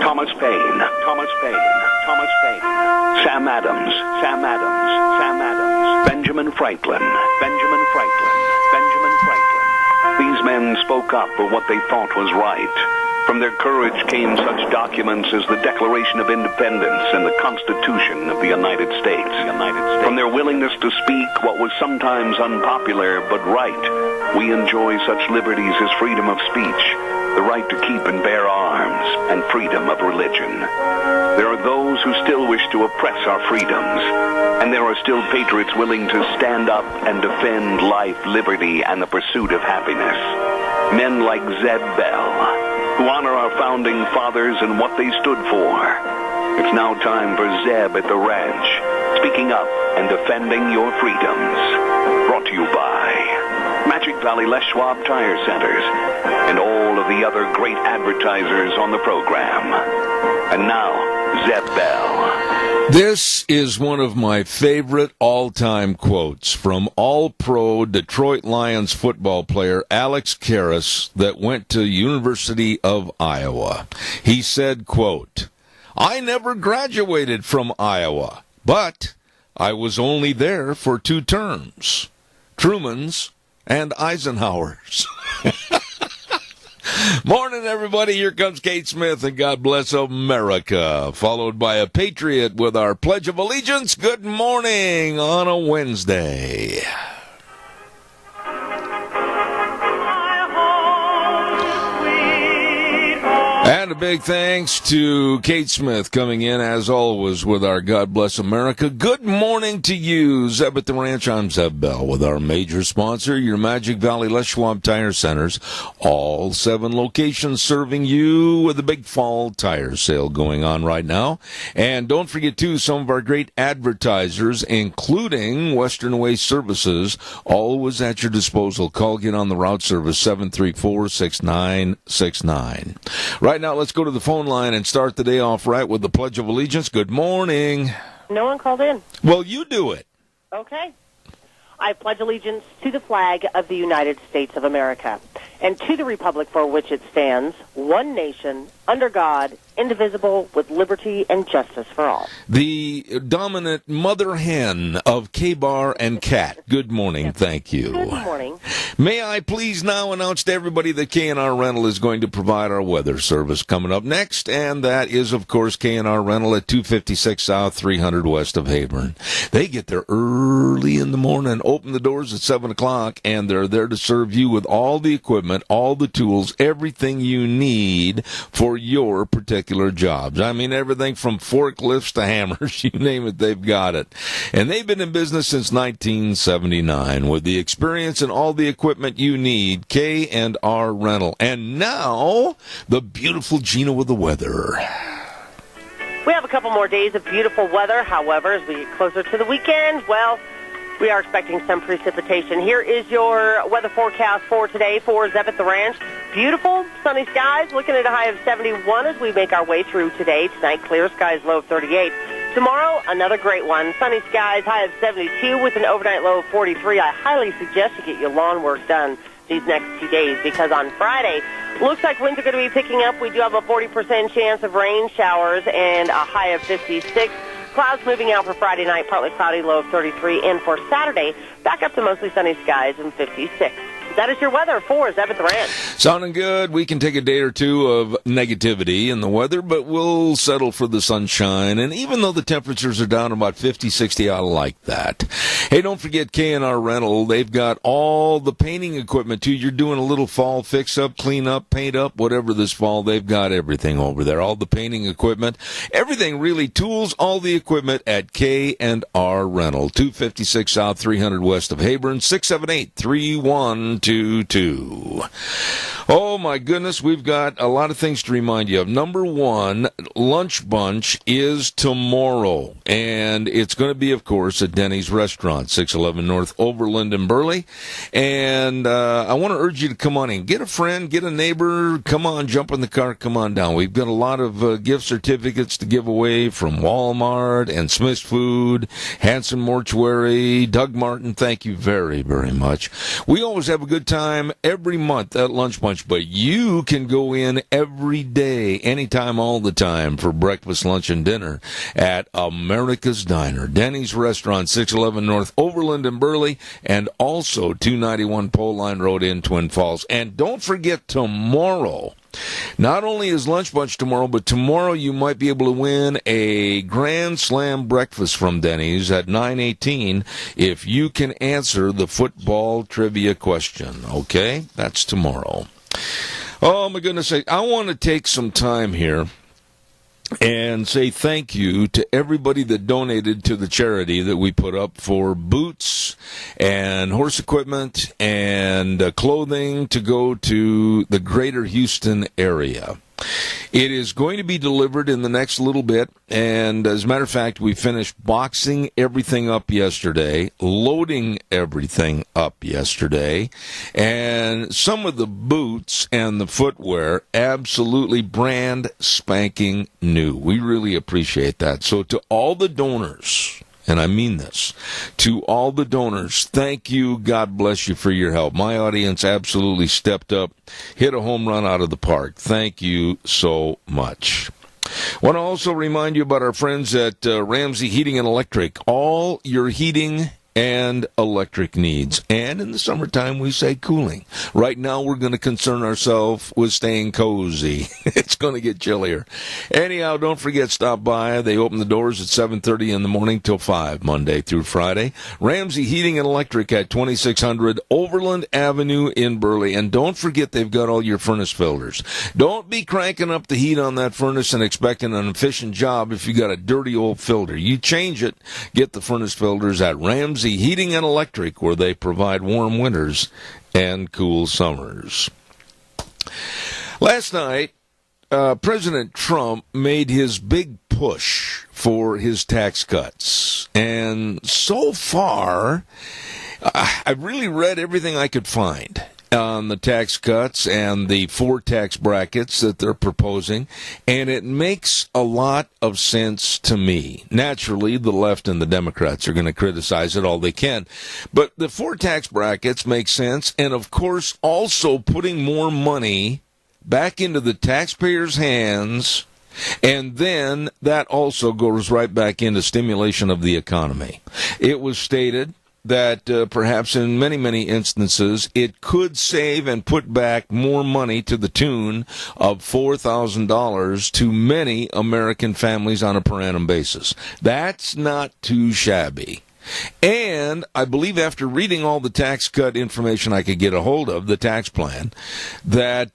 Thomas Paine, Thomas Paine, Thomas Paine, Sam Adams, Sam Adams, Sam Adams, Benjamin Franklin, Benjamin Franklin, Benjamin Franklin. These men spoke up for what they thought was right. From their courage came such documents as the Declaration of Independence and the Constitution of the United States. From their willingness to speak what was sometimes unpopular but right, we enjoy such liberties as freedom of speech, the right to keep and bear arms, and freedom of religion. There are those who still wish to oppress our freedoms, and there are still patriots willing to stand up and defend life, liberty, and the pursuit of happiness. Men like Zeb Bell, who honor our founding fathers and what they stood for. It's now time for Zeb at the ranch, speaking up and defending your freedoms. Brought to you by Magic Valley Les Schwab Tire Centers and all of the other great advertisers on the program. And now, Zeb Bell. This is one of my favorite all-time quotes from All-Pro Detroit Lions football player Alex Karras that went to University of Iowa. He said, quote, "I never graduated from Iowa, but I was only there for 2 terms, Truman's and Eisenhower's." Morning, everybody. Here comes Kate Smith and God Bless America, followed by a Patriot with our Pledge of Allegiance. Good morning on a Wednesday. And a big thanks to Kate Smith coming in, as always, with our God Bless America. Good morning to you, Zeb at the Ranch. I'm Zeb Bell with our major sponsor, your Magic Valley Les Schwab Tire Centers. All 7 locations serving you with a big fall tire sale going on right now. And don't forget, too, some of our great advertisers, including Western Waste Services, always at your disposal. Call, get on the route service, 734-6969. Right now, let's go to the phone line and start the day off right with the Pledge of Allegiance. Good morning. No one called in. Well, you do it. Okay. I pledge allegiance to the flag of the United States of America and to the republic for which it stands, one nation, under God, indivisible, with liberty and justice for all. The dominant mother hen of K-Bar and Cat. Good morning. Yes. Thank you. Good morning. May I please now announce to everybody that K&R Rental is going to provide our weather service coming up next, and that is, of course, K&R Rental at 256 South, 300 West of Hebron. They get there early in the morning, open the doors at 7 o'clock, and they're there to serve you with all the equipment, all the tools, everything you need for your particular jobs. I mean, everything from forklifts to hammers, you name it, they've got it. And they've been in business since 1979 with the experience and all the equipment you need. K&R Rental. And now, the beautiful Gina with the weather. We have a couple more days of beautiful weather. However, as we get closer to the weekend, well, we are expecting some precipitation. Here is your weather forecast for today for Zeb at the Ranch. Beautiful, sunny skies, looking at a high of 71 as we make our way through today. Tonight, clear skies, low of 38. Tomorrow, another great one. Sunny skies, high of 72 with an overnight low of 43. I highly suggest you get your lawn work done these next 2 days because on Friday, looks like winds are going to be picking up. We do have a 40% chance of rain showers and a high of 56. Clouds moving out for Friday night, partly cloudy, low of 33. And for Saturday, back up to mostly sunny skies and 56. That is your weather for Zeb at the Ranch. Sounding good. We can take a day or two of negativity in the weather, but we'll settle for the sunshine. And even though the temperatures are down about 50, 60, I like that. Hey, don't forget K&R Rental. They've got all the painting equipment, too. You're doing a little fall fix-up, clean-up, paint-up, whatever this fall. They've got everything over there. All the painting equipment. Everything, really. Tools, all the equipment at K&R Rental. 256 South, 300 West of Hebron, 678-3122. Oh, my goodness, we've got a lot of things to remind you of. Number one, Lunch Bunch is tomorrow, and it's going to be, of course, at Denny's Restaurant, 611 North Overland in Burley. And I want to urge you to come on in. Get a friend, get a neighbor, come on, jump in the car, come on down. We've got a lot of gift certificates to give away from Walmart and Smith's Food, Hanson Mortuary, Doug Martin, thank you very, very much. We always have a good time every month at Lunch Bunch, but you can go in every day, anytime, all the time for breakfast, lunch, and dinner at America's Diner, Denny's Restaurant, 611 North Overland in Burley, and also 291 Pole Line Road in Twin Falls. And don't forget tomorrow. Not only is Lunch Bunch tomorrow, but tomorrow you might be able to win a Grand Slam breakfast from Denny's at 9:18 if you can answer the football trivia question. Okay? That's tomorrow. Oh, my goodness. I want to take some time here and say thank you to everybody that donated to the charity that we put up for boots and horse equipment and clothing to go to the greater Houston area. It is going to be delivered in the next little bit, and as a matter of fact, we finished boxing everything up yesterday, loading everything up yesterday, and some of the boots and the footwear absolutely brand spanking new. We really appreciate that. So to all the donors, and I mean this, to all the donors, thank you, God bless you for your help. My audience absolutely stepped up, hit a home run out of the park. Thank you so much. Want to also remind you about our friends at Ramsey Heating and Electric. All your heating and electric needs. And in the summertime, we say cooling. Right now, we're going to concern ourselves with staying cozy. It's going to get chillier. Anyhow, don't forget, stop by. They open the doors at 7:30 in the morning till 5, Monday through Friday. Ramsey Heating and Electric at 2600 Overland Avenue in Burley. And don't forget, they've got all your furnace filters. Don't be cranking up the heat on that furnace and expecting an efficient job if you got a dirty old filter. You change it. Get the furnace filters at Ramsey Heating and Electric, where they provide warm winters and cool summers. Last night, President Trump made his big push for his tax cuts. And so far, I've really read everything I could find on the tax cuts and the 4 tax brackets that they're proposing, and it makes a lot of sense to me. Naturally, the left and the Democrats are going to criticize it all they can, but the 4 tax brackets make sense, and of course, also putting more money back into the taxpayers' hands, and then that also goes right back into stimulation of the economy. It was stated that perhaps in many, many instances, it could save and put back more money to the tune of $4,000 to many American families on a per annum basis. That's not too shabby. And I believe after reading all the tax cut information I could get a hold of, the tax plan, that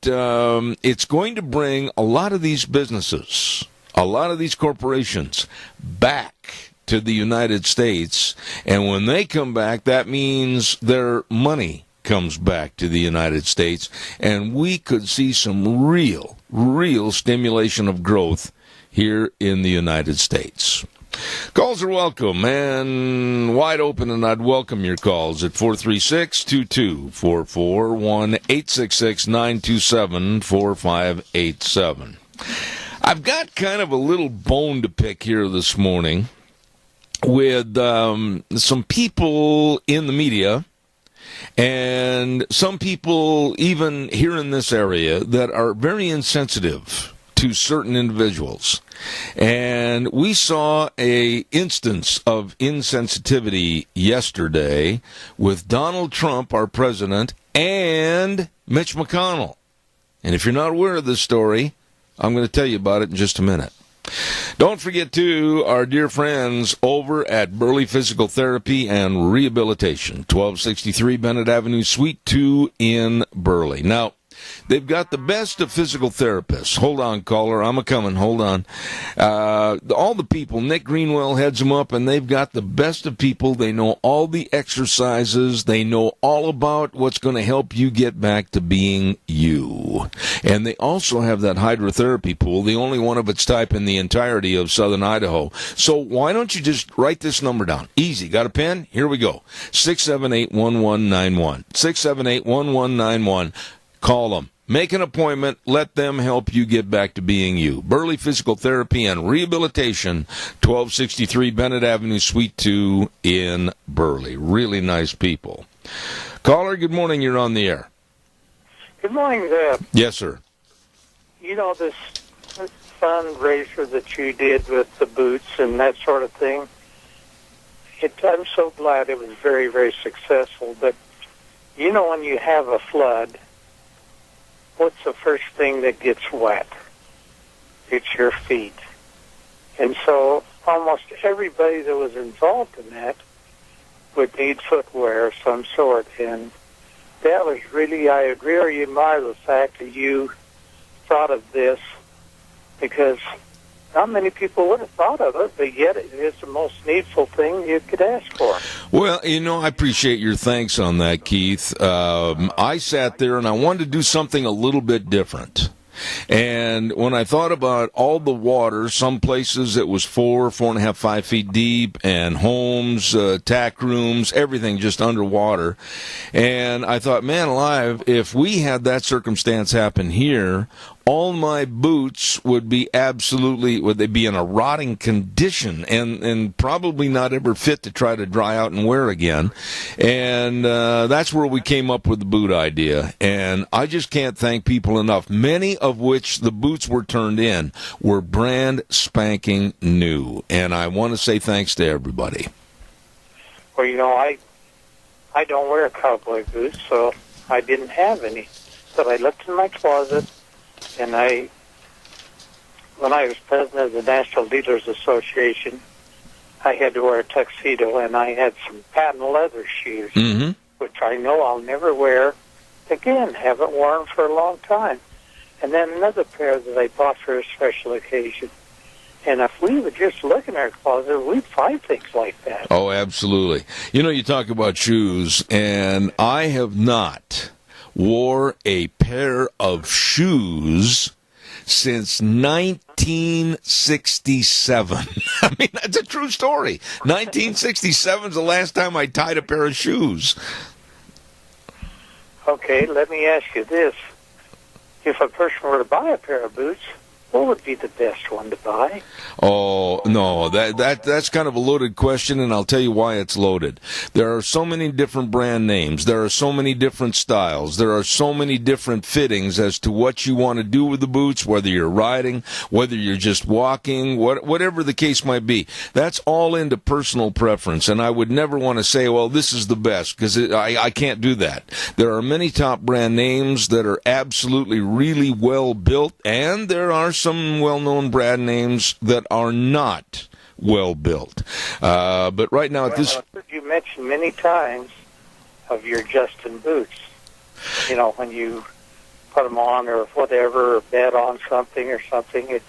it's going to bring a lot of these businesses, a lot of these corporations back to the United States, and when they come back, that means their money comes back to the United States, and we could see some real stimulation of growth here in the United States. Calls are welcome and wide open, and I'd welcome your calls at 436-2244, 1-866-927-4587. I've got kind of a little bone to pick here this morning with some people in the media and some people even here in this area that are very insensitive to certain individuals. And we saw an instance of insensitivity yesterday with Donald Trump, our president, and Mitch McConnell. And if you're not aware of this story, I'm going to tell you about it in just a minute. Don't forget, too, our dear friends over at Burley Physical Therapy and Rehabilitation, 1263 Bennett Avenue, Suite 2 in Burley. Now, they've got the best of physical therapists. Hold on, caller. I'm a-coming. Hold on. All the people, Nick Greenwell heads them up, and they've got the best of people. They know all the exercises. They know all about what's going to help you get back to being you. And they also have that hydrotherapy pool, the only one of its type in the entirety of southern Idaho. So why don't you just write this number down? Easy. Got a pen? Here we go. 678-1191. 678-1191. Call them. Make an appointment. Let them help you get back to being you. Burley Physical Therapy and Rehabilitation, 1263 Bennett Avenue, Suite 2 in Burley. Really nice people. Caller, good morning. You're on the air. Good morning, Zeb. Yes, sir. You know, this fundraiser that you did with the boots and that sort of thing, I'm so glad it was very, very successful. But, you know, when you have a flood, what's the first thing that gets wet? It's your feet. And so almost everybody that was involved in that would need footwear of some sort. And that was really, I really admire the fact that you thought of this, because not many people would have thought of it, but yet it is the most needful thing you could ask for. Well, you know, I appreciate your thanks on that, Keith. I sat there and I wanted to do something a little bit different. And when I thought about all the water, some places it was 4.5, 5 feet deep, and homes, tack rooms, everything just underwater. And I thought, man alive, if we had that circumstance happen here, all my boots would be would they be in a rotting condition and probably not ever fit to try to dry out and wear again. And that's where we came up with the boot idea. And I just can't thank people enough, many of which the boots were turned in were brand spanking new. And I want to say thanks to everybody. Well, you know, I don't wear cowboy boots, so I didn't have any. But I looked in my closet, and when I was president of the National Dealers Association, I had to wear a tuxedo, and I had some patent leather shoes, which I know I'll never wear again. Haven't worn for a long time. And then another pair that I bought for a special occasion. And if we would just look in our closet, we'd find things like that. Oh, absolutely. You know, you talk about shoes, and I have not wore a pair of shoes since 1967. I mean, that's a true story. 1967 is the last time I tied a pair of shoes. Okay, let me ask you this. If a person were to buy a pair of boots, what would be the best one to buy? Oh, no, that's kind of a loaded question, and I'll tell you why it's loaded. There are so many different brand names. There are so many different styles. There are so many different fittings as to what you want to do with the boots, whether you're riding, whether you're just walking, whatever the case might be. That's all into personal preference, and I would never want to say, well, this is the best, because I can't do that. There are many top brand names that are absolutely really well built, and there are some well-known brand names that are not well built. But right now, I've heard you mention many times of your Justin boots. You know, when you put them on or whatever, or bet on something or something, it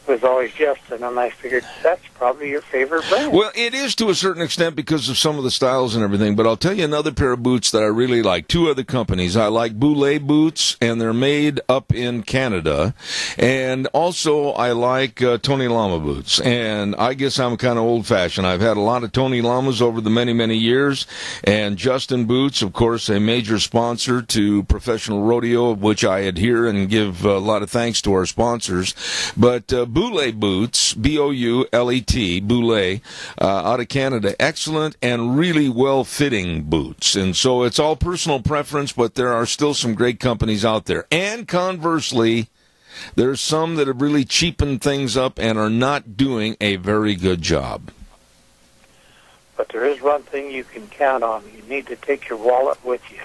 was always Justin, and I figured that's probably your favorite brand. Well, it is to a certain extent because of some of the styles and everything, but I'll tell you another pair of boots that I really like. Two other companies. I like Boulay boots, and they're made up in Canada. And also I like Tony Lama boots. And I guess I'm kind of old-fashioned. I've had a lot of Tony Lamas over the many, many years. And Justin Boots, of course, a major sponsor to professional rodeo, of which I adhere and give a lot of thanks to our sponsors. But Boulay boots, B-O-U-L-E-T, Boulay, out of Canada, excellent and really well-fitting boots. And so it's all personal preference, but there are still some great companies out there. And conversely, there's some that have really cheapened things up and are not doing a very good job. But there is one thing you can count on. You need to take your wallet with you.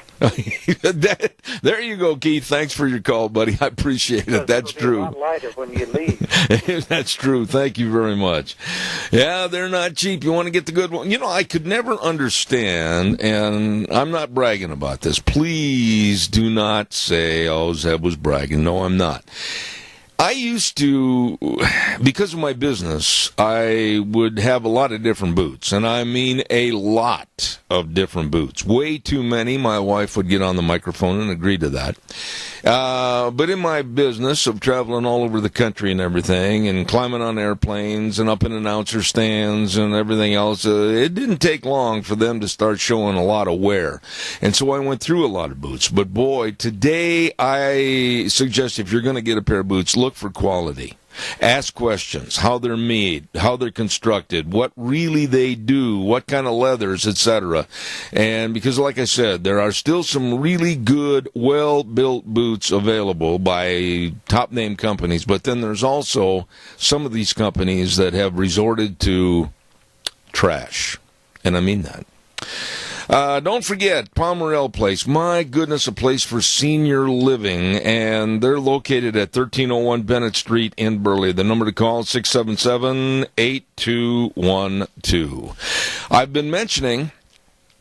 There you go, Keith. Thanks for your call, buddy. I appreciate it. That's true. It'll be a lot lighter when you leave. That's true. Thank you very much. Yeah, they're not cheap. You want to get the good one. You know, I could never understand, and I'm not bragging about this. Please do not say, oh, Zeb was bragging. No, I'm not. I used to, because of my business, I would have a lot of different boots, and I mean a lot of different boots. Way too many. My wife would get on the microphone and agree to that. But in my business of traveling all over the country and everything, and climbing on airplanes and up in announcer stands and everything else, it didn't take long for them to start showing a lot of wear. And so I went through a lot of boots. But boy, today I suggest if you're going to get a pair of boots, look for quality. Ask questions, how they're made, how they're constructed, what really they do, what kind of leathers, etc. And because, like I said, there are still some really good, well-built boots available by top-name companies, but then there's also some of these companies that have resorted to trash, and I mean that. Don't forget, Pomerelle Place. My goodness, a place for senior living, and they're located at 1301 Bennett Street in Burley. The number to call is 677-8212. I've been mentioning,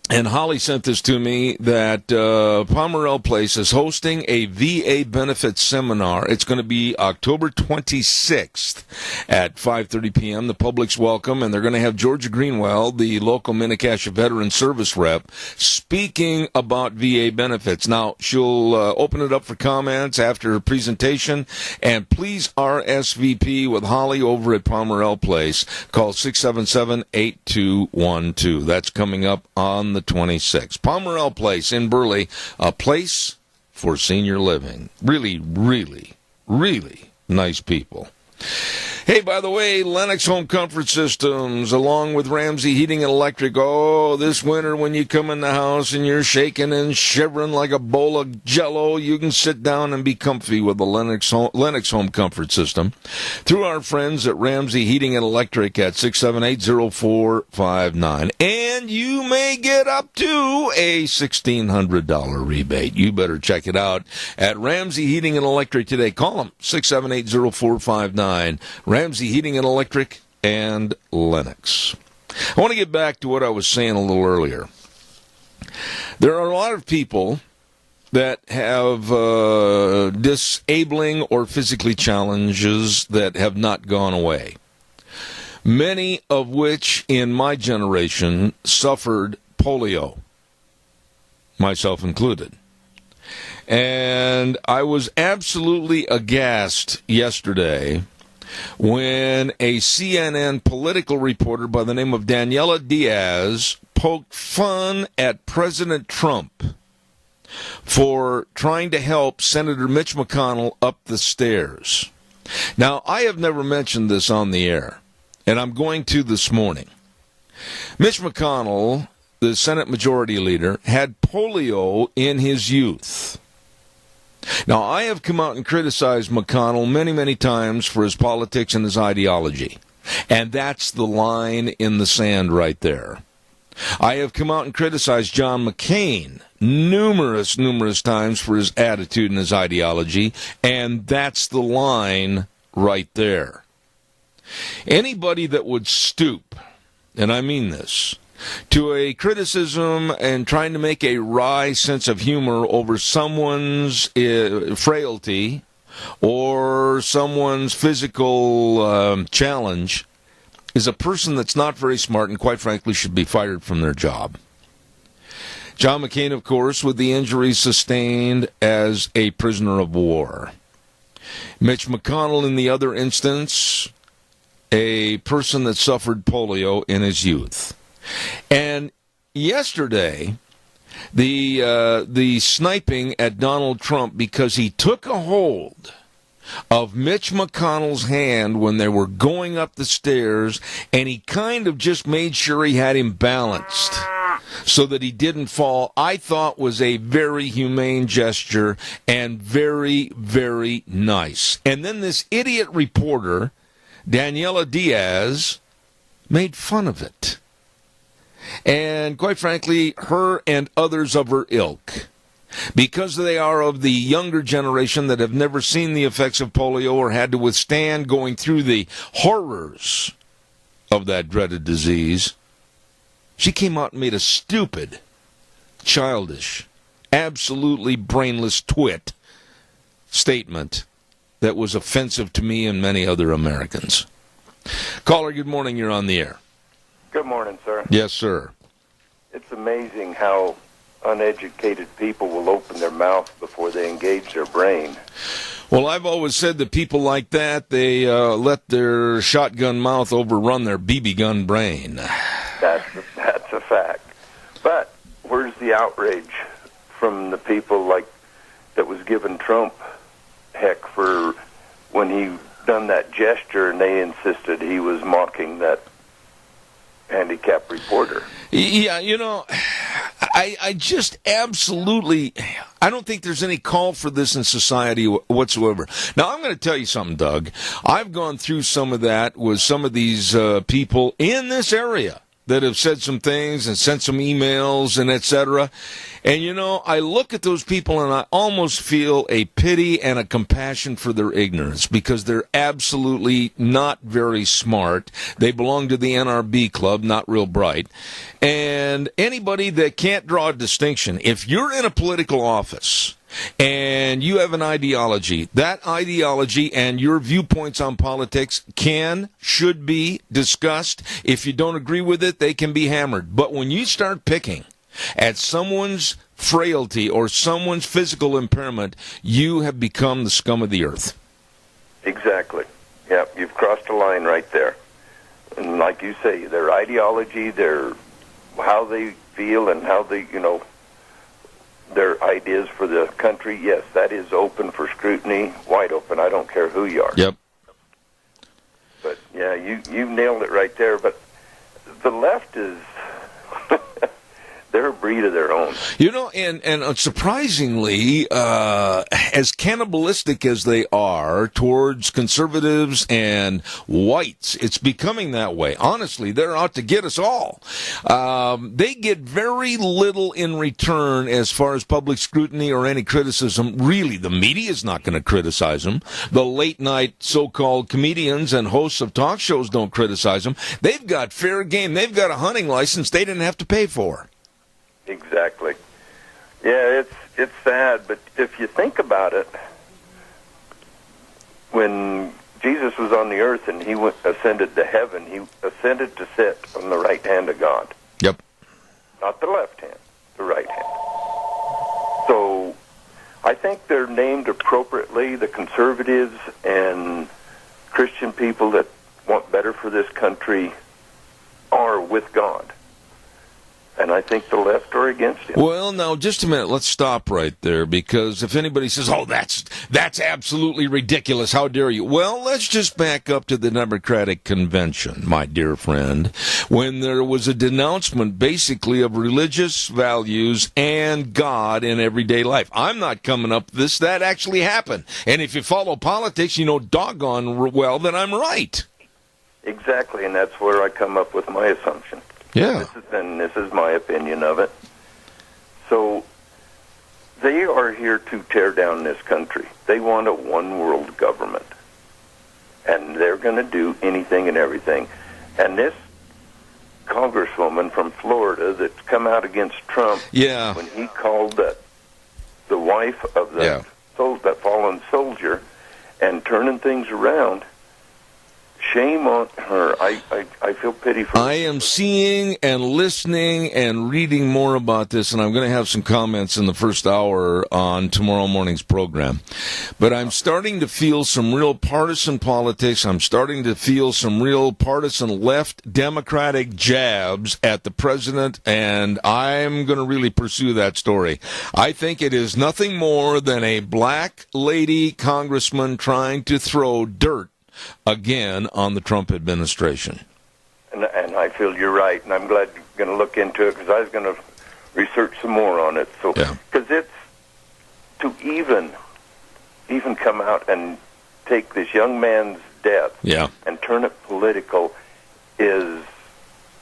and Holly sent this to me, that Pomerelle Place is hosting a VA benefits seminar. It's going to be October 26th at 5:30 p.m. The public's welcome, and they're going to have Georgia Greenwell, the local Mini-Cassia veteran service rep, speaking about VA benefits. Now, she'll open it up for comments after her presentation, and please RSVP with Holly over at Pomerelle Place. Call 677-8212. That's coming up on the 26th. Pomerelle Place in Burley, a place for senior living. Really, really, really nice people. Hey, by the way, Lennox Home Comfort Systems, along with Ramsey Heating and Electric. Oh, this winter when you come in the house and you're shaking and shivering like a bowl of Jell-O, you can sit down and be comfy with the Lennox Home Comfort System through our friends at Ramsey Heating and Electric at 678-0459. And you may get up to a $1,600 rebate. You better check it out at Ramsey Heating and Electric today. Call them, 678-0459. Ramsey Heating and Electric and Lennox. I want to get back to what I was saying a little earlier. There are a lot of people that have disabling or physically challenges that have not gone away. Many of which in my generation suffered polio, myself included. And I was absolutely aghast yesterday when a CNN political reporter by the name of Daniela Diaz poked fun at President Trump for trying to help Senator Mitch McConnell up the stairs. Now, I have never mentioned this on the air, and I'm going to this morning. Mitch McConnell, the Senate Majority Leader, had polio in his youth. Now, I have come out and criticized McConnell many, many times for his politics and his ideology. And that's the line in the sand right there. I have come out and criticized John McCain numerous times for his attitude and his ideology. And that's the line right there. Anybody that would stoop, and I mean this, to a criticism and trying to make a wry sense of humor over someone's frailty or someone's physical challenge is a person that's not very smart and, quite frankly, should be fired from their job. John McCain, of course, with the injuries sustained as a prisoner of war. Mitch McConnell, in the other instance, a person that suffered polio in his youth. And yesterday, the sniping at Donald Trump because he took a hold of Mitch McConnell's hand when they were going up the stairs, and he kind of just made sure he had him balanced so that he didn't fall, I thought was a very humane gesture and very, very nice. And then this idiot reporter, Daniela Diaz, made fun of it. And quite frankly, her and others of her ilk, because they are of the younger generation that have never seen the effects of polio or had to withstand going through the horrors of that dreaded disease, she came out and made a stupid, childish, absolutely brainless twit statement that was offensive to me and many other Americans. Caller, good morning. You're on the air. Good morning, sir. Yes, sir. It's amazing how uneducated people will open their mouth before they engage their brain. Well, I've always said that people like that, they let their shotgun mouth overrun their BB gun brain. That's a fact. But where's the outrage from the people like that was giving Trump heck for when he done that gesture, and they insisted he was mocking that handicapped reporter. Yeah, I just absolutely, I don't think there's any call for this in society whatsoever. Now, I'm going to tell you something, Doug. I've gone through some of that with some of these people in this area that have said some things and sent some emails and et cetera. And, I look at those people and I almost feel a pity and a compassion for their ignorance because they're absolutely not very smart. They belong to the NRB club, not real bright. And anybody that can't draw a distinction, if you're in a political office and you have an ideology, that ideology and your viewpoints on politics should be discussed. If you don't agree with it, they can be hammered. But when you start picking at someone's frailty or someone's physical impairment, you have become the scum of the earth. Exactly. Yeah, you've crossed a line right there. And like you say, their ideology, how they feel and how they, their ideas for the country, yes, that is open for scrutiny, wide open. I don't care who you are. Yep. But, yeah, you nailed it right there. But the left is... they're a breed of their own. And surprisingly, as cannibalistic as they are towards conservatives and whites, it's becoming that way. Honestly, they're out to get us all. They get very little in return as far as public scrutiny or any criticism. Really, the media is not going to criticize them. The late-night so-called comedians and hosts of talk shows don't criticize them. They've got fair game. They've got a hunting license they didn't have to pay for. Exactly. Yeah, it's sad, but if you think about it, when Jesus was on the earth and he ascended to heaven, he ascended to sit on the right hand of God. Yep. Not the left hand, the right hand. So I think they're named appropriately. The conservatives and Christian people that want better for this country are with God. And I think the left are against him. Well, now, just a minute. Let's stop right there, because if anybody says, oh, that's absolutely ridiculous, how dare you? Well, let's just back up to the Democratic Convention, my dear friend, when there was a denouncement, basically, of religious values and God in everyday life. I'm not coming up with this. That actually happened. And if you follow politics, you know doggone well that I'm right. Exactly, and that's where I come up with my assumption. Yeah. This is my opinion of it. So they are here to tear down this country. They want a one-world government. And they're going to do anything and everything. And this congresswoman from Florida that's come out against Trump, when he called the wife of that fallen soldier and turning things around, shame on her. I feel pity for her. I am seeing and listening and reading more about this, and I'm going to have some comments in the first hour on tomorrow morning's program. But I'm starting to feel some real partisan politics. I'm starting to feel some real partisan left Democratic jabs at the president, and I'm going to really pursue that story. I think it is nothing more than a black lady congressman trying to throw dirt again on the Trump administration. And I feel you're right, and I'm glad you're going to look into it, because I was going to research some more on it. So, because it's to even come out and take this young man's death and turn it political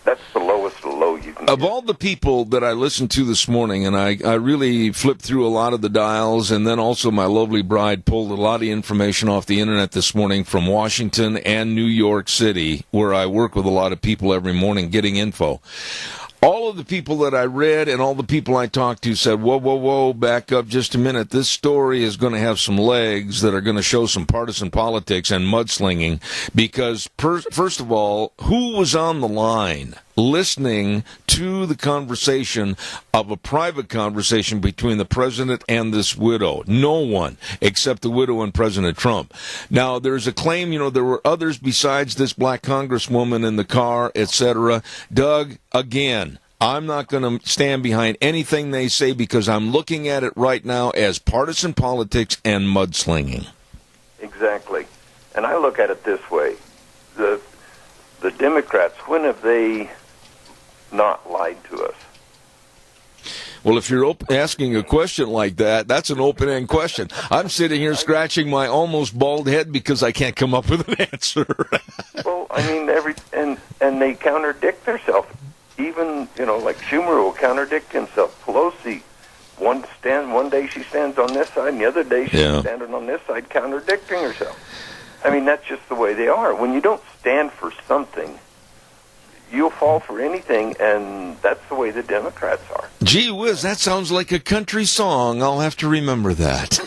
that's the lowest of the low you can get. Of all the people that I listened to this morning, and I really flipped through a lot of the dials, and then also my lovely bride pulled a lot of information off the internet this morning from Washington and New York City, where I work with a lot of people every morning getting info. All of the people that I read and all the people I talked to said, whoa, back up just a minute. This story is going to have some legs that are going to show some partisan politics and mudslinging, because, first of all, who was on the line listening to the conversation of a private conversation between the president and this widow? No one, except the widow and President Trump. Now, there's a claim, there were others besides this black congresswoman in the car, etc. Doug, again, I'm not going to stand behind anything they say, because I'm looking at it right now as partisan politics and mudslinging. Exactly. And I look at it this way. The Democrats, when have they not lied to us? Well, if you're asking a question like that, that's an open-end question. I'm sitting here scratching my almost bald head because I can't come up with an answer. Well, I mean, and they contradict themselves. Even, like Schumer will contradict himself. Pelosi, one day she stands on this side, and the other day she's standing on this side, contradicting herself. I mean, that's just the way they are. When you don't stand for something, you'll fall for anything, and that's the way the Democrats are. Gee whiz, that sounds like a country song. I'll have to remember that.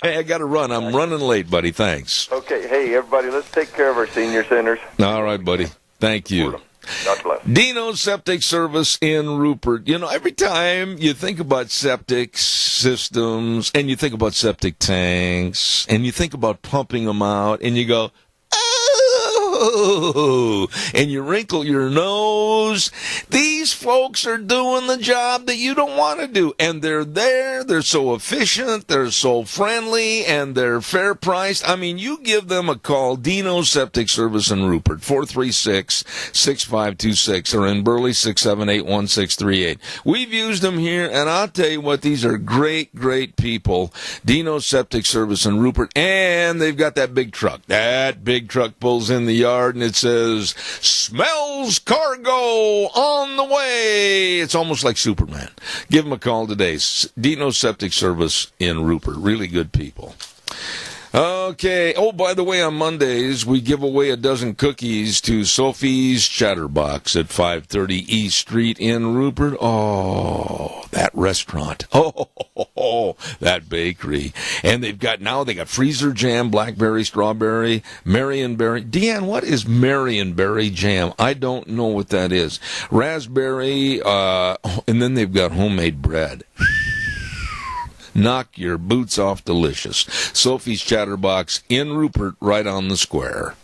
Hey, I got to run. I'm running late, buddy. Thanks. Okay. Hey, everybody, let's take care of our senior centers. All right, buddy. Thank you. God bless. Dino's Septic Service in Rupert. Every time you think about septic systems, and you think about septic tanks, and you think about pumping them out, and you go, oh, and you wrinkle your nose. These folks are doing the job that you don't want to do. And they're there. They're so efficient. They're so friendly. And they're fair priced. I mean, you give them a call. Dino's Septic Service in Rupert, 436-6526, or in Burley, 678-1638. We've used them here, and I'll tell you what, these are great, great people. Dino's Septic Service in Rupert. And they've got that big truck. That big truck pulls in the yard, and it says, "Smells cargo on the way." It's almost like Superman. Give them a call today. Dino's Septic Service in Rupert. Really good people. Okay. Oh, by the way, on Mondays, we give away a dozen cookies to Sophie's Chatterbox at 530 East Street in Rupert. Oh, that restaurant. Oh, that bakery. And they got freezer jam, blackberry, strawberry, Marionberry. Deanne, what is Marionberry jam? I don't know what that is. Raspberry, and then they've got homemade bread. Knock your boots off delicious. Sophie's Chatterbox in Rupert, right on the square.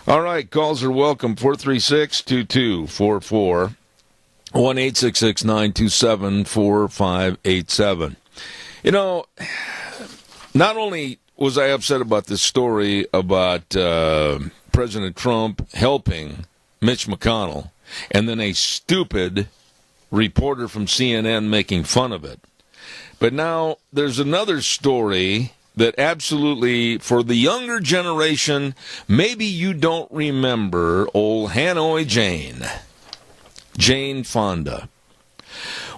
All right, calls are welcome. 436-2244. 1-866-927-4587. Not only was I upset about this story about President Trump helping Mitch McConnell, and then a stupid reporter from CNN making fun of it, but now there's another story that absolutely, for the younger generation, maybe you don't remember old Hanoi Jane Fonda.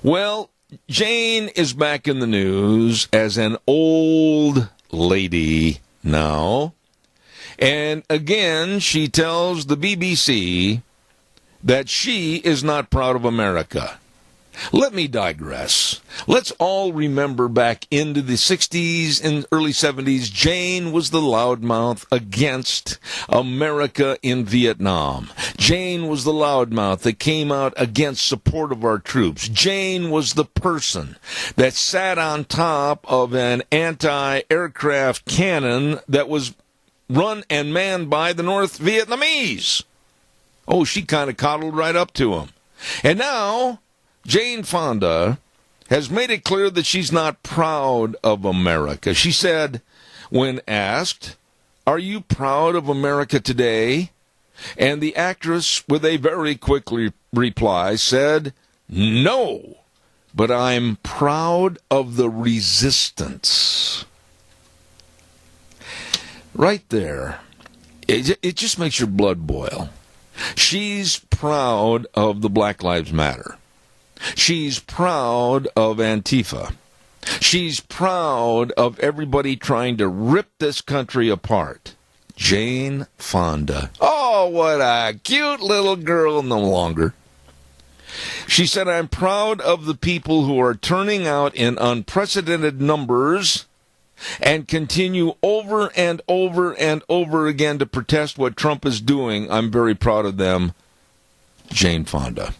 Well, Jane is back in the news as an old lady now. And again, she tells the BBC that she is not proud of America. Let me digress. Let's all remember back into the 60s and early 70s, Jane was the loudmouth against America in Vietnam. Jane was the loudmouth that came out against support of our troops. Jane was the person that sat on top of an anti-aircraft cannon that was run and manned by the North Vietnamese. Oh, she kind of coddled right up to him. And now Jane Fonda has made it clear that she's not proud of America. She said, when asked, "Are you proud of America today?" And the actress, with a very quick reply, said, "No, but I'm proud of the resistance." Right there. It just makes your blood boil. She's proud of the Black Lives Matter. She's proud of Antifa. She's proud of everybody trying to rip this country apart. Jane Fonda. Oh, what a cute little girl no longer. She said, "I'm proud of the people who are turning out in unprecedented numbers and continue over and over and over again to protest what Trump is doing. I'm very proud of them." Jane Fonda.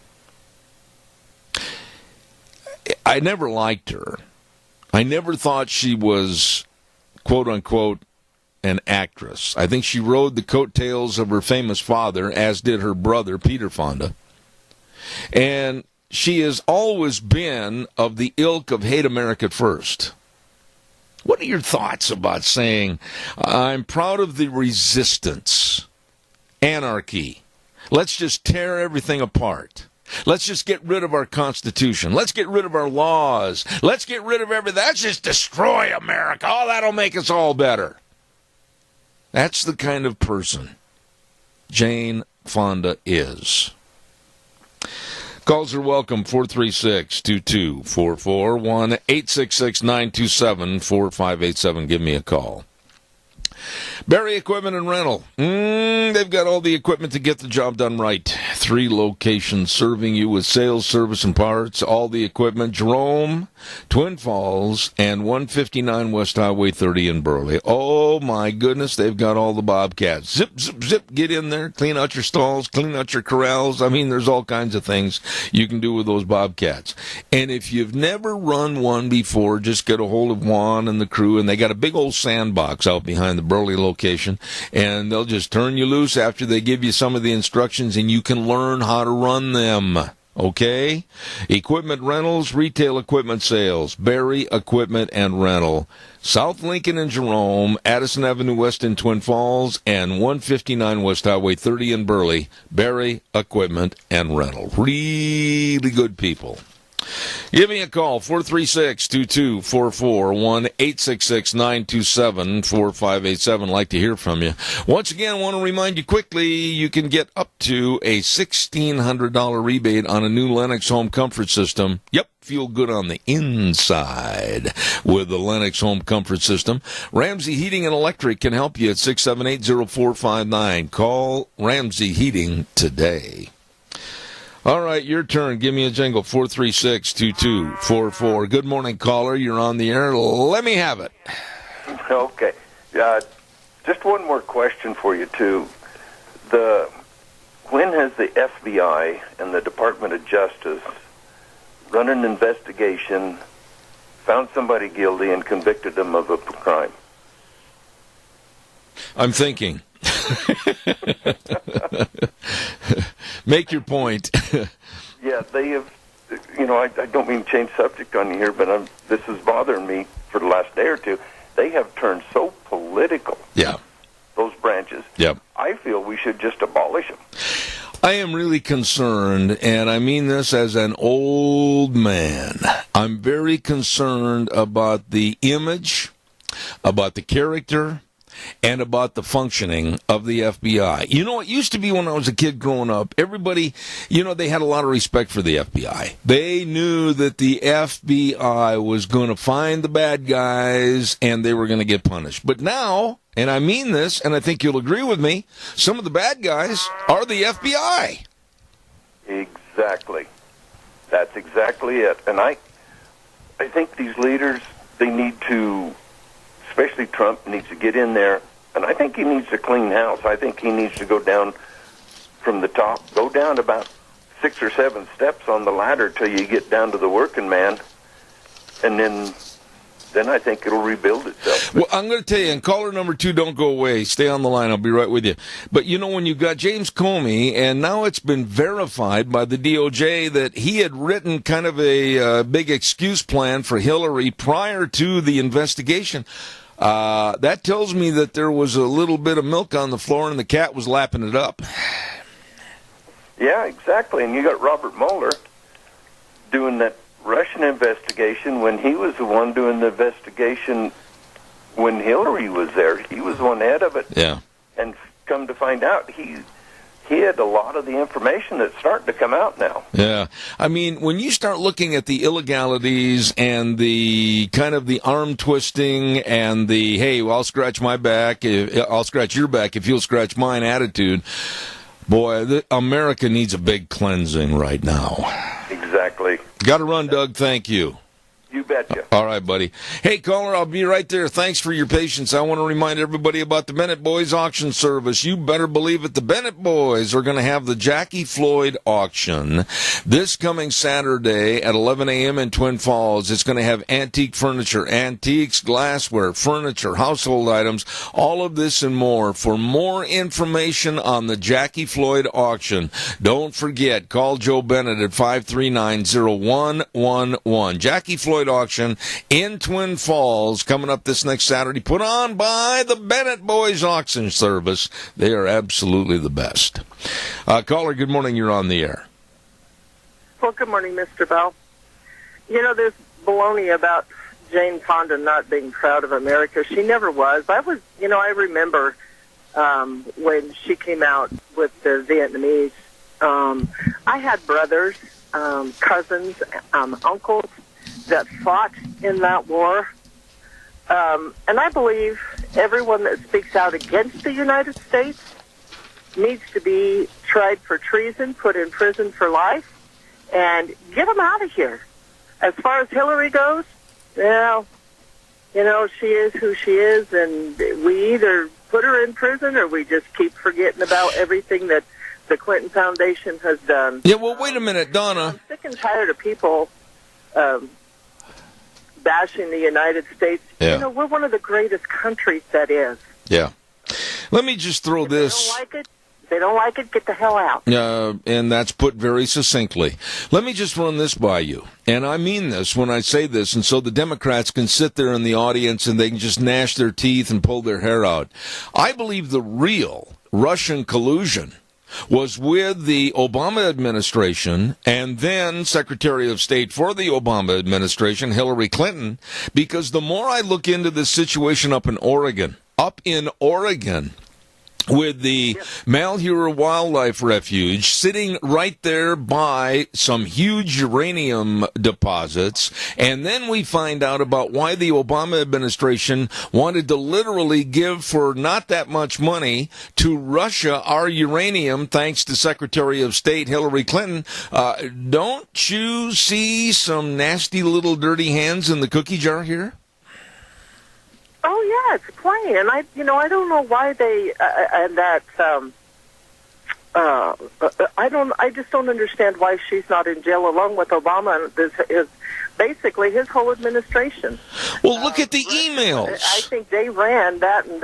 I never liked her. I never thought she was, quote unquote, an actress. I think she rode the coattails of her famous father, as did her brother, Peter Fonda. And she has always been of the ilk of hate America first. What are your thoughts about saying, I'm proud of the resistance, anarchy, let's just tear everything apart. Let's just get rid of our Constitution. Let's get rid of our laws. Let's get rid of everything. Let's just destroy America. Oh, that'll make us all better. That's the kind of person Jane Fonda is. Calls are welcome, 436-2244, 1-866-927-4587. Give me a call. Barry Equipment and Rental. They've got all the equipment to get the job done right. 3 locations serving you with sales, service, and parts. All the equipment. Jerome, Twin Falls, and 159 West Highway 30 in Burley. Oh, my goodness, they've got all the Bobcats. Zip, zip, zip. Get in there. Clean out your stalls. Clean out your corrals. I mean, there's all kinds of things you can do with those Bobcats. And if you've never run one before, just get a hold of Juan and the crew. And they got a big old sandbox out behind the Burley location, and they'll just turn you loose after they give you some of the instructions, and you can learn how to run them. Okay? Equipment rentals, retail equipment sales, Barry Equipment and Rental. South Lincoln and Jerome, Addison Avenue West in Twin Falls, and 159 West Highway 30 in Burley. Barry Equipment and Rental. Really good people. Give me a call, 436-2244, 1-866-927-4587. Like to hear from you. Once again, I want to remind you quickly, you can get up to a $1,600 rebate on a new Lennox home comfort system. Yep, feel good on the inside with the Lennox home comfort system. Ramsey Heating and Electric can help you at 678-0459. Call Ramsey Heating today. All right, your turn. Give me a jingle, 436-2244. Good morning, caller. You're on the air. Let me have it. Okay. Just one more question for you, too. When has the FBI and the Department of Justice run an investigation, found somebody guilty, and convicted them of a crime? I'm thinking. Make your point. Yeah, they have, I don't mean to change subject on you here, but this is bothering me for the last day or two. They have turned so political. Yeah. Those branches. Yep. I feel we should just abolish them. I am really concerned, and I mean this as an old man. I'm very concerned about the image, about the character, and about the functioning of the FBI. You know, it used to be when I was a kid growing up, everybody, they had a lot of respect for the FBI. They knew that the FBI was going to find the bad guys and they were going to get punished. But now, and I mean this, and I think you'll agree with me, some of the bad guys are the FBI. Exactly. That's exactly it. And I think these leaders, they need to, especially Trump, needs to get in there, and I think he needs to clean house. I think he needs to go down from the top, go down about 6 or 7 steps on the ladder till you get down to the working man, and then I think it'll rebuild itself. Well, I'm going to tell you, and caller number 2, don't go away. Stay on the line. I'll be right with you. But, when you've got James Comey, and now it's been verified by the DOJ that he had written kind of a big excuse plan for Hillary prior to the investigation, that tells me that there was a little bit of milk on the floor and the cat was lapping it up. Yeah, exactly. And you got Robert Mueller doing that Russian investigation when he was the one doing the investigation when Hillary was there. He was one head of it. Yeah. And come to find out, he had a lot of the information that's starting to come out now. Yeah. I mean, when you start looking at the illegalities and the kind of the arm twisting and the, hey, well, I'll scratch my back, I'll scratch your back if you'll scratch mine attitude, boy, America needs a big cleansing right now. Exactly. Got to run, Doug. Thank you. You betcha. All right, buddy. Hey, caller, I'll be right there. Thanks for your patience. I want to remind everybody about the Bennett Boys auction service. You better believe it. The Bennett Boys are going to have the Jackie Floyd auction this coming Saturday at 11 a.m. in Twin Falls. It's going to have antique furniture, antiques, glassware, furniture, household items, all of this and more. For more information on the Jackie Floyd auction, don't forget, call Joe Bennett at 539-0111. Jackie Floyd Floyd auction in Twin Falls coming up this next Saturday, put on by the Bennett Boys Auction Service. They are absolutely the best. Caller, good morning. You're on the air. Well, good morning, Mr. Bell. You know, there's baloney about Jane Fonda not being proud of America. She never was. I remember when she came out with the Vietnamese. I had brothers, cousins, uncles that fought in that war. And I believe everyone that speaks out against the United States needs to be tried for treason, put in prison for life, and get them out of here. As far as Hillary goes, well, she is who she is, and we either put her in prison or we just keep forgetting about everything that the Clinton Foundation has done. Yeah, well, wait a minute, Donna. I'm sick and tired of people bashing the United States. Yeah. We're one of the greatest countries that is. Yeah. Let me just throw this. If they don't like it, get the hell out. And that's put very succinctly. Let me just run this by you. And I mean this when I say this, and so the Democrats can sit there in the audience and they can just gnash their teeth and pull their hair out. I believe the real Russian collusion was with the Obama administration and then Secretary of State for the Obama administration, Hillary Clinton, because the more I look into this situation up in Oregon, with the Malheur Wildlife Refuge sitting right there by some huge uranium deposits. And then we find out about why the Obama administration wanted to literally give for not that much money to Russia our uranium, thanks to Secretary of State Hillary Clinton. Don't you see some nasty little dirty hands in the cookie jar here? Oh yeah, it's plain, and I don't know why they I just don't understand why she's not in jail along with Obama and basically his whole administration. Well, look at the emails. I think they ran that, and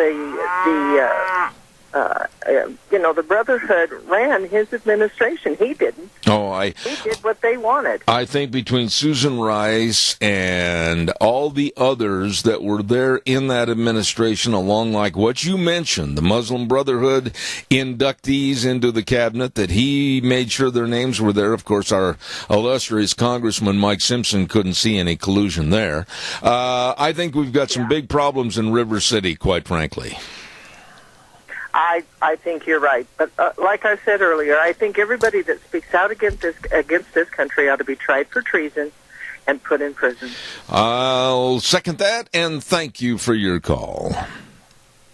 the Brotherhood ran his administration. He didn't. He did what they wanted. I think between Susan Rice and all the others that were there in that administration, along like what you mentioned, the Muslim Brotherhood inductees into the cabinet, that he made sure their names were there. Of course, our illustrious Congressman Mike Simpson couldn't see any collusion there. I think we've got some big problems in River City, quite frankly. I think you're right, but like I said earlier, I think everybody that speaks out against this country ought to be tried for treason and put in prison. I'll second that, and thank you for your call.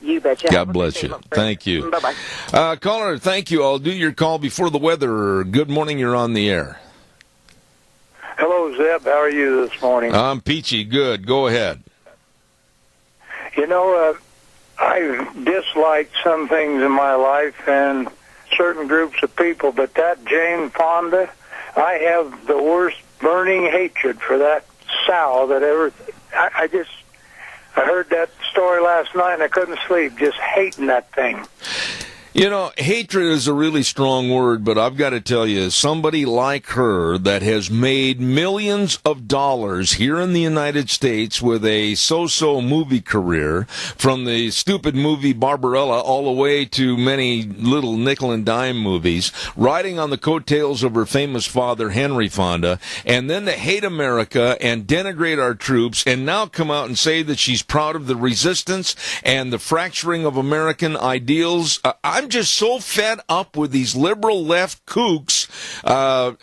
You betcha. God bless you. Thank you. Bye-bye. Caller, thank you. I'll do your call before the weather. Good morning. You're on the air. Hello, Zeb. How are you this morning? I'm peachy. Good. Go ahead. I've disliked some things in my life and certain groups of people, but that Jane Fonda, I have the worst burning hatred for that sow that ever. I heard that story last night and I couldn't sleep, just hating that thing. Hatred is a really strong word, but I've got to tell you, somebody like her that has made millions of dollars here in the United States with a so-so movie career, from the stupid movie Barbarella all the way to many little nickel and dime movies, riding on the coattails of her famous father, Henry Fonda, and then to hate America and denigrate our troops, and now come out and say that she's proud of the resistance and the fracturing of American ideals. I'm just so fed up with these liberal left kooks.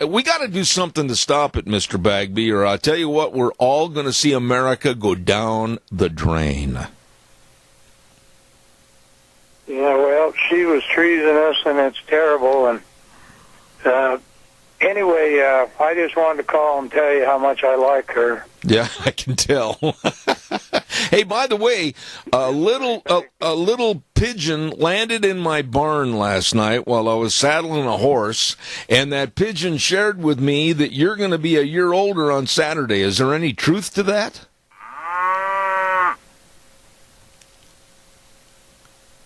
We got to do something to stop it, Mr. Bagby, or I'll tell you what, we're all going to see America go down the drain. Yeah, well, she was treasonous, and it's terrible. And anyway, I just wanted to call and tell you how much I like her. Yeah, I can tell. Hey, by the way, a little pigeon landed in my barn last night while I was saddling a horse, and that pigeon shared with me that you're going to be a year older on Saturday. Is there any truth to that?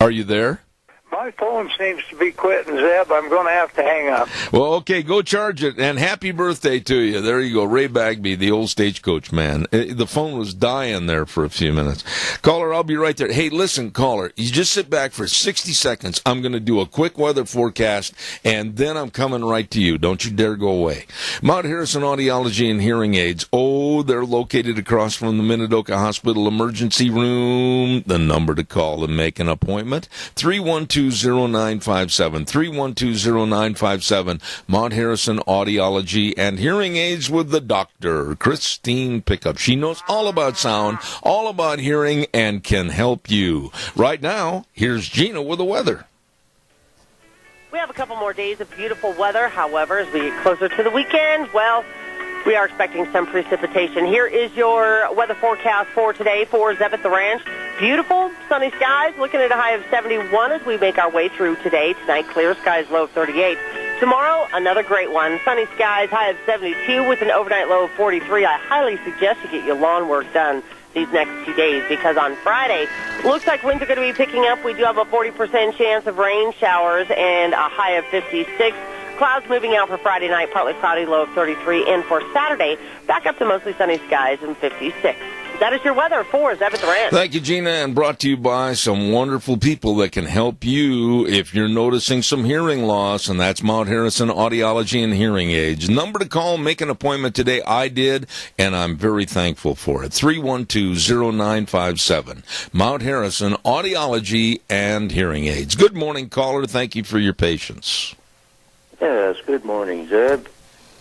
Are you there? My phone seems to be quitting, Zeb. I'm going to have to hang up. Well, okay, go charge it, and happy birthday to you. There you go, Ray Bagby, the old stagecoach man. The phone was dying there for a few minutes. Caller, I'll be right there. Hey, listen, caller, you just sit back for 60 seconds. I'm going to do a quick weather forecast, and then I'm coming right to you. Don't you dare go away. Mount Harrison Audiology and Hearing Aids. Oh, they're located across from the Minidoka Hospital Emergency Room. The number to call and make an appointment, 312-0957, 312-0957, Mount Harrison Audiology and Hearing Aids with the doctor, Christine Pickup. She knows all about sound, all about hearing, and can help you. Right now, here's Gina with the weather. We have a couple more days of beautiful weather. However, as we get closer to the weekend, well, we are expecting some precipitation. Here is your weather forecast for today for Zeb at the Ranch. Beautiful, sunny skies, looking at a high of 71 as we make our way through today. Tonight, clear skies, low of 38. Tomorrow, another great one. Sunny skies, high of 72 with an overnight low of 43. I highly suggest you get your lawn work done these next 2 days because on Friday, looks like winds are going to be picking up. We do have a 40% chance of rain showers and a high of 56. Clouds moving out for Friday night, partly cloudy, low of 33. And for Saturday, back up to mostly sunny skies and 56. That is your weather for Zeb at the Ranch. Thank you, Gina, and brought to you by some wonderful people that can help you if you're noticing some hearing loss, and that's Mount Harrison Audiology and Hearing Aids. Number to call, make an appointment today. I did, and I'm very thankful for it. 312-0957, Mount Harrison Audiology and Hearing Aids. Good morning, caller. Thank you for your patience. Yes, good morning, Zeb.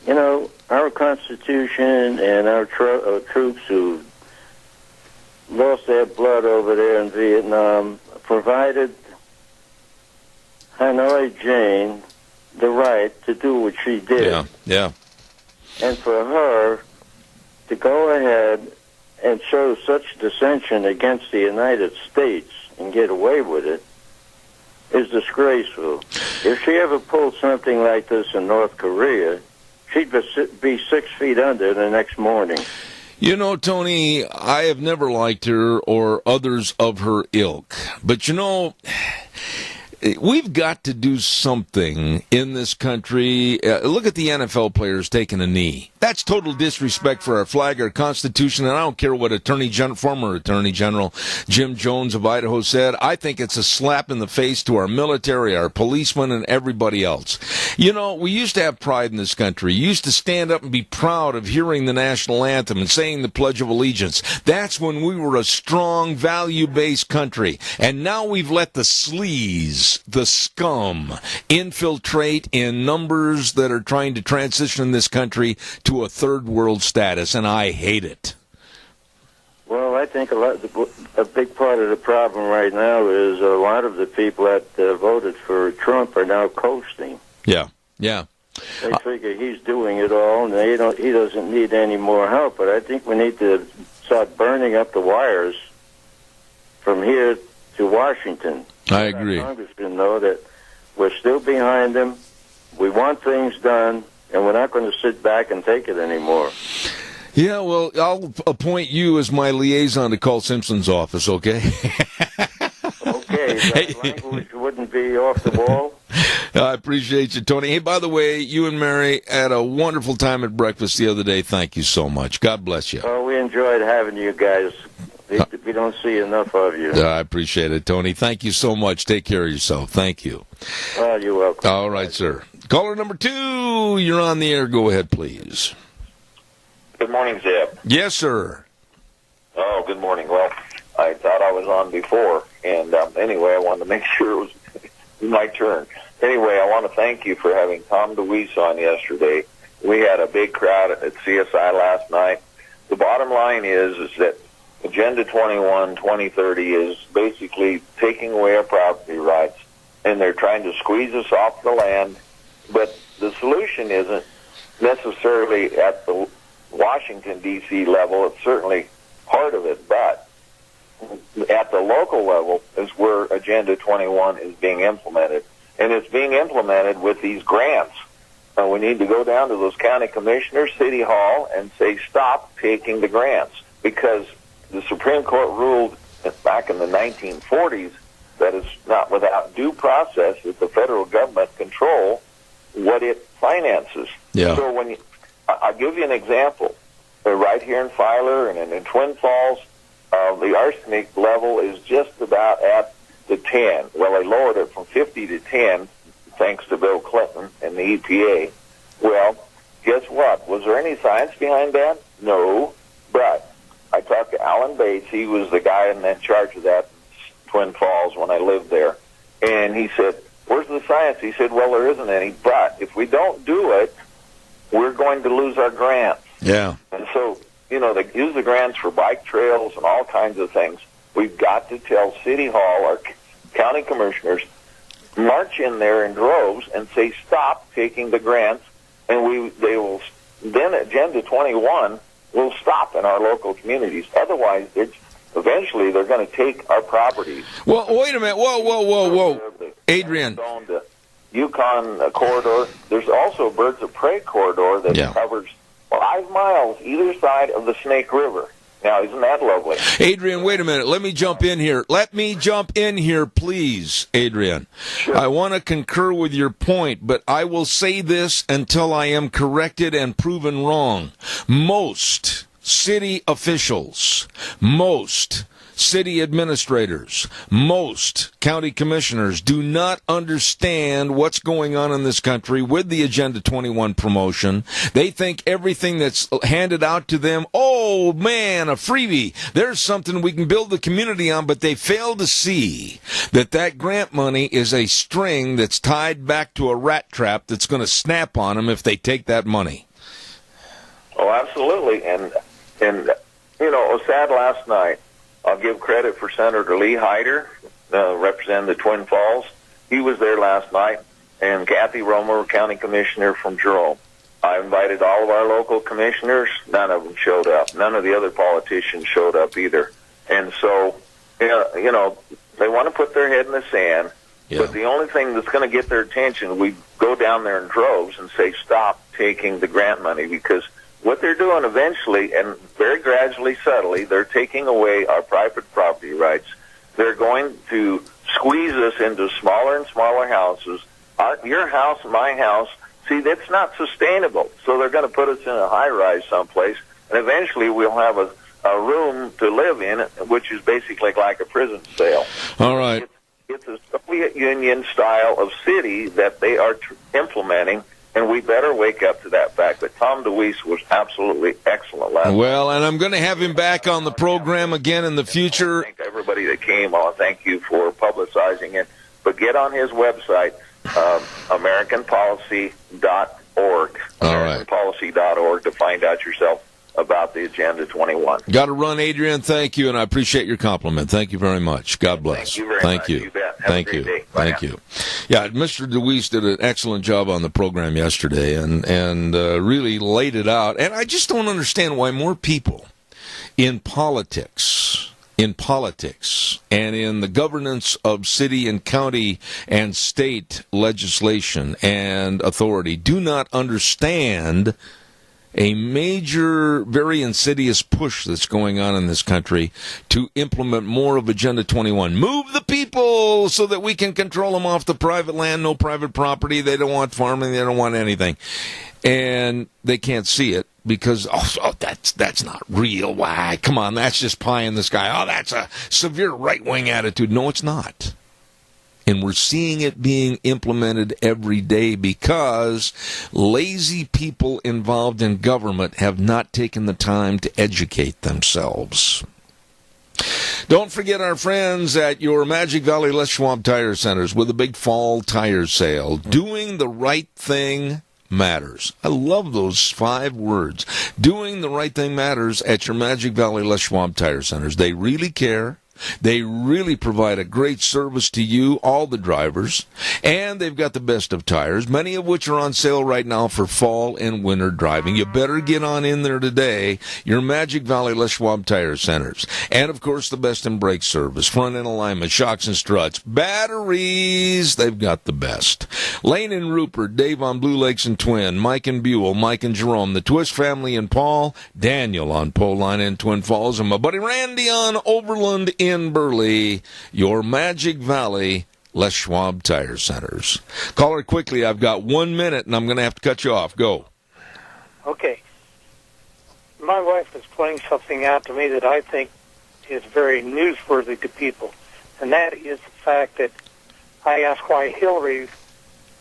You know, our Constitution and our troops who lost their blood over there in Vietnam provided Hanoi Jane the right to do what she did. Yeah. And for her to go ahead and show such dissension against the United States and get away with it is disgraceful. If she ever pulled something like this in North Korea, she'd be 6 feet under the next morning. You know, Tony, I have never liked her or others of her ilk. But, you know, we've got to do something in this country. Look at the NFL players taking a knee. That's total disrespect for our flag, our Constitution, and I don't care what former Attorney General Jim Jones of Idaho said. I think it's a slap in the face to our military, our policemen, and everybody else. You know, we used to have pride in this country. You used to stand up and be proud of hearing the national anthem and saying the Pledge of Allegiance. That's when we were a strong, value-based country. And now we've let the sleaze, the scum, infiltrate in numbers that are trying to transition this country to a third world status, and I hate it. Well, I think a big part of the problem right now is a lot of the people that voted for Trump are now coasting. Yeah. They figure he's doing it all, and he doesn't need any more help. But I think we need to start burning up the wires from here to Washington. I agree. Congressmen know that we're still behind them. We want things done, and we're not going to sit back and take it anymore. Yeah, well, I'll appoint you as my liaison to Carl Simpson's office, okay? Okay, that language wouldn't be off the wall. I appreciate you, Tony. Hey, by the way, you and Mary had a wonderful time at breakfast the other day. Thank you so much. God bless you. Oh, we enjoyed having you guys. We don't see enough of you. I appreciate it, Tony. Thank you so much. Take care of yourself. Thank you. Well, you're welcome. All right, sir. Caller number 2, you're on the air. Go ahead, please. Good morning, Zeb. Yes, sir. Oh, good morning. Well, I thought I was on before, and anyway, I wanted to make sure it was my turn. Anyway, I want to thank you for having Tom DeWeese on yesterday. We had a big crowd at CSI last night. The bottom line is that Agenda 21, 2030 is basically taking away our property rights, and they're trying to squeeze us off the land. But the solution isn't necessarily at the Washington, D.C. level. It's certainly part of it, but at the local level is where Agenda 21 is being implemented. And it's being implemented with these grants. We need to go down to those county commissioners, City Hall, and say, stop taking the grants. Because the Supreme Court ruled back in the 1940s that is not without due process that the federal government control what it finances. Yeah. So I'll give you an example. Right here in Filer and in Twin Falls, the arsenic level is just about at the 10. Well, they lowered it from 50 to 10 thanks to Bill Clinton and the EPA. Well, guess what? Was there any science behind that? No. But I talked to Alan Bates. He was the guy in charge of that in Twin Falls when I lived there. And he said, where's the science? He said, well, there isn't any. But if we don't do it, we're going to lose our grants. Yeah. And so, they use the grants for bike trails and all kinds of things. We've got to tell City Hall, our county commissioners, march in there in droves and say, stop taking the grants, and then Agenda 21 will stop in our local communities. Otherwise, eventually they're going to take our properties. Well, wait a minute. Whoa. Adrian. The Yukon corridor. There's also Birds of Prey corridor that covers 5 miles either side of the Snake River. Now, isn't that lovely? Adrian, wait a minute. Let me jump in here. Please, Adrian. Sure. I want to concur with your point, but I will say this until I am corrected and proven wrong. Most city officials, most city administrators, most county commissioners do not understand what's going on in this country with the Agenda 21 promotion. They think everything that's handed out to them, oh man, a freebie. There's something we can build the community on, but they fail to see that grant money is a string that's tied back to a rat trap that's going to snap on them if they take that money. Oh, absolutely. And it was sad last night. I'll give credit for Senator Lee Hyder, representing the Twin Falls. He was there last night, and Kathy Romer, county commissioner from Jerome. I invited all of our local commissioners. None of them showed up. None of the other politicians showed up either. And so, they want to put their head in the sand, but the only thing that's going to get their attention, we go down there in droves and say, stop taking the grant money, because what they're doing eventually, and very gradually, subtly, they're taking away our private property rights. They're going to squeeze us into smaller and smaller houses. Your house, my house, see, that's not sustainable. So they're going to put us in a high-rise someplace, and eventually we'll have a room to live in, which is basically like a prison cell. All right. It's a Soviet Union style of city that they are implementing, and we better wake up to that fact. But Tom DeWeese was absolutely excellent last night. Well, and I'm going to have him back on the program again in the future. I thank everybody that came. I want to thank you for publicizing it. But get on his website, AmericanPolicy.org. All right. AmericanPolicy.org to find out yourself about the Agenda 21. Got to run, Adrian. Thank you, and I appreciate your compliment. Thank you very much. God bless. Thank you very much. You. You bet. Have Thank a great you. day. Bye Thank now. you. Yeah, Mr. DeWeese did an excellent job on the program yesterday and really laid it out. And I just don't understand why more people in politics and in the governance of city and county and state legislation and authority do not understand a major, very insidious push that's going on in this country to implement more of Agenda 21. Move the people so that we can control them off the private land, no private property. They don't want farming. They don't want anything. And they can't see it because, that's not real. Why? Come on, that's just pie in the sky. Oh, that's a severe right-wing attitude. No, it's not. And we're seeing it being implemented every day because lazy people involved in government have not taken the time to educate themselves. Don't forget our friends at your Magic Valley Les Schwab Tire Centers with a big fall tire sale. Doing the right thing matters. I love those 5 words. Doing the right thing matters at your Magic Valley Les Schwab Tire Centers. They really care. They really provide a great service to you, all the drivers, and they've got the best of tires, many of which are on sale right now for fall and winter driving. You better get on in there today, your Magic Valley Les Schwab Tire Centers. And, of course, the best in brake service, front-end alignment, shocks and struts, batteries, they've got the best. Lane and Rupert, Dave on Blue Lakes and Twin, Mike and Buell, Mike and Jerome, the Twist family and Paul, Daniel on Pole Line and Twin Falls, and my buddy Randy on Overland in Burley, your Magic Valley Les Schwab Tire Centers. Caller, quickly, I've got 1 minute, and I'm going to have to cut you off. Go. Okay. My wife is pointing something out to me that I think is very newsworthy to people, and that is the fact that I asked why Hillary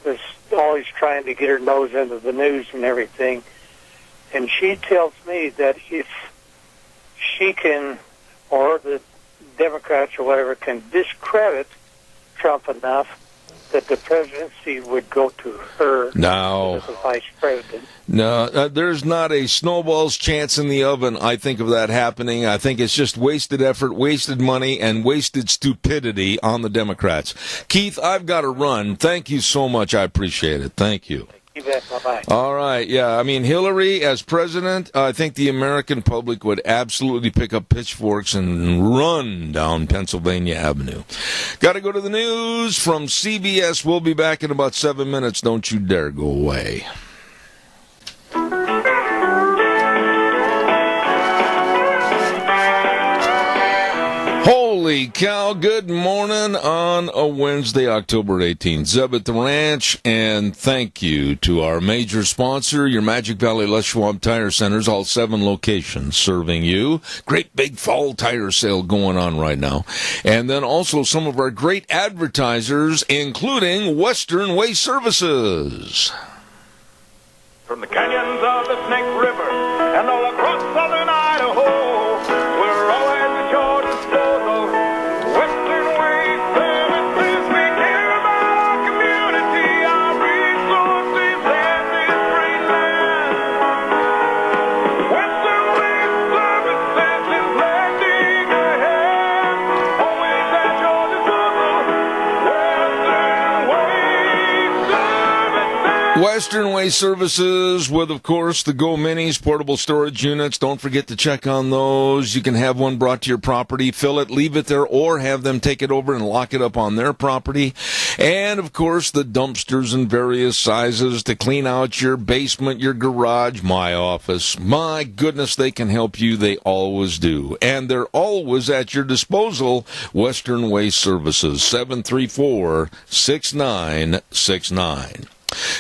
was always trying to get her nose into the news and everything, and she tells me that if she can, or the Democrats or whatever, can discredit Trump enough that the presidency would go to her as the vice president. No, there's not a snowball's chance in the oven, I think, of that happening. I think it's just wasted effort, wasted money, and wasted stupidity on the Democrats. Keith, I've got to run. Thank you so much. I appreciate it. Thank you. You bet. Bye-bye. All right. Yeah, I mean, Hillary as president, I think the American public would absolutely pick up pitchforks and run down Pennsylvania Avenue. Got to go to the news from CBS. We'll be back in about 7 minutes. Don't you dare go away. Holy cow, good morning on a Wednesday, October 18th. Zeb at the Ranch, and thank you to our major sponsor, your Magic Valley Les Schwab Tire Centers, all 7 locations serving you. Great big fall tire sale going on right now. And then also some of our great advertisers, including Western Waste Services. From the canyons of the Snake River and all across southern Idaho, we're always at your disposal. Western Waste Services, we care about our community, our resources, and this great land. Western Waste Services is lending a hand, always at your disposal. Western Waste Services, with, of course, the Go Minis, portable storage units. Don't forget to check on those. You can have one brought to your property, fill it, leave it there, or have them take it over and lock it up on their property. And, of course, the dumpsters in various sizes to clean out your basement, your garage, my office. My goodness, they can help you. They always do. And they're always at your disposal. Western Waste Services, 734-6969.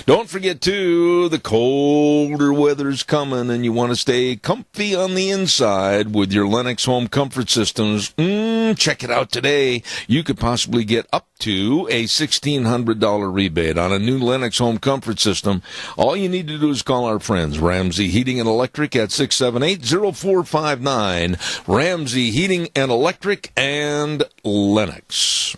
Don't forget, too, the colder weather's coming and you want to stay comfy on the inside with your Lennox home comfort systems. Check it out today. You could possibly get up to a $1,600 rebate on a new Lennox home comfort system. All you need to do is call our friends, Ramsey Heating and Electric, at 678-0459. Ramsey Heating and Electric and Lennox.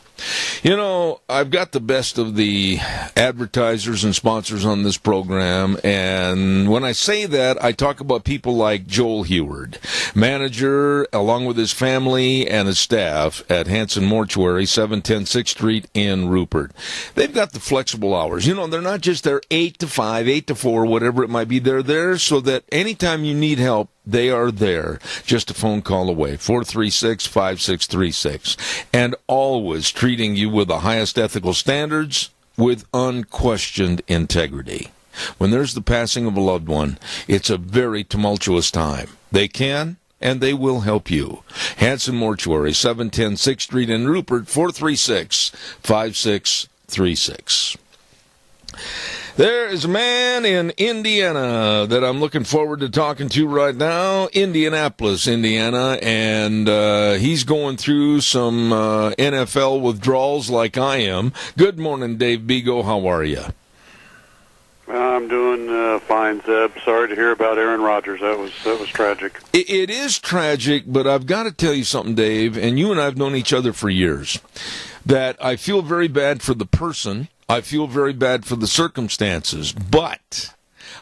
You know, I've got the best of the advertisers and sponsors on this program, and when I say that, I talk about people like Joel Heward, manager, along with his family and his staff at Hanson Mortuary, 710 6th Street in Rupert. They've got the flexible hours. You know, they're not just there 8 to 5, 8 to 4, whatever it might be. They're there so that anytime you need help, they are there, just a phone call away, 436-5636, and always treating you with the highest ethical standards with unquestioned integrity. When there's the passing of a loved one, it's a very tumultuous time. They can and they will help you. Hanson Mortuary, 710 6th Street in Rupert, 436-5636. There is a man in Indiana that I'm looking forward to talking to right now, Indianapolis, Indiana, and he's going through some NFL withdrawals like I am. Good morning, Dave Bego. How are you? I'm doing fine, Zeb. Sorry to hear about Aaron Rodgers. That was tragic. It is tragic, but I've got to tell you something, Dave, and you and I have known each other for years, that I feel very bad for the person. I feel very bad for the circumstances, but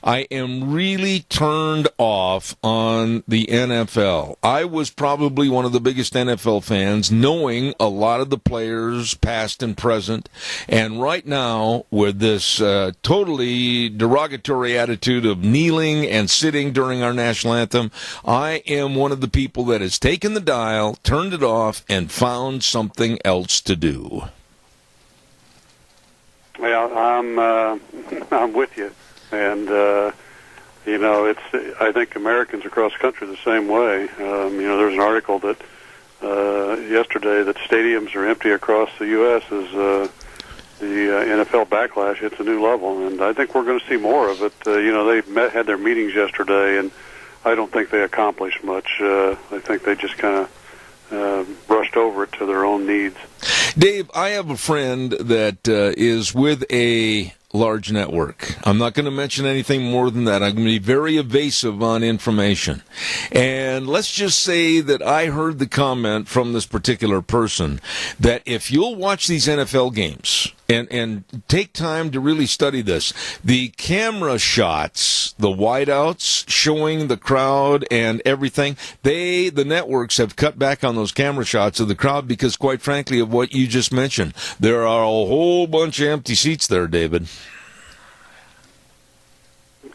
I am really turned off on the NFL. I was probably one of the biggest NFL fans, knowing a lot of the players, past and present, and right now, with this totally derogatory attitude of kneeling and sitting during our national anthem, I am one of the people that has taken the dial, turned it off, and found something else to do. Well, I'm with you, and I think Americans across the country are the same way. There's an article that yesterday that stadiums are empty across the U.S. as the NFL backlash hits a new level, and I think we're going to see more of it. They had their meetings yesterday, and I don't think they accomplished much. I think they just kind of brushed over it to their own needs. Dave, I have a friend that is with a large network. I'm not going to mention anything more than that. I'm going to be very evasive on information. And let's just say that I heard the comment from this particular person that if you'll watch these NFL games and take time to really study this, the camera shots, the wideouts showing the crowd and everything, the networks have cut back on those camera shots of the crowd because, quite frankly, of what you just mentioned, there are a whole bunch of empty seats there, David.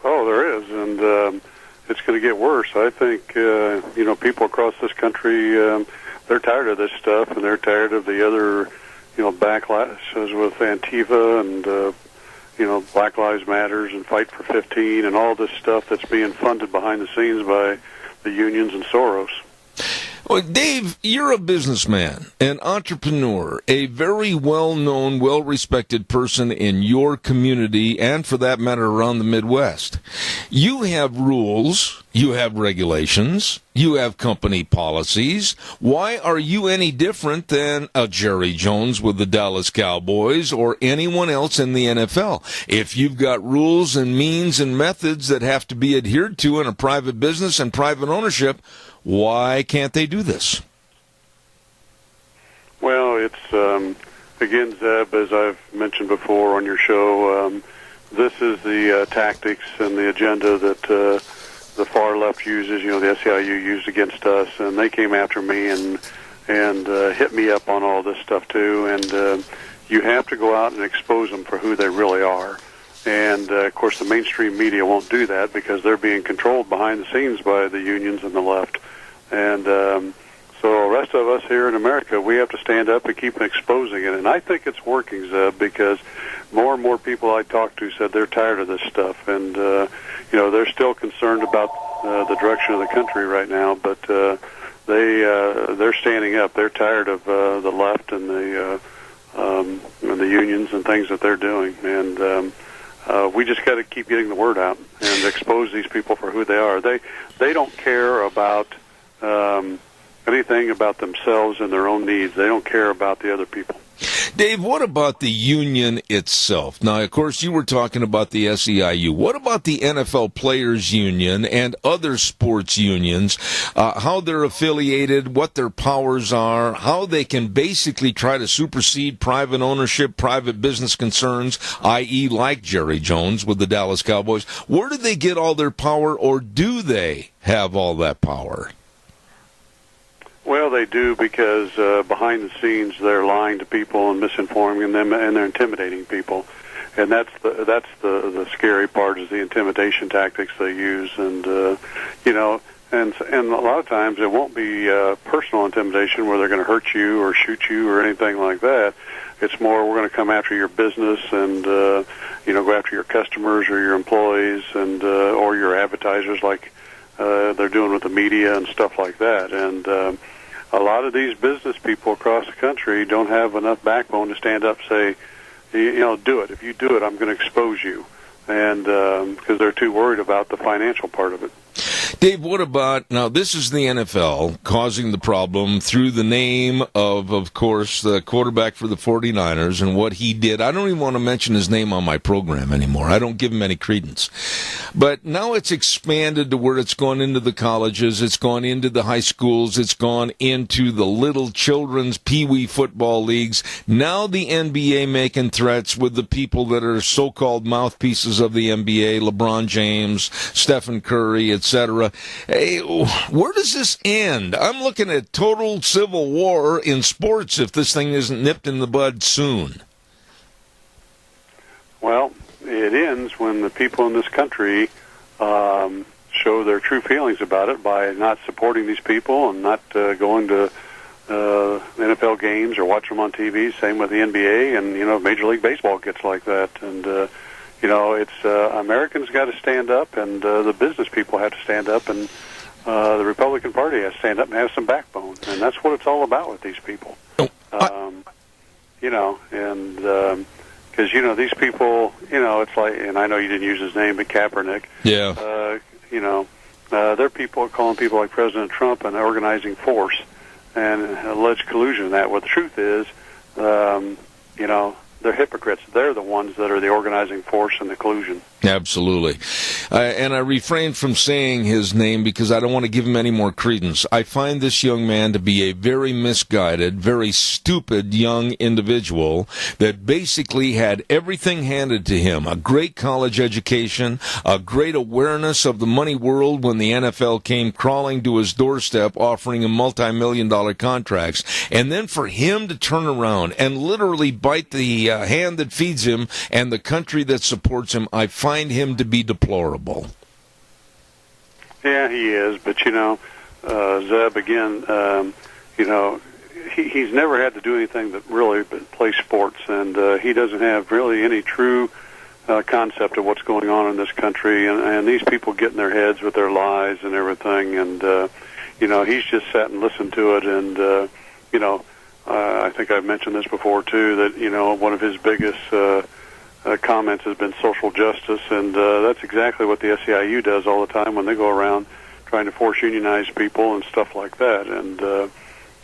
Oh, there is, and it's going to get worse. I think, people across this country, they're tired of this stuff, and they're tired of the other, backlashes with Antifa and, Black Lives Matters and Fight for 15 and all this stuff that's being funded behind the scenes by the unions and Soros. Well, Dave, you're a businessman, an entrepreneur, a very well-known, well-respected person in your community and, for that matter, around the Midwest. You have rules, you have regulations, you have company policies. Why are you any different than a Jerry Jones with the Dallas Cowboys or anyone else in the NFL? If you've got rules and means and methods that have to be adhered to in a private business and private ownership, why can't they do this? Well, it's, again, Zeb, as I've mentioned before on your show, this is the tactics and the agenda that the far left uses, the SEIU used against us, and they came after me and hit me up on all this stuff too, and you have to go out and expose them for who they really are. And, of course, the mainstream media won't do that because they're being controlled behind the scenes by the unions and the left. And so the rest of us here in America, we have to stand up and keep exposing it. And I think it's working, Zeb, because more and more people I talk to said they're tired of this stuff. And, they're still concerned about the direction of the country right now, but they're standing up. They're tired of the left and the unions and things that they're doing. And we just got to keep getting the word out and expose these people for who they are. They don't care about anything about themselves and their own needs. They don't care about the other people. Dave, what about the union itself? Now, of course, you were talking about the SEIU. What about the NFL Players Union and other sports unions, how they're affiliated, what their powers are, how they can basically try to supersede private ownership, private business concerns, i.e. like Jerry Jones with the Dallas Cowboys? Where do they get all their power, or do they have all that power? Well, they do, because behind the scenes they're lying to people and misinforming them, and they're intimidating people. And that's the scary part, is the intimidation tactics they use. And and a lot of times it won't be personal intimidation where they're going to hurt you or shoot you or anything like that. It's more, we're going to come after your business and go after your customers or your employees and or your advertisers, like they're doing with the media and stuff like that. And a lot of these business people across the country don't have enough backbone to stand up and say, do it. If you do it, I'm going to expose you. And because they're too worried about the financial part of it. Dave, what about, now this is the NFL causing the problem through the name of course, the quarterback for the 49ers and what he did. I don't even want to mention his name on my program anymore. I don't give him any credence. But now it's expanded to where it's gone into the colleges, it's gone into the high schools, it's gone into the little children's peewee football leagues. Now the NBA making threats with the people that are so-called mouthpieces of the NBA, LeBron James, Stephen Curry, etc. Hey, where does this end? I'm looking at total civil war in sports if this thing isn't nipped in the bud soon. Well, it ends when the people in this country show their true feelings about it by not supporting these people and not going to NFL games or watch them on TV. Same with the NBA, and Major League Baseball gets like that. And it's Americans got to stand up, and the business people have to stand up and the Republican Party has to stand up and have some backbone, and that's what it's all about with these people. Because these people, it's like, and I know you didn't use his name, but Kaepernick. Yeah. They're people calling people like President Trump an organizing force and alleged collusion in that. What the truth is, they're hypocrites. They're the ones that are the organizing force and the collusion. Absolutely. And I refrain from saying his name because I don't want to give him any more credence. I find this young man to be a very misguided, very stupid young individual that basically had everything handed to him. A great college education, a great awareness of the money world when the NFL came crawling to his doorstep offering him multi-million-dollar contracts. And then for him to turn around and literally bite the hand that feeds him and the country that supports him, I find him to be deplorable. Yeah, he is. But, Zeb, again, he's never had to do anything but really play sports, and he doesn't have really any true concept of what's going on in this country, and these people get in their heads with their lies and everything, and, he's just sat and listened to it, and, I think I've mentioned this before, too, that, one of his biggest comments has been social justice, and that's exactly what the SEIU does all the time when they go around trying to force unionize people and stuff like that. And,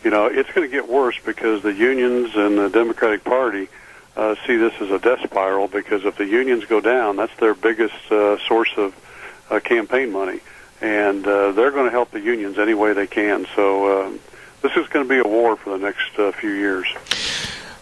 it's going to get worse because the unions and the Democratic Party see this as a death spiral, because if the unions go down, that's their biggest source of campaign money. And they're going to help the unions any way they can. So this is going to be a war for the next few years.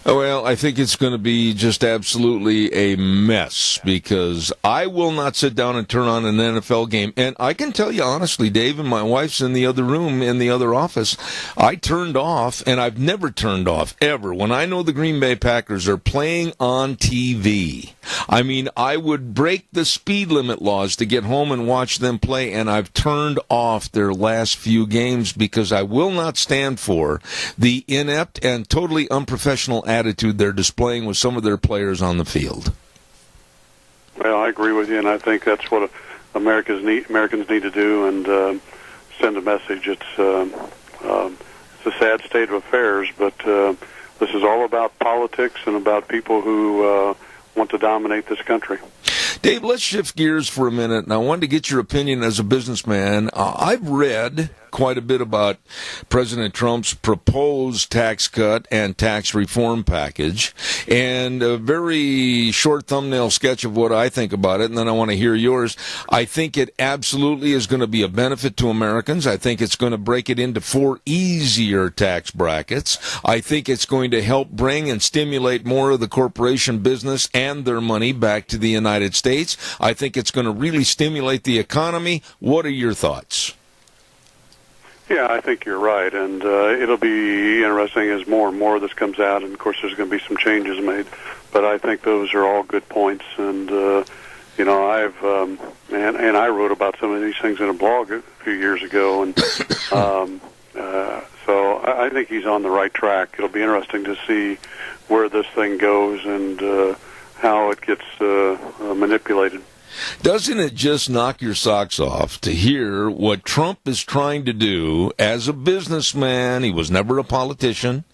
Well, I think it's going to be just absolutely a mess, because I will not sit down and turn on an NFL game. And I can tell you honestly, Dave, and my wife's in the other room, in the other office, I turned off, and I've never turned off, ever, when I know the Green Bay Packers are playing on TV. I mean, I would break the speed limit laws to get home and watch them play, and I've turned off their last few games because I will not stand for the inept and totally unprofessional attitude they're displaying with some of their players on the field. Well, I agree with you, and I think that's what Americans need to do, and send a message. It's a sad state of affairs, but this is all about politics and about people who want to dominate this country. Dave, let's shift gears for a minute, and I wanted to get your opinion as a businessman. I've read quite a bit about President Trump's proposed tax cut and tax reform package, and a very short thumbnail sketch of what I think about it, and then I want to hear yours. I think it absolutely is going to be a benefit to Americans. I think it's going to break it into 4 easier tax brackets. I think it's going to help bring and stimulate more of the corporation business and their money back to the United States. I think it's going to really stimulate the economy. What are your thoughts? Yeah, I think you're right, and it'll be interesting as more and more of this comes out, and of course there's going to be some changes made, but I think those are all good points, and I've and I wrote about some of these things in a blog a few years ago, and so I think he's on the right track. It'll be interesting to see where this thing goes and how it gets manipulated. Doesn't it just knock your socks off to hear what Trump is trying to do as a businessman? He was never a politician.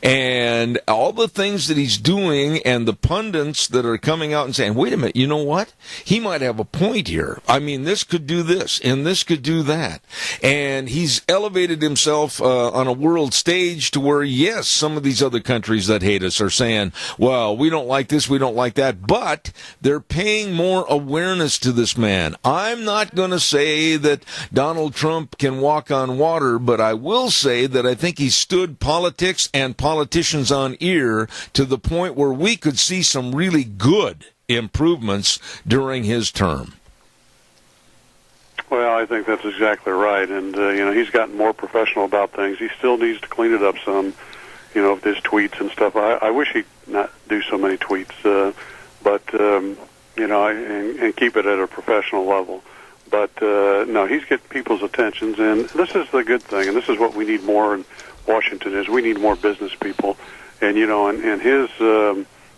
And all the things that he's doing, and the pundits that are coming out and saying, wait a minute, you know what? He might have a point here. I mean, this could do this, and this could do that. And he's elevated himself on a world stage to where, yes, some of these other countries that hate us are saying, well, we don't like this, we don't like that, but they're paying more awareness to this man. I'm not going to say that Donald Trump can walk on water, but I will say that I think he stood politics and politicians on ear to the point where we could see some really good improvements during his term. Well, I think that's exactly right, and he's gotten more professional about things. He still needs to clean it up some, with his tweets and stuff. I wish he'd not do so many tweets, but and keep it at a professional level. But no, he's getting people's attentions, and this is the good thing, and this is what we need more in Washington. Is we need more business people, and in his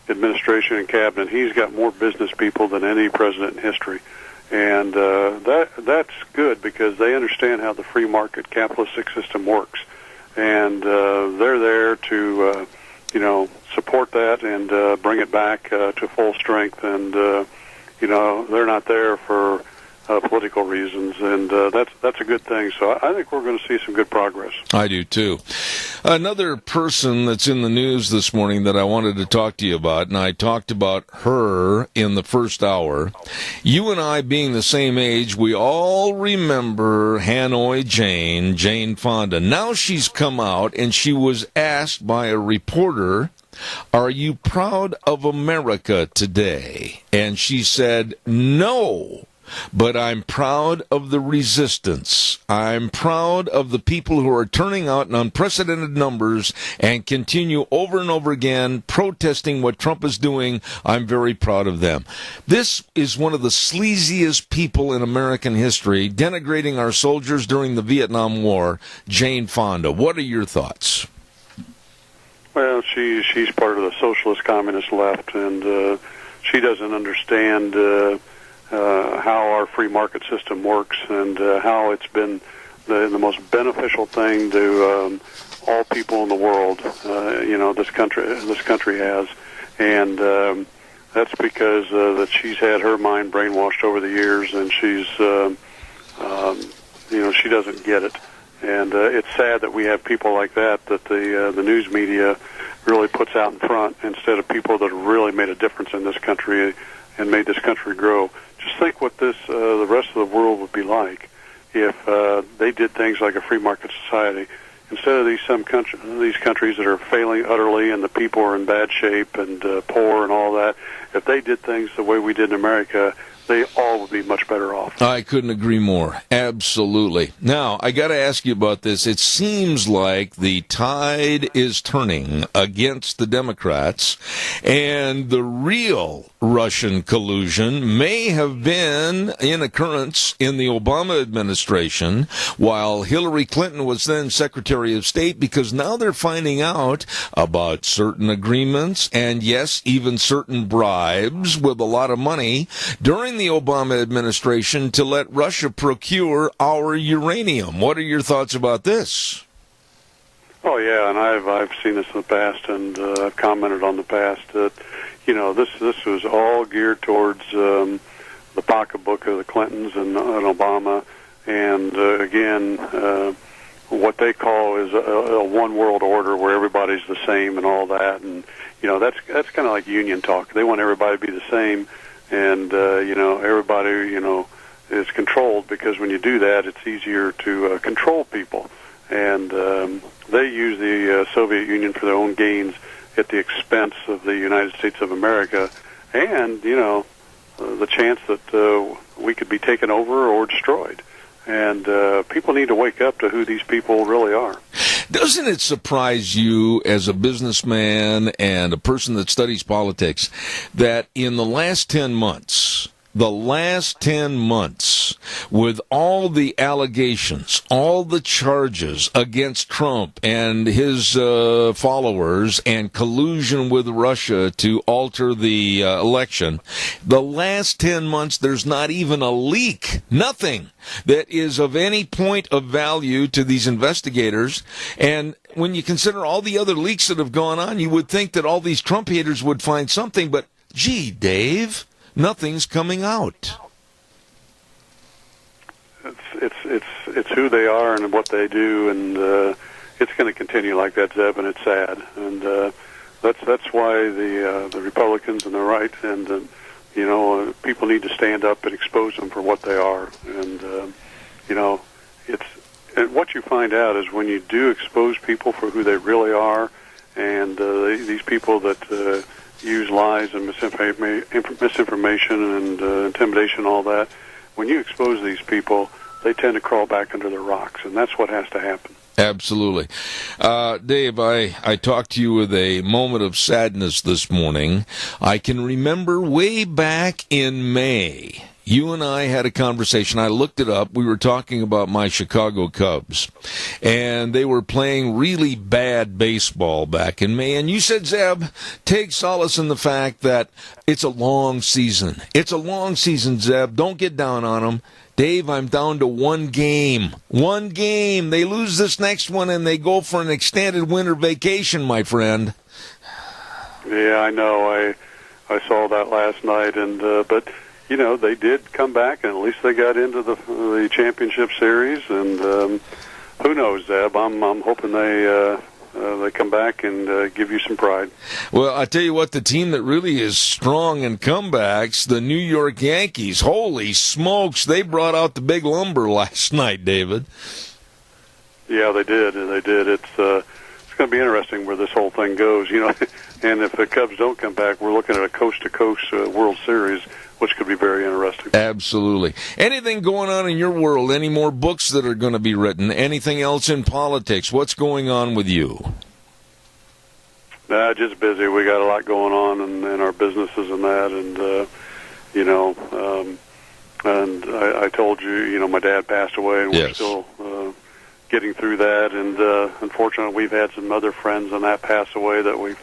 administration and cabinet, he's got more business people than any president in history. And that's good because they understand how the free market capitalistic system works. And they're there to, support that and bring it back to full strength. And, they're not there for political reasons, and that's a good thing. So I think we're going to see some good progress. I do, too. Another person that's in the news this morning that I wanted to talk to you about, and I talked about her in the first hour. You and I being the same age, we all remember Hanoi Jane Fonda. Now she's come out, and she was asked by a reporter, "Are you proud of America today?" And she said, "No. But I'm proud of the resistance. I'm proud of the people who are turning out in unprecedented numbers and continue over and over again protesting what Trump is doing. I'm very proud of them." This is one of the sleaziest people in American history, denigrating our soldiers during the Vietnam War, Jane Fonda. What are your thoughts? Well, she's part of the socialist communist left, and she doesn't understand how our free market system works and how it's been the most beneficial thing to all people in the world. This country has, and that's because that she's had her mind brainwashed over the years, and she's she doesn't get it. And it's sad that we have people like that the news media really puts out in front instead of people that have really made a difference in this country and made this country grow. Just think what the rest of the world would be like if they did things like a free market society. Instead of these countries that are failing utterly and the people are in bad shape and poor and all that, if they did things the way we did in America, they all would be much better off. I couldn't agree more. Absolutely. Now, I got to ask you about this. It seems like the tide is turning against the Democrats, and the real Russian collusion may have been in occurrence in the Obama administration while Hillary Clinton was then Secretary of State, because now they're finding out about certain agreements and, yes, even certain bribes with a lot of money during the Obama administration to let Russia procure our uranium. What are your thoughts about this? Oh yeah, and I've seen this in the past, and I've commented on the past that this was all geared towards the pocketbook of the Clintons and Obama, and again, what they call is a one world order where everybody's the same and all that, and that's kind of like union talk. They want everybody to be the same. And, everybody, is controlled, because when you do that, it's easier to control people. And they use the Soviet Union for their own gains at the expense of the United States of America. And, the chance that we could be taken over or destroyed. And people need to wake up to who these people really are. Doesn't it surprise you as a businessman and a person that studies politics that in the last 10 months, with all the allegations, all the charges against Trump and his followers and collusion with Russia to alter the election, the last 10 months there's not even a leak, nothing that is of any point of value to these investigators. And when you consider all the other leaks that have gone on, you would think that all these Trump haters would find something, but gee, Dave, nothing's coming out. It's who they are and what they do, and it's going to continue like that, Zeb, and it's sad. And that's why the Republicans and the right and people need to stand up and expose them for what they are. And and what you find out is when you do expose people for who they really are, and these people that use lies and misinformation and intimidation and all that, when you expose these people, they tend to crawl back under the rocks, and that's what has to happen. Absolutely. Dave, I talked to you with a moment of sadness this morning. I can remember way back in May, you and I had a conversation. I looked it up. We were talking about my Chicago Cubs, and they were playing really bad baseball back in May. And you said, Zeb, take solace in the fact that it's a long season. It's a long season, Zeb. Don't get down on them. Dave, I'm down to one game. One game. They lose this next one, and they go for an extended winter vacation, my friend. Yeah, I know. I saw that last night, and but you know, they did come back, and at least they got into the championship series. And who knows, Zeb? I'm hoping they come back and give you some pride. Well, I tell you what, the team that really is strong in comebacks, the New York Yankees. Holy smokes, they brought out the big lumber last night, David. Yeah, they did. It's going to be interesting where this whole thing goes, you know. And if the Cubs don't come back, we're looking at a coast-to-coast World Series, which could be very interesting. Absolutely. Anything going on in your world? Any more books that are going to be written? Anything else in politics? What's going on with you? Just busy. We got a lot going on in our businesses and that, and you know, and I told you, you know, my dad passed away, and we're still getting through that. And unfortunately, we've had some other friends and that pass away that we've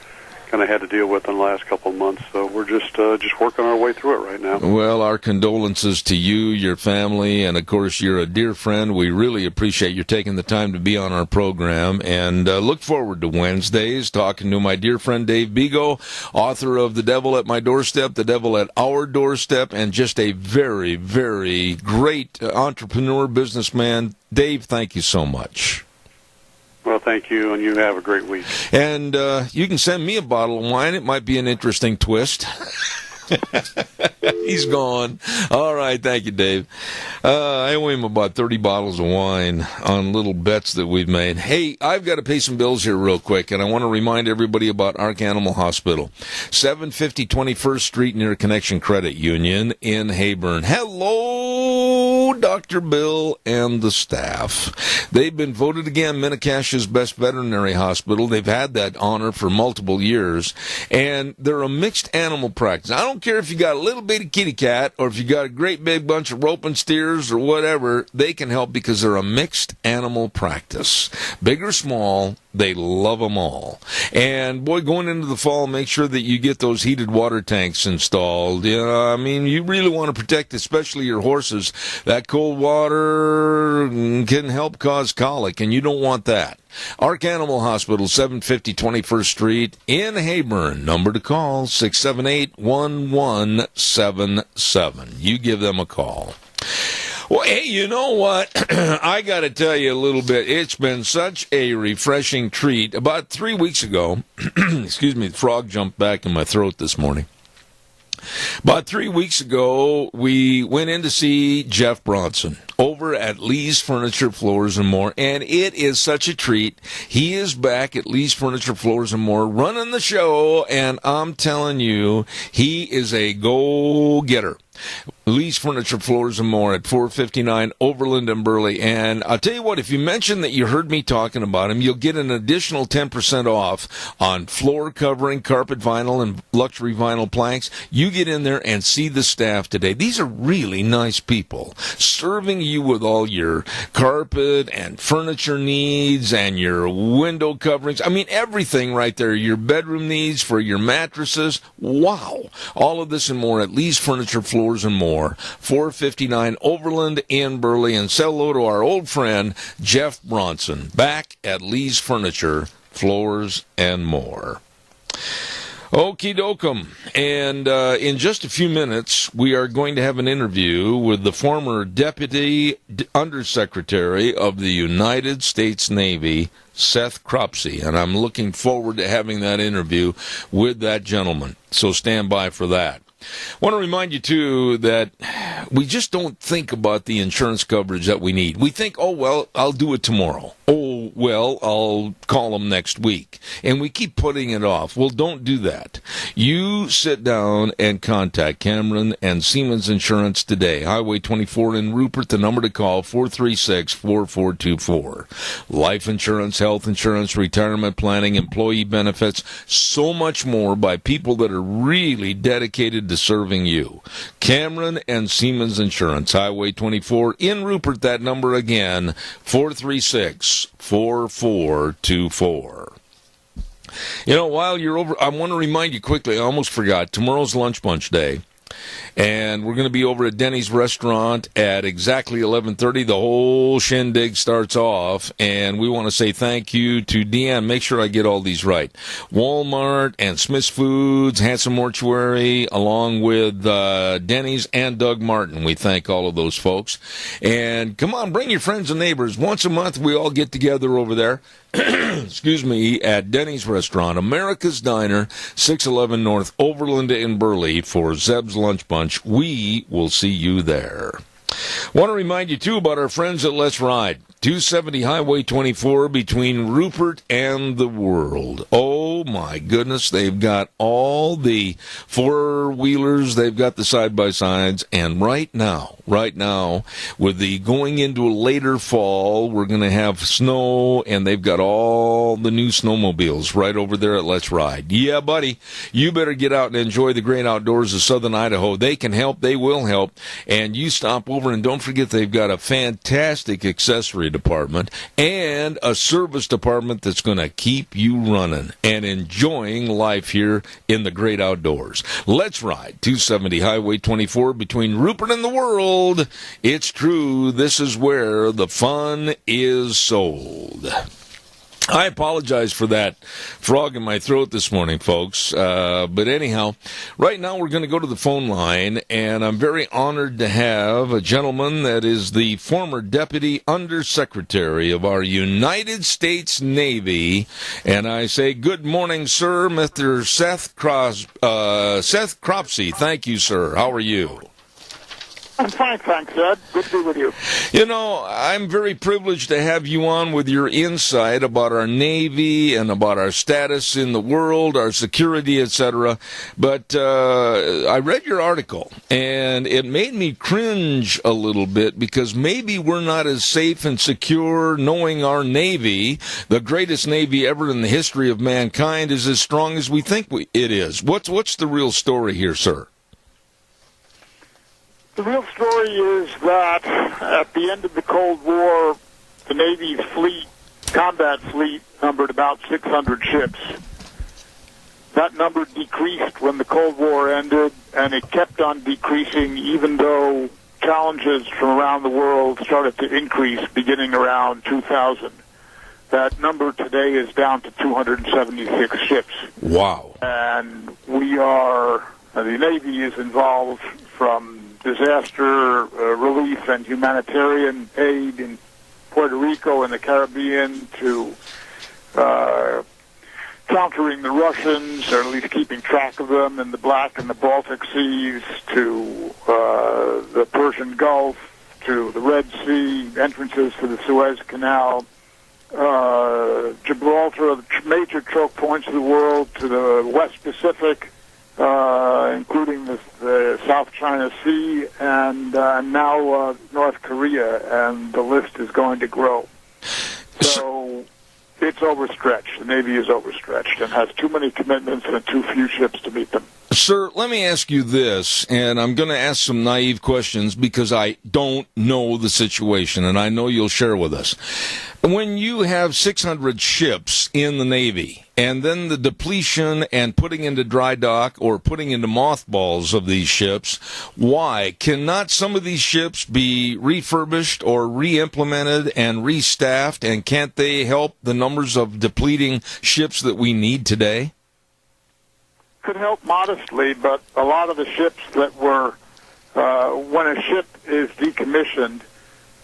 kind of had to deal with in the last couple of months. So we're just working our way through it right now. Well, our condolences to you, your family, and of course you're a dear friend. We really appreciate you taking the time to be on our program, and look forward to Wednesdays talking to my dear friend Dave Bego, author of The Devil at My Doorstep, The Devil at Our Doorstep, and just a very, very great entrepreneur, businessman. Dave, thank you so much. Well, thank you, and you have a great week. And you can send me a bottle of wine. It might be an interesting twist. He's gone. All right, thank you, Dave. I owe him about 30 bottles of wine on little bets that we've made. Hey, I've got to pay some bills here real quick, and I want to remind everybody about Ark Animal Hospital, 750 21st Street near Connection Credit Union in Heyburn. Hello, Dr. Bill and the staff. They've been voted again Minnecache's best veterinary hospital. They've had that honor for multiple years, and they're a mixed animal practice. I don't care if you got a little bitty kitty cat or if you got a great big bunch of roping steers or whatever, they can help because they're a mixed animal practice. Big or small, they love them all. And boy, going into the fall, make sure that you get those heated water tanks installed. You know, I mean, you really want to protect especially your horses. That cold water can help cause colic, and you don't want that. Ark Animal Hospital, 750 21st Street in Heyburn. Number to call, 678-1177. You give them a call. Well, hey, you know what? I got to tell you a little bit. It's been such a refreshing treat. About 3 weeks ago, excuse me, the frog jumped back in my throat this morning. About 3 weeks ago, we went in to see Jeff Bronson over at Lee's Furniture, Floors, and More, and it is such a treat. He is back at Lee's Furniture, Floors, and More, running the show, and I'm telling you, he is a go-getter. Lee's Furniture, Floors, and More at 459 Overland and Burley. And I'll tell you what, if you mention that you heard me talking about him, you'll get an additional 10% off on floor covering, carpet vinyl, and luxury vinyl planks. You get in there and see the staff today. These are really nice people, serving you with all your carpet and furniture needs and your window coverings. I mean, everything right there. Your bedroom needs for your mattresses. Wow. All of this and more at Lee's Furniture, Floors, and More, 459 Overland in Burley. And say hello to our old friend Jeff Bronson, back at Lee's Furniture, Floors, and More. Okie dokum. And in just a few minutes, we are going to have an interview with the former Deputy Undersecretary of the United States Navy, Seth Cropsey. And I'm looking forward to having that interview with that gentleman. So stand by for that. I want to remind you, too, that we just don't think about the insurance coverage that we need. We think, oh, well, I'll do it tomorrow. Oh, well, I'll call them next week. And we keep putting it off. Well, don't do that. You sit down and contact Cameron and Siemens Insurance today. Highway 24 in Rupert, the number to call, 436-4424. Life insurance, health insurance, retirement planning, employee benefits, so much more by people that are really dedicated to serving you. Cameron and Siemens Siemens Insurance, Highway 24 in Rupert. That number again, 436-4424. You know, while you're over, I want to remind you quickly, I almost forgot, tomorrow's Lunch Bunch Day. And we're going to be over at Denny's restaurant at exactly 11:30. The whole shindig starts off, and we want to say thank you to Deanne. Make sure I get all these right. Walmart and Smith's Foods, Hanson Mortuary, along with Denny's and Doug Martin. We thank all of those folks. And come on, bring your friends and neighbors. Once a month, we all get together over there. Excuse me, at Denny's Restaurant, America's Diner, 611 North Overland in Burley for Zeb's Lunch Bunch. We will see you there. Want to remind you, too, about our friends at Let's Ride. 270 Highway 24 between Rupert and the World. Oh, my goodness. They've got all the four-wheelers. They've got the side-by-sides. And right now, with the going into a later fall, we're going to have snow, and they've got all the new snowmobiles right over there at Let's Ride. Yeah, buddy, you better get out and enjoy the great outdoors of southern Idaho. They can help. They will help. And you stop over, and don't forget they've got a fantastic accessory department and a service department that's going to keep you running and enjoying life here in the great outdoors. Let's Ride, 270 Highway 24 between Rupert and the World. It's true, this is where the fun is sold. I apologize for that frog in my throat this morning, folks. But anyhow, right now we're going to go to the phone line, and I'm very honored to have a gentleman that is the former Deputy Undersecretary of our United States Navy. And I say good morning, sir, Mr. Seth Cropsey. Thank you, sir. How are you? I'm fine, thanks, Ed. Good to be with you. You know, I'm very privileged to have you on with your insight about our Navy and about our status in the world, our security, etc. But I read your article, and it made me cringe a little bit because maybe we're not as safe and secure knowing our Navy, the greatest Navy ever in the history of mankind, is as strong as we think it is. What's the real story here, sir? The real story is that at the end of the Cold War, the Navy's combat fleet, numbered about 600 ships. That number decreased when the Cold War ended, and it kept on decreasing even though challenges from around the world started to increase beginning around 2000. That number today is down to 276 ships. Wow. And the Navy is involved from disaster relief and humanitarian aid in Puerto Rico and the Caribbean to countering the Russians, or at least keeping track of them in the Black and the Baltic Seas, to the Persian Gulf, to the Red Sea, entrances to the Suez Canal, Gibraltar, the major choke points of the world, to the West Pacific, including the South China Sea, and now North Korea, and the list is going to grow. So it's overstretched. The Navy is overstretched and has too many commitments and too few ships to meet them. Sir, let me ask you this, and I'm going to ask some naive questions because I don't know the situation, and I know you'll share with us. When you have 600 ships in the Navy, and then the depletion and putting into dry dock or putting into mothballs of these ships, why? Cannot some of these ships be refurbished or re-implemented and restaffed, and can't they help the numbers of depleting ships that we need today? Could help modestly, but a lot of the ships that were, when a ship is decommissioned,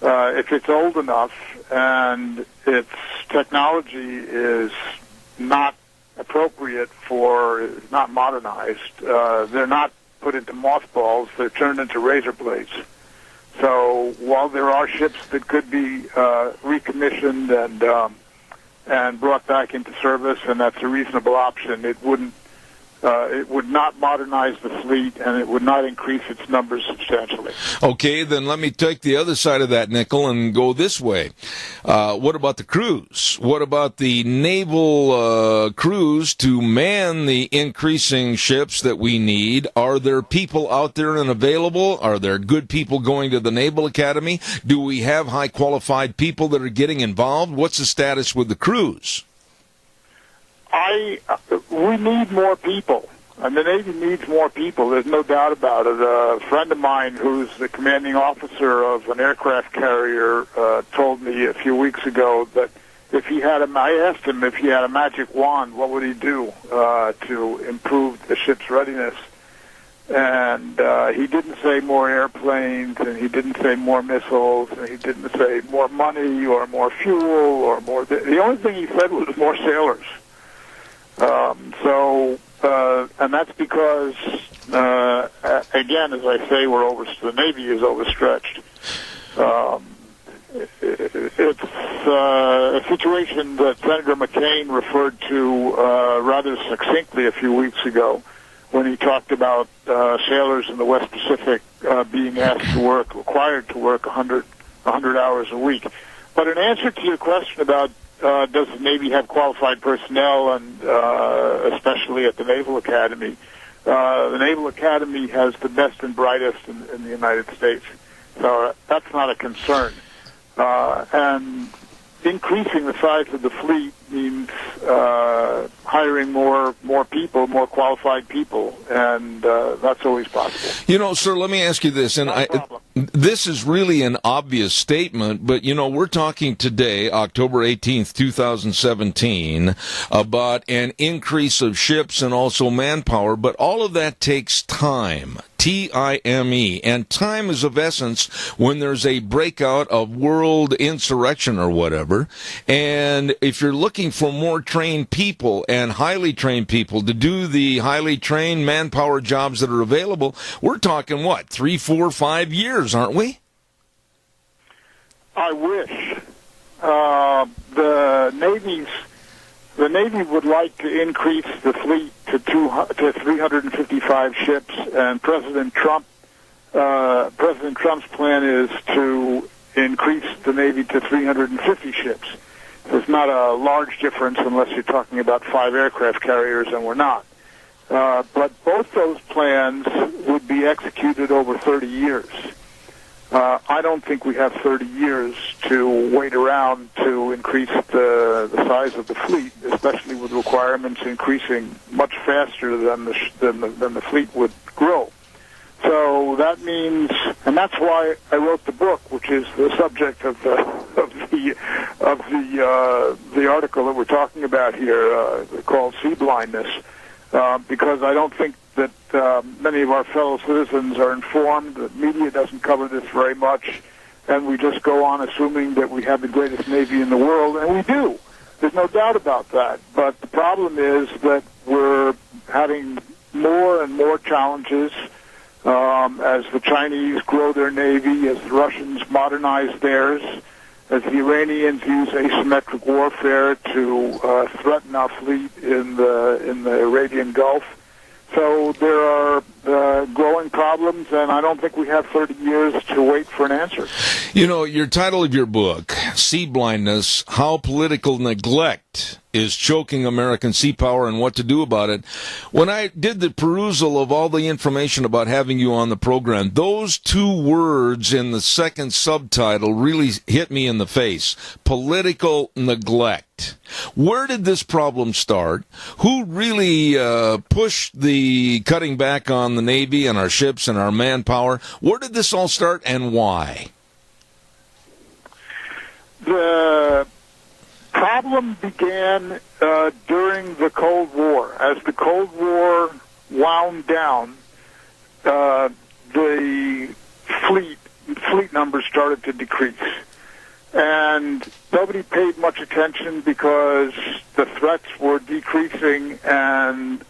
if it's old enough and its technology is not appropriate not modernized, they're not put into mothballs, they're turned into razor blades. So while there are ships that could be recommissioned and brought back into service, and that's a reasonable option, it wouldn't it would not modernize the fleet, and it would not increase its numbers substantially. Okay, then let me take the other side of that nickel and go this way. What about the crews? What about the naval crews to man the increasing ships that we need? Are there people out there and available? Are there good people going to the Naval Academy? Do we have high qualified people that are getting involved? What's the status with the crews? We need more people, and the Navy needs more people. There's no doubt about it. A friend of mine who's the commanding officer of an aircraft carrier told me a few weeks ago that I asked him if he had a magic wand, what would he do to improve the ship's readiness? And he didn't say more airplanes, and he didn't say more missiles, and he didn't say more money or more fuel or more. The only thing he said was more sailors. And that's because, again, as I say, the Navy is overstretched. It's a situation that Senator McCain referred to rather succinctly a few weeks ago when he talked about sailors in the West Pacific being required to work 100 hours a week. But in answer to your question about does the Navy have qualified personnel, and especially at the Naval Academy? The Naval Academy has the best and brightest in the United States, so that's not a concern. And increasing the size of the fleet means hiring more people, more qualified people, and that's always possible. You know, sir, let me ask you this, and this is really an obvious statement, but, we're talking today, October 18th, 2017, about an increase of ships and also manpower, but all of that takes time. Time, and time is of essence when there's a breakout of world insurrection or whatever, and if you're looking for more trained people and highly trained people to do the highly trained manpower jobs that are available, we're talking, 3, 4, 5 years, aren't we? I wish. The Navy would like to increase the fleet to 355 ships, and President Trump's plan is to increase the Navy to 350 ships. There's not a large difference unless you're talking about 5 aircraft carriers, and we're not. But both those plans would be executed over 30 years. I don't think we have 30 years to wait around to increase the size of the fleet, especially with requirements increasing much faster than the fleet would grow. So that means, and that's why I wrote the book, which is the subject of the article that we're talking about here, called Sea Blindness, because I don't think that many of our fellow citizens are informed. The media doesn't cover this very much, and we just go on assuming that we have the greatest Navy in the world, and we do. There's no doubt about that. But the problem is that we're having more and more challenges as the Chinese grow their Navy, as the Russians modernize theirs, as the Iranians use asymmetric warfare to threaten our fleet in the Arabian Gulf. So there are growing problems, and I don't think we have 30 years to wait for an answer. Your title of your book, Sea Blindness, How Political Neglect is Choking American Sea Power and What to Do About It. When I did the perusal of all the information about having you on the program, those 2 words in the second subtitle really hit me in the face. Political neglect. Where did this problem start? Who really pushed the cutting back on the Navy and our ships and our manpower? Where did this all start, and why? The problem began during the Cold War. As the Cold War wound down, the fleet numbers started to decrease. And nobody paid much attention because the threats were decreasing, and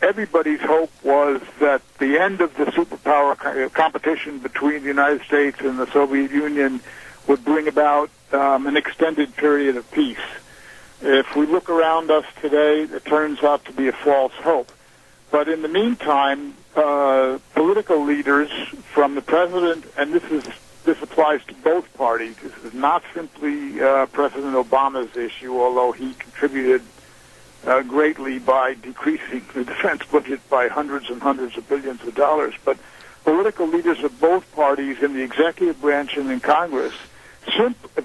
everybody's hope was that the end of the superpower competition between the United States and the Soviet Union would bring about an extended period of peace. If we look around us today, it turns out to be a false hope. But in the meantime, political leaders from the president, and this applies to both parties. This is not simply President Obama's issue, although he contributed greatly by decreasing the defense budget by hundreds and hundreds of billions of dollars. But political leaders of both parties in the executive branch and in Congress,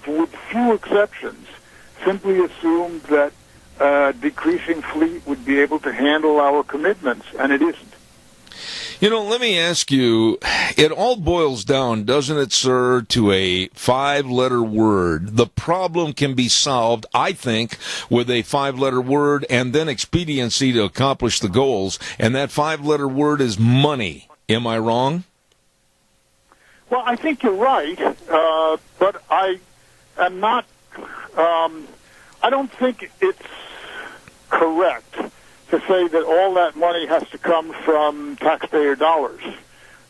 with few exceptions, simply assumed that decreasing fleet would be able to handle our commitments, and it isn't. You know, let me ask you, it all boils down, doesn't it, sir, to a 5-letter word. The problem can be solved, I think, with a 5-letter word and then expediency to accomplish the goals, and that 5-letter word is money. Am I wrong? Well, I think you're right, but I am not, I don't think it's correct to say that all that money has to come from taxpayer dollars.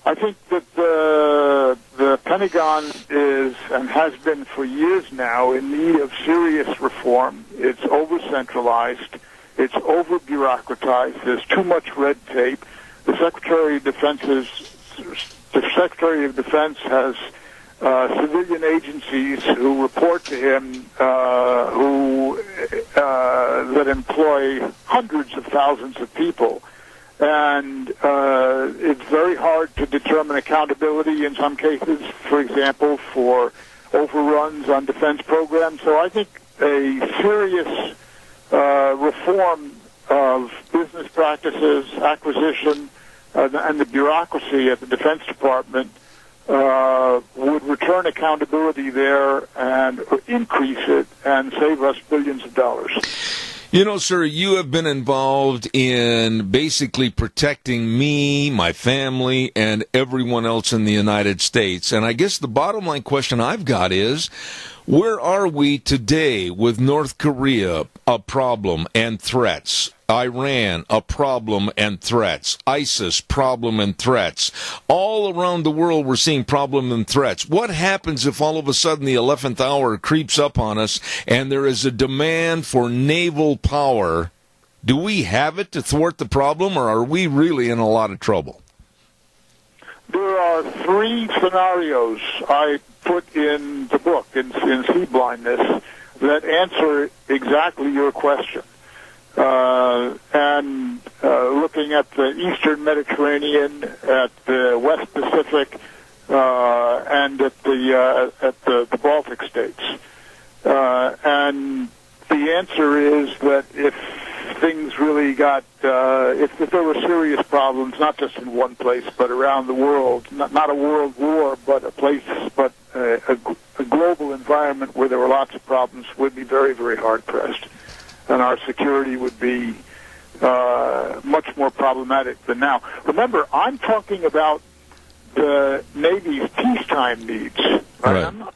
I think that the Pentagon is and has been for years now in need of serious reform. It's over-centralized. It's over-bureaucratized. There's too much red tape. The Secretary of Defense has civilian agencies who report to him that employ hundreds of thousands of people. And it's very hard to determine accountability in some cases, for example, for overruns on defense programs. So I think a serious reform of business practices, acquisition, and the bureaucracy at the Defense Department would return accountability there and increase it and save us billions of dollars. You know, sir, you have been involved in basically protecting me, my family, and everyone else in the United States. And I guess the bottom line question I've got is, where are we today with North Korea, a problem and threats? Iran, a problem and threats. ISIS, problem and threats. All around the world we're seeing problem and threats. What happens if all of a sudden the 11th hour creeps up on us and there is a demand for naval power? Do we have it to thwart the problem, or are we really in a lot of trouble? There are 3 scenarios I put in the book, in Sea Blindness, that answer exactly your question. Looking at the Eastern Mediterranean, at the West Pacific, and at the Baltic states. And the answer is that if things really got, if there were serious problems, not just in one place, but around the world, not a world war, but a global environment where there were lots of problems, would be very, very hard-pressed. And our security would be much more problematic than now. Remember, I'm talking about the Navy's peacetime needs. Right. I'm not,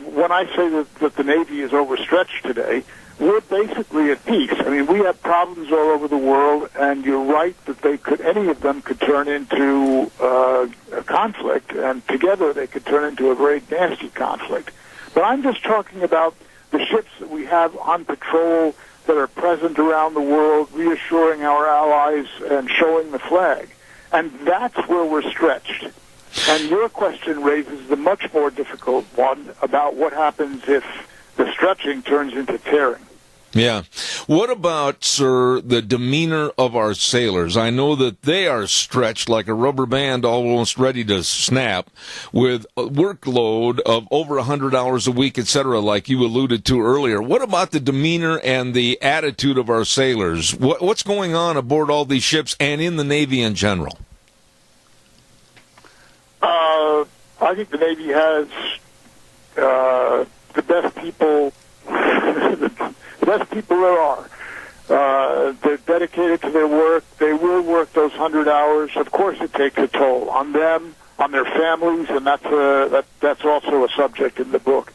when I say that the Navy is overstretched today, we're basically at peace. I mean, we have problems all over the world, and you're right that any of them could turn into a conflict, and together they could turn into a very nasty conflict. But I'm just talking about the ships that we have on patrol that are present around the world, reassuring our allies and showing the flag. And that's where we're stretched. And your question raises the much more difficult one about what happens if the stretching turns into tearing. Yeah. What about, sir, the demeanor of our sailors? I know that they are stretched like a rubber band, almost ready to snap, with a workload of over 100 hours a week, etc., like you alluded to earlier. What about the demeanor and the attitude of our sailors? What's going on aboard all these ships and in the Navy in general? I think the Navy has the best people the best people there are. They're dedicated to their work. They will work those 100 hours. Of course, it takes a toll on them, on their families, and that's also a subject in the book.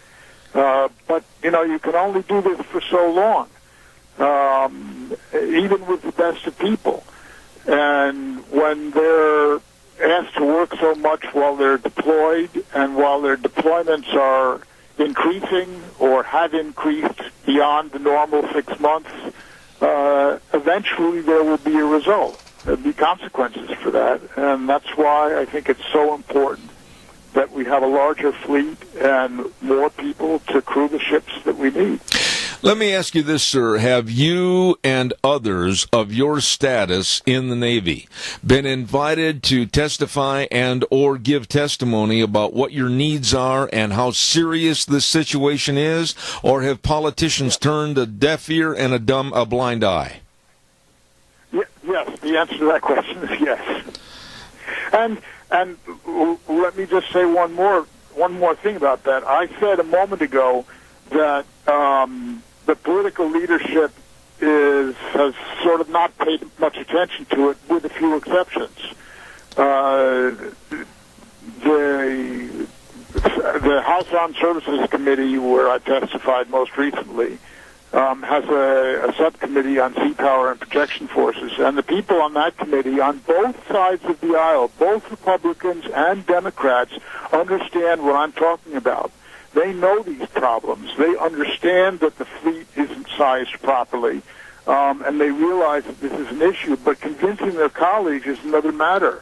But you can only do this for so long, even with the best of people. And when they're asked to work so much while they're deployed, and while their deployments are increasing or have increased beyond the normal 6 months, eventually there will be a result. There'll be consequences for that, and that's why I think it's so important that we have a larger fleet and more people to crew the ships that we need. Let me ask you this, sir. Have you and others of your status in the Navy been invited to testify and or give testimony about what your needs are and how serious this situation is? Or have politicians turned a deaf ear and a blind eye? Yes, the answer to that question is yes. And let me just say one more thing about that. I said a moment ago that the political leadership has sort of not paid much attention to it, with a few exceptions. The House Armed Services Committee, where I testified most recently, has a subcommittee on sea power and protection forces, and the people on that committee on both sides of the aisle, both Republicans and Democrats, understand what I'm talking about. They know these problems. They understand that the fleet isn't sized properly, and they realize that this is an issue, but convincing their colleagues is another matter.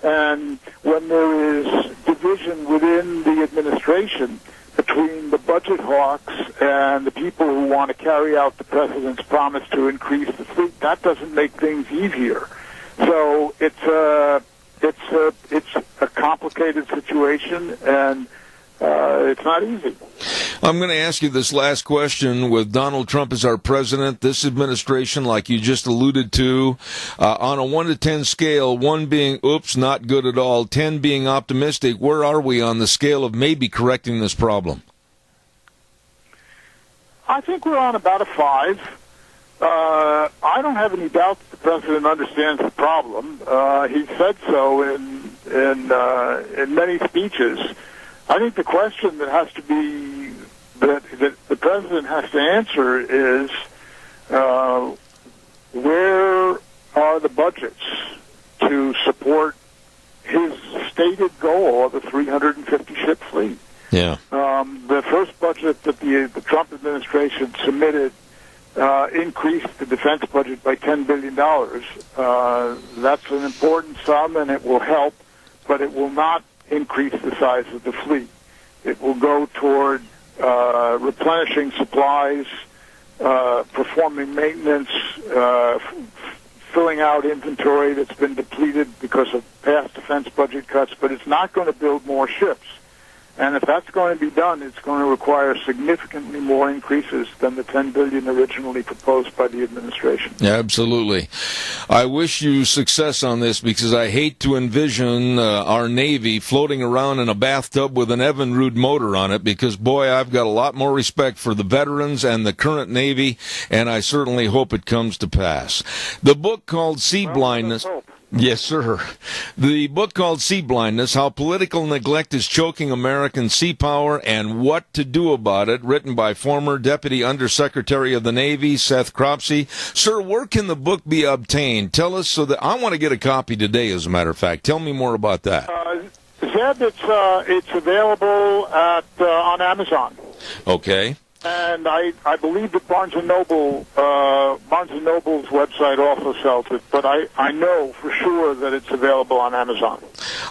And when there is division within the administration between the budget hawks and the people who want to carry out the president's promise to increase the fleet, that doesn't make things easier. So it's a complicated situation, and it's not easy. I'm going to ask you this last question. With Donald Trump as our president, this administration, like you just alluded to, on a 1 to 10 scale, 1 being, oops, not good at all, 10 being optimistic, where are we on the scale of maybe correcting this problem? I think we're on about a 5. I don't have any doubt that the president understands the problem. He said so in many speeches. I think the question that has to be that the president has to answer is where are the budgets to support his stated goal of a 350-ship fleet? Yeah. The first budget that the Trump administration submitted increased the defense budget by $10 billion. That's an important sum, and it will help, but it will not increase the size of the fleet. It will go toward replenishing supplies, performing maintenance, filling out inventory that's been depleted because of past defense budget cuts, but it's not going to build more ships. And if that's going to be done, it's going to require significantly more increases than the $10 billion originally proposed by the administration. Absolutely. I wish you success on this, because I hate to envision our Navy floating around in a bathtub with an Evinrude motor on it, because, boy, I've got a lot more respect for the veterans and the current Navy, and I certainly hope it comes to pass. The book called Sea Blindness... Yes, sir. The book called Sea Blindness, How Political Neglect is Choking American Sea Power and What to Do About It, written by former Deputy Undersecretary of the Navy, Seth Cropsey. Sir, where can the book be obtained? Tell us, so that I want to get a copy today, as a matter of fact. Tell me more about that. Zeb, it's available on Amazon. Okay. And I believe that Barnes & Noble's website also sells it, but I know for sure that it's available on Amazon.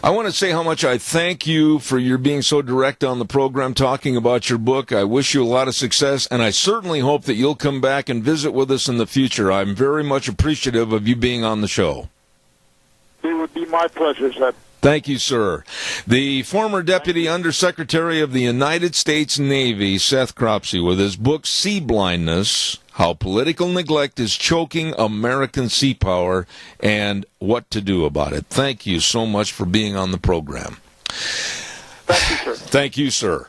I want to say how much I thank you for your being so direct on the program, talking about your book. I wish you a lot of success, and I certainly hope that you'll come back and visit with us in the future. I'm very much appreciative of you being on the show. It would be my pleasure, Zeb. Thank you, sir. The former Deputy Undersecretary of the United States Navy, Seth Cropsey, with his book, Sea Blindness, How Political Neglect is Choking American Sea Power and What to Do About It. Thank you so much for being on the program. Thank you, sir. Thank you, sir.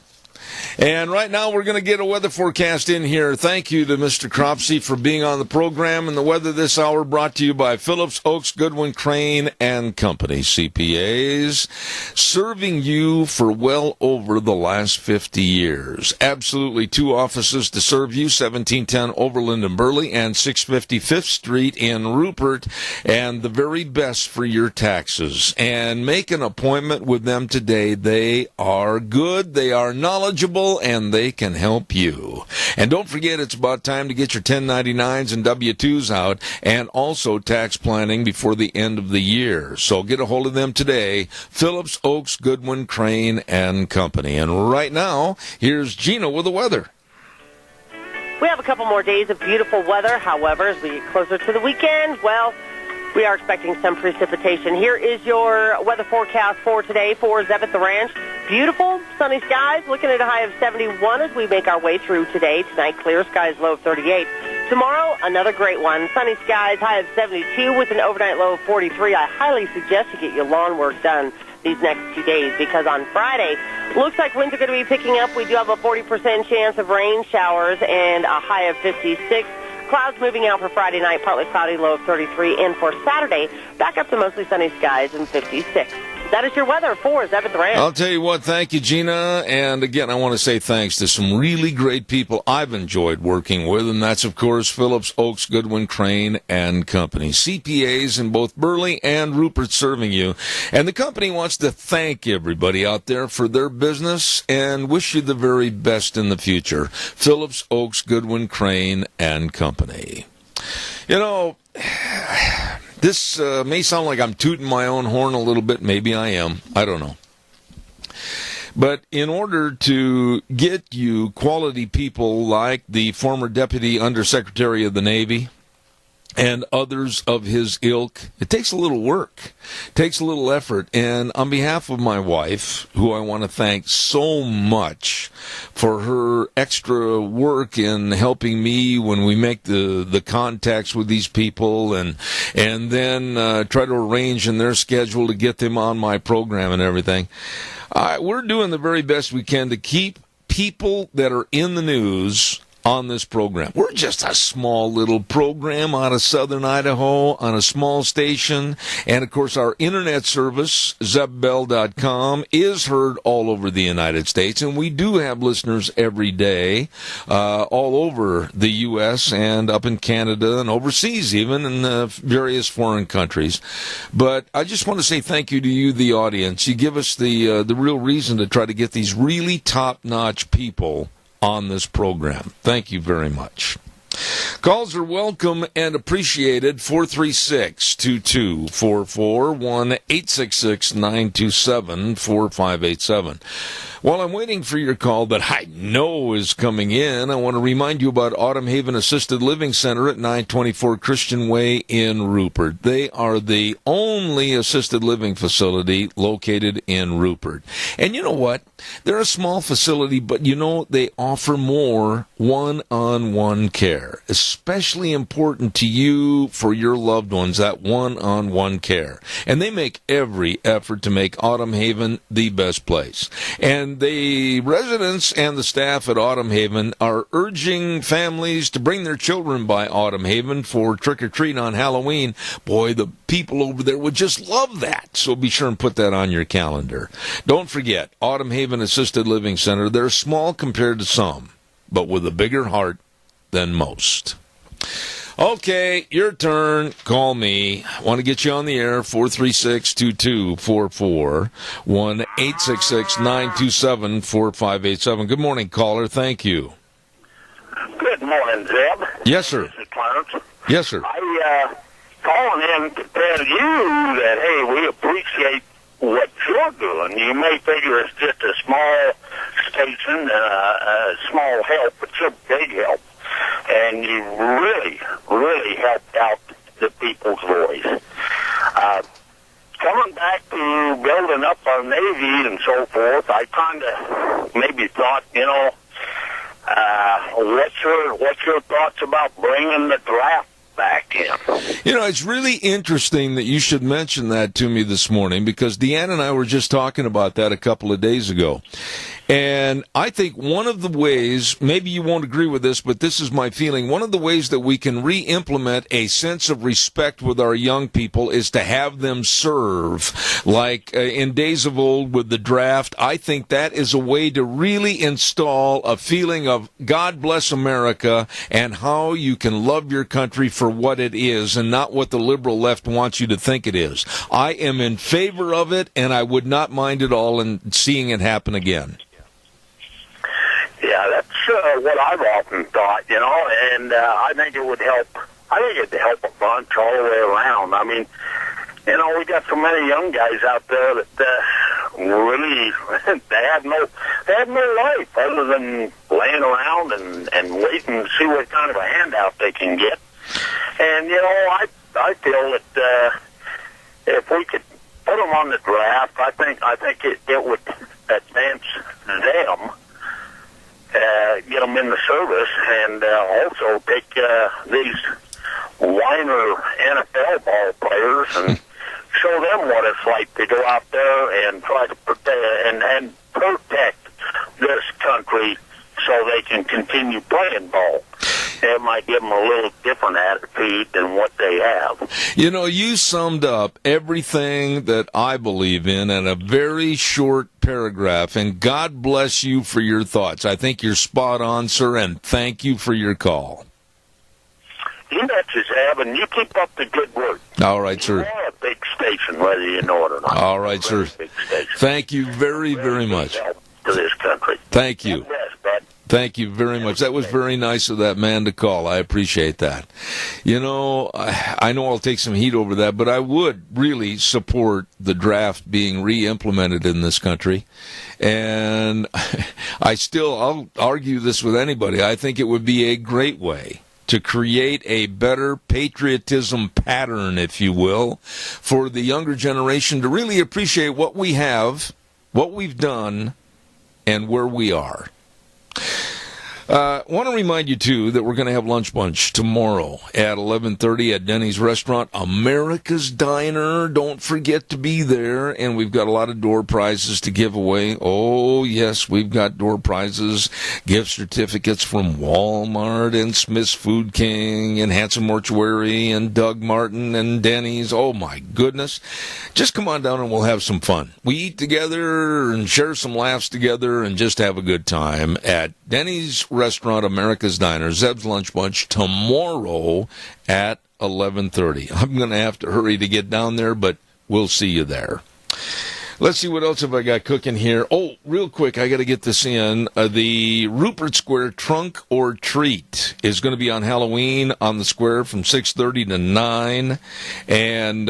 And right now we're going to get a weather forecast in here. Thank you to Mr. Cropsey for being on the program. And the weather this hour brought to you by Phillips, Oakes, Goodwin, Crane and Company, CPAs, serving you for well over the last 50 years. Absolutely 2 offices to serve you, 1710 Overland and Burley and 650 5th Street in Rupert, and the very best for your taxes. And make an appointment with them today. They are good. They are knowledgeable. people, and they can help you. And don't forget, it's about time to get your 1099s and W-2s out, and also tax planning before the end of the year. So get a hold of them today, Phillips, Oaks, Goodwin, Crane, and Company. And right now, here's Gina with the weather. We have a couple more days of beautiful weather. However, as we get closer to the weekend, well, we are expecting some precipitation. Here is your weather forecast for today for Zeb at the Ranch. Beautiful, sunny skies, looking at a high of 71 as we make our way through today. Tonight, clear skies, low of 38. Tomorrow, another great one. Sunny skies, high of 72 with an overnight low of 43. I highly suggest you get your lawn work done these next 2 days, because on Friday, looks like winds are going to be picking up. We do have a 40% chance of rain showers and a high of 56. Clouds moving out for Friday night, partly cloudy, low of 33. And for Saturday, back up to mostly sunny skies and 56. That is your weather for Zeb at the Ranch. I'll tell you what, thank you, Gina. And again, I want to say thanks to some really great people I've enjoyed working with, and that's, of course, Phillips, Oaks, Goodwin, Crane, and Company. CPAs in both Burley and Rupert serving you. And the company wants to thank everybody out there for their business and wish you the very best in the future. Phillips, Oaks, Goodwin, Crane, and Company. You know, this may sound like I'm tooting my own horn a little bit. Maybe I am. I don't know. But in order to get you quality people like the former Deputy Undersecretary of the Navy and others of his ilk, it takes a little work, takes a little effort. And on behalf of my wife, who I want to thank so much for her extra work in helping me when we make the contacts with these people, and then try to arrange in their schedule to get them on my program and everything, we're doing the very best we can to keep people that are in the news on this program. We're just a small little program out of southern Idaho on a small station. And, of course, our internet service, zebbell.com, is heard all over the United States. And we do have listeners every day all over the U.S. and up in Canada and overseas even, in various foreign countries. But I just want to say thank you to you, the audience. You give us the real reason to try to get these really top-notch people on this program. Thank you very much. Calls are welcome and appreciated. 436-2244, 1-866-927-4587. While I'm waiting for your call that I know is coming in, I want to remind you about Autumn Haven Assisted Living Center at 924 Christian Way in Rupert. They are the only assisted living facility located in Rupert. And you know what? They're a small facility, but you know, they offer more one-on-one care. Especially important to you for your loved ones, that one-on-one care. And they make every effort to make Autumn Haven the best place. And the residents and the staff at Autumn Haven are urging families to bring their children by Autumn Haven for trick-or-treat on Halloween. Boy, the people over there would just love that. So be sure and put that on your calendar. Don't forget, Autumn Haven Assisted Living Center. They're small compared to some, but with a bigger heart than most. Okay, your turn. Call me. I want to get you on the air. 436-2244, 1-866-927-4587. Good morning, caller. Thank you. Good morning, Zeb. Yes, sir. This is Clarence. Yes, sir. Calling in to tell you that, hey, we appreciate what you're doing. You may figure it's just a small station, a small help, but you're big help. And you really, really helped out the people's voice. Coming back to building up our Navy and so forth, I kind of maybe thought, what's your thoughts about bringing the draft back in? You know, it's really interesting that you should mention that to me this morning, because Deanna and I were just talking about that a couple of days ago. And I think one of the ways, maybe you won't agree with this, but this is my feeling, one of the ways that we can re-implement a sense of respect with our young people is to have them serve. Like in days of old with the draft, I think that is a way to really install a feeling of God bless America and how you can love your country for what it is and not what the liberal left wants you to think it is. I am in favor of it, and I would not mind at all in seeing it happen again. what I've often thought, and I think it would help. I think it'd help a bunch all the way around. I mean, we got so many young guys out there that really they have no life other than laying around and waiting to see what kind of a handout they can get. And I feel that if we could put them on the draft, I think it would advance them, get them in the service, and also take these whiner NFL ball players and show them what it's like to go out there and try to protect this country so they can continue playing ball. It might give them a little different attitude than what they have. You summed up everything that I believe in a very short paragraph, and God bless you for your thoughts. I think you're spot on, sir, and thank you for your call. You betcha, Zab, and you keep up the good work. All right, sir. You are a big station, whether you know it or not. All right, sir. Thank you very, very much. To this country. Thank you. God bless, bud. Thank you very much. That was very nice of that man to call. I appreciate that. I know I'll take some heat over that, but I would really support the draft being re-implemented in this country. And I'll argue this with anybody. I think it would be a great way to create a better patriotism pattern, if you will, for the younger generation to really appreciate what we have, what we've done, and where we are. Want to remind you, too, that we're going to have Lunch Bunch tomorrow at 11:30 at Denny's Restaurant, America's Diner. Don't forget to be there, and we've got a lot of door prizes to give away. Oh, yes, we've got door prizes, gift certificates from Walmart and Smith's Food King and Hanson Mortuary and Doug Martin and Denny's. Oh, my goodness. Just come on down and we'll have some fun. We eat together and share some laughs together and just have a good time at Denny's Restaurant, America's Diner, Zeb's Lunch Bunch, tomorrow at 11:30. I'm going to have to hurry to get down there, but we'll see you there. Let's see what else have I got cooking here. Oh, real quick, I got to get this in. The Rupert Square Trunk or Treat is going to be on Halloween on the square from 6:30 to 9, and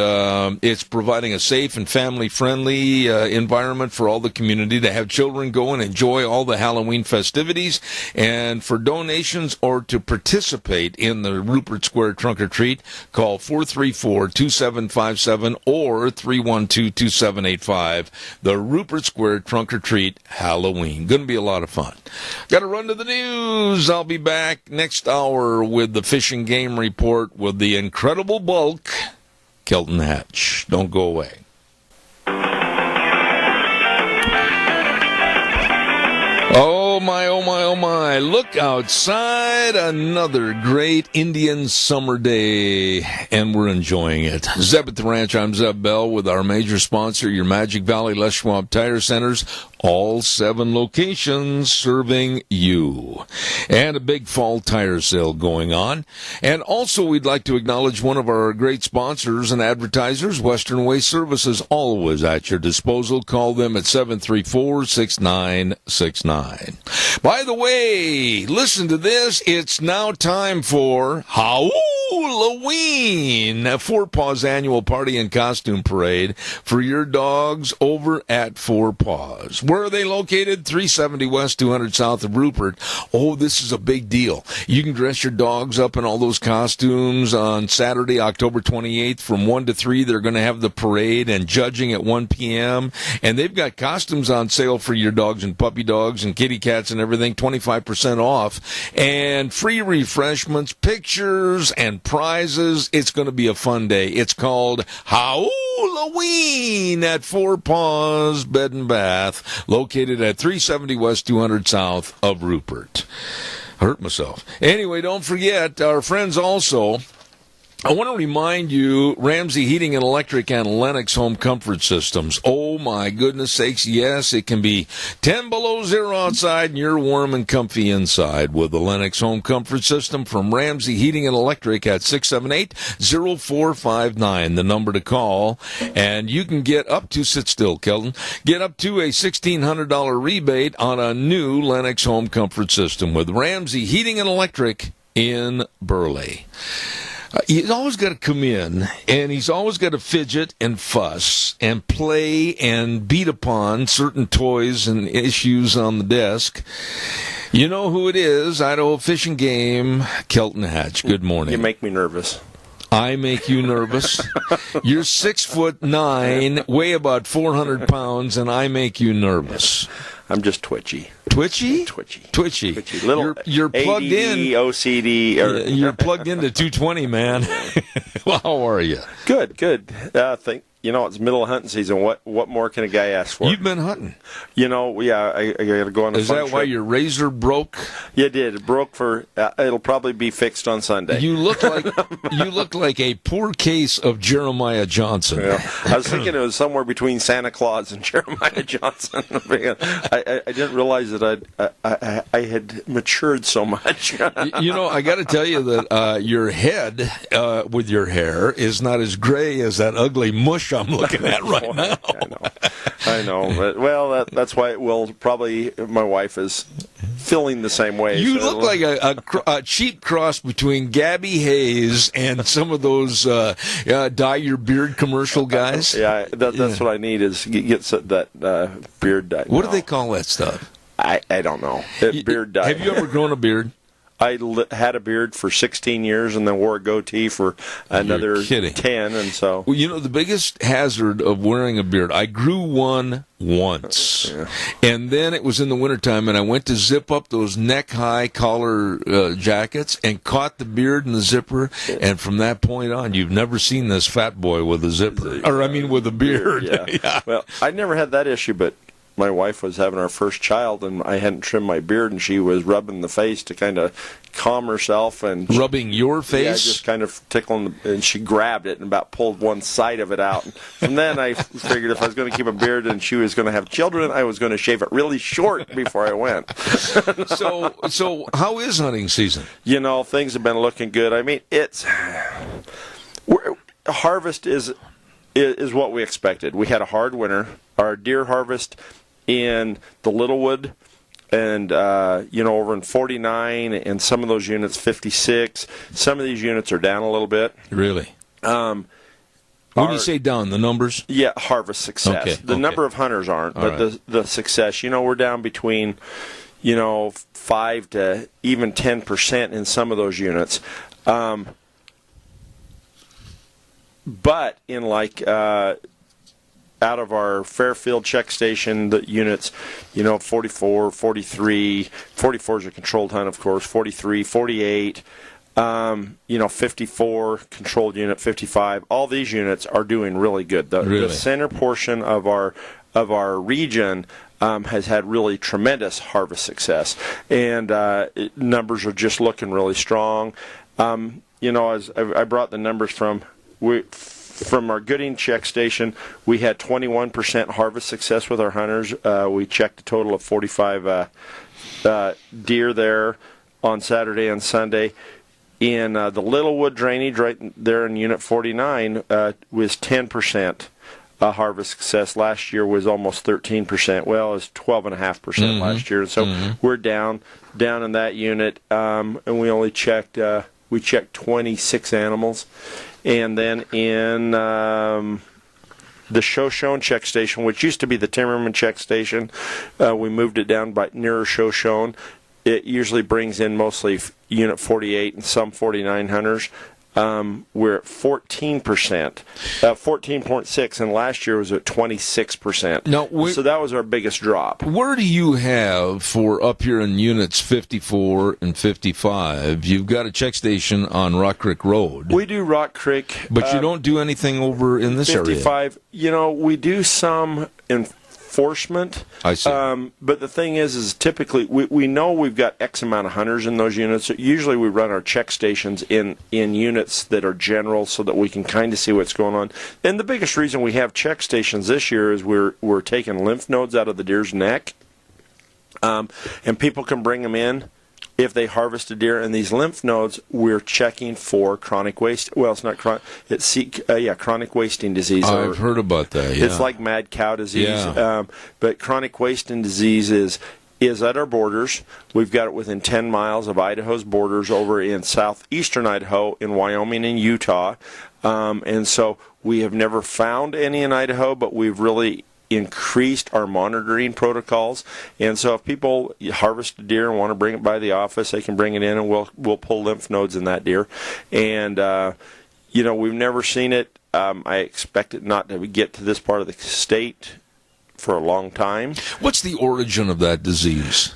it's providing a safe and family-friendly environment for all the community to have children go and enjoy all the Halloween festivities. And for donations or to participate in the Rupert Square Trunk or Treat, call 434-2757 or 312-2785. The Rupert Square Trunk or Treat Halloween. Going to be a lot of fun. Got to run to the news. I'll be back next hour with the Fish and Game Report with the incredible bulk, Kelton Hatch. Don't go away. Oh, my, oh, my, oh, my. Look outside. Another great Indian summer day, and we're enjoying it. Zeb at the Ranch. I'm Zeb Bell with our major sponsor, your Magic Valley Les Schwab Tire Centers. All 7 locations serving you. And a big fall tire sale going on. And also, we'd like to acknowledge one of our great sponsors and advertisers, Western Way Services, always at your disposal. Call them at 734-6969. By the way, listen to this. It's now time for Halloween, Four Paws annual party and costume parade for your dogs over at Four Paws. Where are they located? 370 West, 200 South of Rupert. Oh, this is a big deal. You can dress your dogs up in all those costumes on Saturday, October 28th from 1 to 3. They're going to have the parade and judging at 1 p.m. And they've got costumes on sale for your dogs and puppy dogs and kitty cats and everything, 25% off. And free refreshments, pictures, and prizes. It's going to be a fun day. It's called Halloween at Four Paws Bed and Bath, located at 370 West, 200 South of Rupert. I hurt myself. Anyway, don't forget, our friends also I want to remind you, Ramsey Heating and Electric and Lennox Home Comfort Systems. Oh, my goodness sakes, yes, it can be 10 below zero outside and you're warm and comfy inside with the Lennox Home Comfort System from Ramsey Heating and Electric at 678-0459, the number to call. And you can get up to, sit still, Kelton, get up to a $1,600 rebate on a new Lennox Home Comfort System with Ramsey Heating and Electric in Burley. He's always got to come in, and he's always got to fidget and fuss and play and beat upon certain toys and issues on the desk. You know who it is, Idaho Fish and Game, Kelton Hatch. Good morning. You make me nervous. I make you nervous. You're 6'9", weigh about 400 pounds, and I make you nervous. I'm just twitchy. Twitchy? Twitchy. Little you're plugged ADD, in. OCD. You're plugged into 220, man. Well, how are you? Good. It's middle of hunting season. What more can a guy ask for? You've been hunting. I got to go on a Is fun that trip. why your razor broke? Yeah, it did. It broke for. It'll probably be fixed on Sunday. You look like a poor case of Jeremiah Johnson. Yeah. I was thinking it was somewhere between Santa Claus and Jeremiah Johnson. I didn't realize that I had matured so much. I got to tell you that your head with your hair is not as gray as that ugly mush I'm looking at right now. I know. But, that's why it will probably. My wife is feeling the same way. You look like a cheap cross between Gabby Hayes and some of those dye your beard commercial guys. That's what I need is get that beard dye. What do they call that stuff? I don't know. Beard dye. Have you ever grown a beard? I had a beard for 16 years and then wore a goatee for another 10. And so, well, the biggest hazard of wearing a beard, I grew one once. And then it was in the wintertime, and I went to zip up those neck-high collar jackets and caught the beard in the zipper. And from that point on, you've never seen this fat boy with a zipper. With a beard. Yeah. Well, I never had that issue, but my wife was having our first child, and I hadn't trimmed my beard, and she was rubbing the face to kind of calm herself. And rubbing your face? Yeah, just kind of tickling, and she grabbed it and about pulled one side of it out. And from then, I figured if I was going to keep a beard and she was going to have children, I was going to shave it really short before I went. So how is hunting season? Things have been looking good. I mean, harvest is what we expected. We had a hard winter. Our deer harvest in the Littlewood and over in 49 and some of those units 56. Some of these units are down a little bit. Really? When you say down, the numbers? Yeah, harvest success. The number of hunters aren't, but the success. We're down between 5 to even 10% in some of those units. But in out of our Fairfield check station, the units, 44, 43, 44 is a controlled hunt, of course, 43, 48, 54, controlled unit, 55. All these units are doing really good. The center portion of our region has had really tremendous harvest success, and numbers are just looking really strong. As I brought the numbers from our Gooding check station, we had 21% harvest success with our hunters. We checked a total of 45 deer there on Saturday and Sunday. In the Littlewood drainage, right there in Unit 49, was 10% harvest success. Last year was almost 13%. Well, it was 12.5% last year. So we're down in that unit, and we only checked 26 animals. And then in the Shoshone check station, which used to be the Timmerman check station, we moved it down by nearer Shoshone. It usually brings in mostly Unit 48 and some 49 hunters. We're at 14%, 14.6, and last year was at 26%. Now, so that was our biggest drop. Where do you have for up here in units 54 and 55? You've got a check station on Rock Creek Road. We do Rock Creek. But you don't do anything over in this 55, area. We do some in enforcement. I see. But the thing is typically we know we've got X amount of hunters in those units. Usually we run our check stations in units that are general so that we can kind of see what's going on. And the biggest reason we have check stations this year is we're taking lymph nodes out of the deer's neck, and people can bring them in if they harvest a deer, and these lymph nodes, we're checking for chronic waste. Well, it's not chronic. It's chronic wasting disease. I've heard about that. Yeah. It's like mad cow disease. Yeah. But chronic wasting disease is at our borders. We've got it within 10 miles of Idaho's borders, over in southeastern Idaho, in Wyoming and Utah. And so we have never found any in Idaho, but we've really increased our monitoring protocols. And so if people harvest a deer and want to bring it by the office, they can bring it in, and we'll pull lymph nodes in that deer. And we've never seen it. I expect it not to get to this part of the state for a long time. What's the origin of that disease?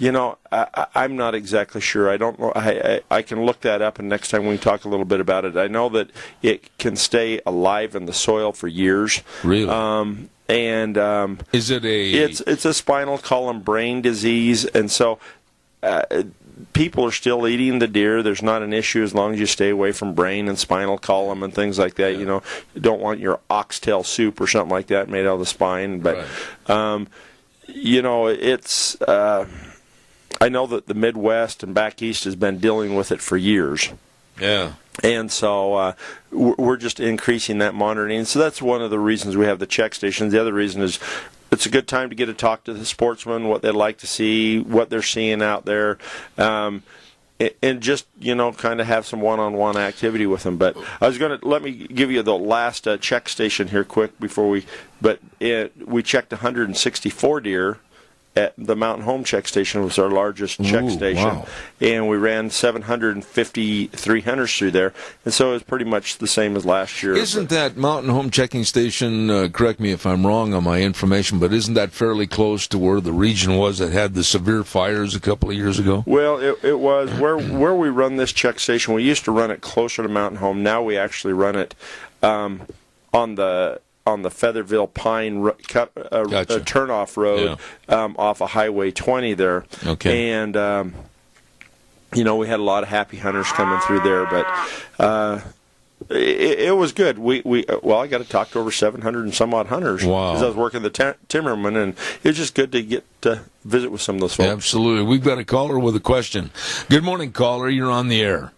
I'm not exactly sure. I don't know. I can look that up, and next time we can talk a little bit about it. I know that it can stay alive in the soil for years. Really? Is it It's a spinal column brain disease, and so people are still eating the deer. There's not an issue as long as you stay away from brain and spinal column and things like that. You don't want your oxtail soup or something like that made out of the spine. But it's. I know that the Midwest and back east has been dealing with it for years. Yeah. And so we're just increasing that monitoring. So that's one of the reasons we have the check stations. The other reason is it's a good time to get to talk to the sportsmen, what they'd like to see, what they're seeing out there, and just, kind of have some one-on-one activity with them. But let me give you the last check station here quick before we checked 164 deer at the Mountain Home check station. Was our largest check station. Wow. And we ran 753 hunters through there, and so it was pretty much the same as last year. Isn't that Mountain Home checking station, correct me if I'm wrong on my information, but isn't that fairly close to where the region was that had the severe fires a couple of years ago? Well, it was where we run this check station. We used to run it closer to Mountain Home. Now we actually run it on the Featherville Pine Gotcha. turnoff road, off of Highway 20 there. Okay. And, we had a lot of happy hunters coming through there, but it was good. I got to talk to over 700 and some odd hunters. Wow. Because I was working the Timmerman, and it was just good to get to visit with some of those folks. Absolutely. We've got a caller with a question. Good morning, caller. You're on the air.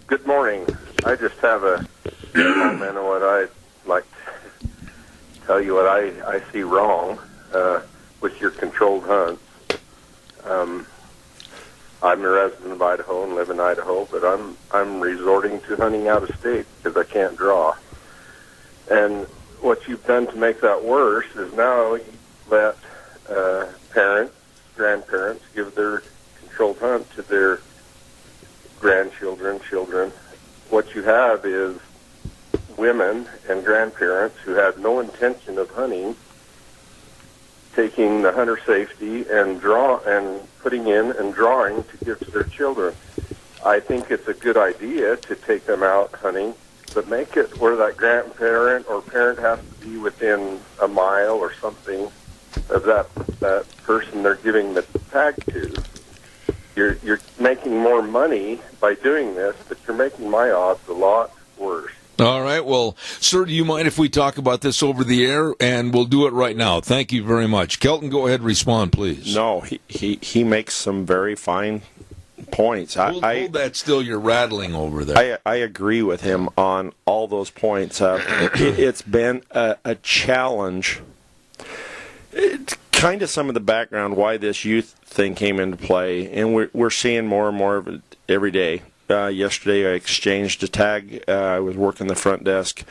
Good morning. I just have a comment on what I'd like to tell you what I see wrong with your controlled hunts. I'm a resident of Idaho and live in Idaho, but I'm resorting to hunting out of state because I can't draw. And what you've done to make that worse is now you let parents, grandparents give their controlled hunt to their grandchildren, children. What you have is women and grandparents who had no intention of hunting taking the hunter safety and putting in and drawing to give to their children. I think it's a good idea to take them out hunting, but make it where that grandparent or parent has to be within a mile or something of that person they're giving the tag to. You're making more money by doing this, but you're making my odds a lot worse. All right. Well, sir, do you mind if we talk about this over the air? And we'll do it right now. Thank you very much. Kelton, go ahead and respond, please. No, he makes some very fine points. Hold that still. You're rattling over there. I agree with him on all those points. It's been a challenge. It's kind of some of the background why this youth thing came into play, and we're seeing more and more of it every day. Yesterday I exchanged a tag. I was working the front desk,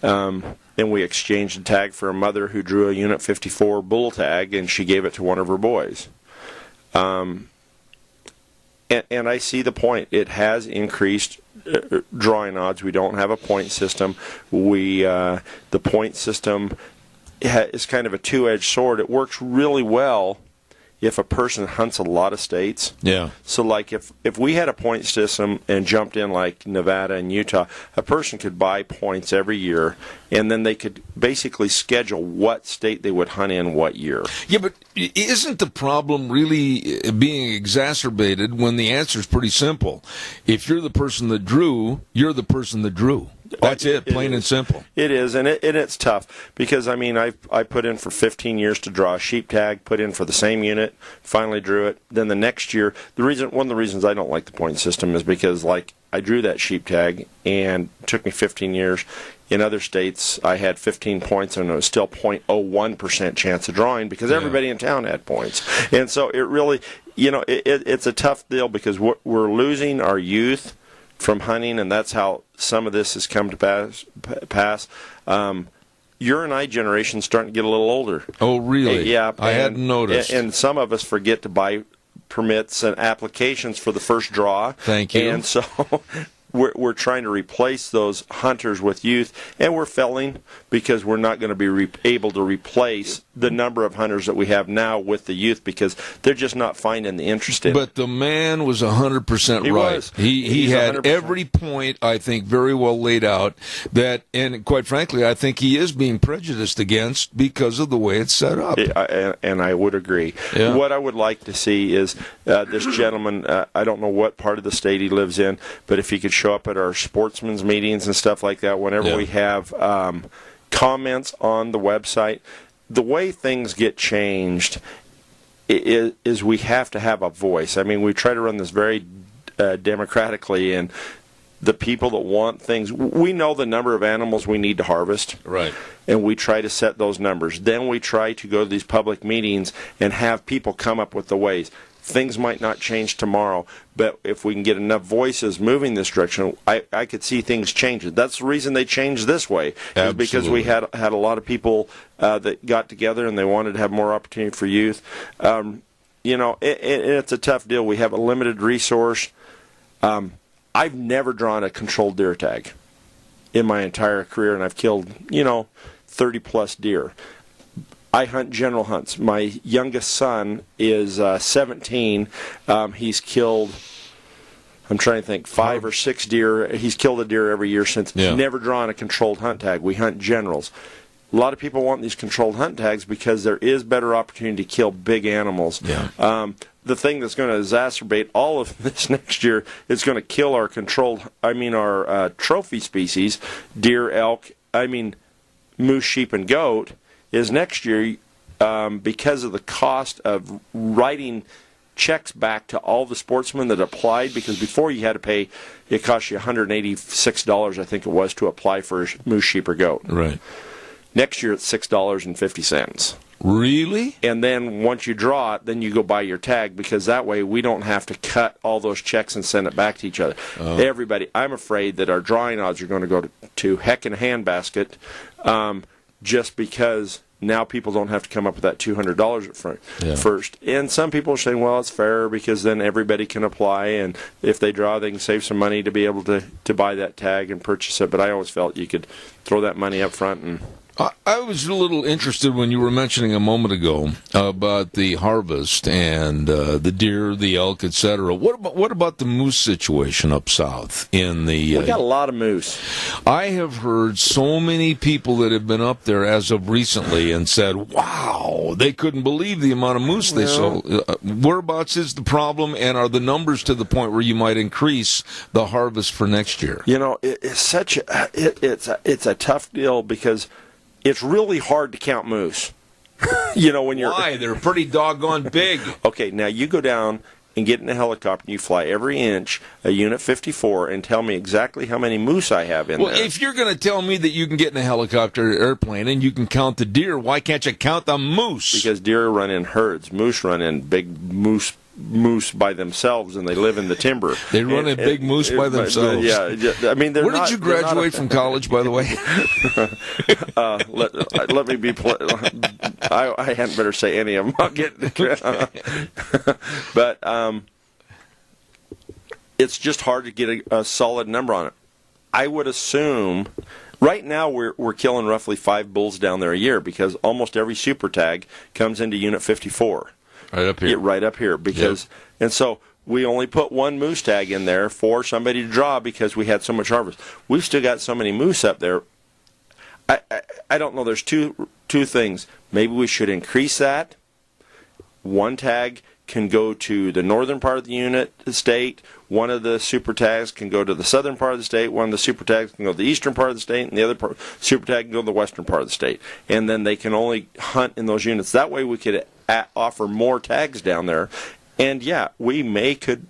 and we exchanged a tag for a mother who drew a Unit 54 bull tag, and she gave it to one of her boys. And I see the point. It has increased drawing odds. We don't have a point system. The point system is kind of a two-edged sword. It works really well if a person hunts a lot of states. Yeah. So, like, if we had a point system and jumped in like Nevada and Utah, a person could buy points every year, and then they could basically schedule what state they would hunt in what year. Yeah, but isn't the problem really being exacerbated when the answer is pretty simple? If you're the person that drew, you're the person that drew. That's it, plain and simple. It is, and it's tough because, I mean, I put in for 15 years to draw a sheep tag, put in for the same unit, finally drew it. Then the next year, one of the reasons I don't like the point system is because, like, I drew that sheep tag, and it took me 15 years. In other states, I had 15 points, and it was still 0.01% chance of drawing because everybody in town had points. And so it really, it's a tough deal because we're losing our youth from hunting, and that's how some of this has come to pass. Your and I generation's starting to get a little older. Oh, really? Yeah. I hadn't noticed. And some of us forget to buy permits and applications for the first draw. Thank you. And so we're trying to replace those hunters with youth, and we're failing because we're not going to be able to replace the number of hunters that we have now with the youth because they're just not finding the interest in it. But the man was 100% right. He had 100%. Every point, I think, very well laid out. And quite frankly, I think he is being prejudiced against because of the way it's set up. And I would agree. Yeah. What I would like to see is this gentleman, I don't know what part of the state he lives in, but if he could show up at our sportsmen's meetings and stuff like that, whenever we have comments on the website, the way things get changed is we have to have a voice. I mean, we try to run this very democratically, and the people that want things, we know the number of animals we need to harvest. Right. And we try to set those numbers. Then we try to go to these public meetings and have people come up with the ways. Things might not change tomorrow, but if we can get enough voices moving this direction, I could see things changing. That's the reason they changed this way, is because we had a lot of people that got together and they wanted to have more opportunity for youth. It's a tough deal. We have a limited resource. I've never drawn a controlled deer tag in my entire career, and I've killed 30-plus deer. I hunt general hunts. My youngest son is 17. He's killed, I'm trying to think, 5 or 6 deer. He's killed a deer every year since. Never drawn a controlled hunt tag. We hunt generals. A lot of people want these controlled hunt tags because there is better opportunity to kill big animals. Yeah. The thing that's going to exacerbate all of this next year is going to kill our our trophy species, deer, elk, moose, sheep, and goat, is next year because of the cost of writing checks back to all the sportsmen that applied, because before you had to pay, it cost you $186, I think it was, to apply for moose, sheep, or goat. Right. Next year it's $6.50. Really? And then once you draw it, then you go buy your tag, because that way we don't have to cut all those checks and send it back to each other. Oh. Everybody, I'm afraid that our drawing odds are going to go to heck in a handbasket, just because now people don't have to come up with that $200 up front first. And some people are saying, well, it's fair because then everybody can apply, and if they draw, they can save some money to be able to buy that tag and purchase it. But I always felt you could throw that money up front. And I was a little interested when you were mentioning a moment ago about the harvest and the deer, the elk, etc. What about the moose situation up south in the? We got a lot of moose. I have heard so many people that have been up there as of recently and said, "Wow, they couldn't believe the amount of moose they saw." Whereabouts is the problem, and are the numbers to the point where you might increase the harvest for next year? It's it's a tough deal because it's really hard to count moose. When you're... Why? They're pretty doggone big. Okay, now you go down and get in a helicopter and you fly every inch a Unit 54 and tell me exactly how many moose I have in there. Well, if you're going to tell me that you can get in a helicopter or airplane and you can count the deer, why can't you count the moose? Because deer run in herds. Moose run in big moose by themselves, and they live in the timber. They run a big moose by themselves. Yeah, I mean, where did you graduate from college, by the way? Let me be. I hadn't better say any of them. I'll get. But it's just hard to get a solid number on it. I would assume. Right now, we're killing roughly 5 bulls down there a year because almost every super tag comes into Unit 54. Right up here. Right up here. Because, and so we only put one moose tag in there for somebody to draw because we had so much harvest. We've still got so many moose up there. I don't know. There's two things. Maybe we should increase that. One tag can go to the northern part of the state. One of the super tags can go to the southern part of the state. One of the super tags can go to the eastern part of the state, and the other super tag can go to the western part of the state. And then they can only hunt in those units. That way we could offer more tags down there. And yeah, we could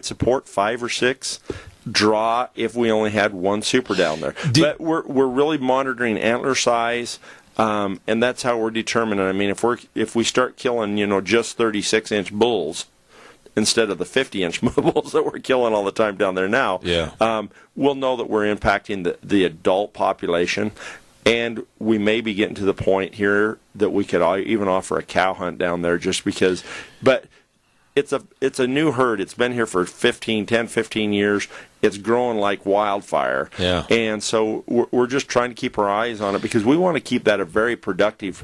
support 5 or 6 draw if we only had one super down there. But we're really monitoring antler size. And that's how we're determining. I mean, if we start killing, just 36-inch bulls instead of the 50-inch bulls that we're killing all the time down there now, we'll know that we're impacting the adult population, and we may be getting to the point here that we could even offer a cow hunt down there just because. But it's a new herd. It's been here for 10, 15 years. It's growing like wildfire. Yeah. And so we're just trying to keep our eyes on it because we want to keep that a very productive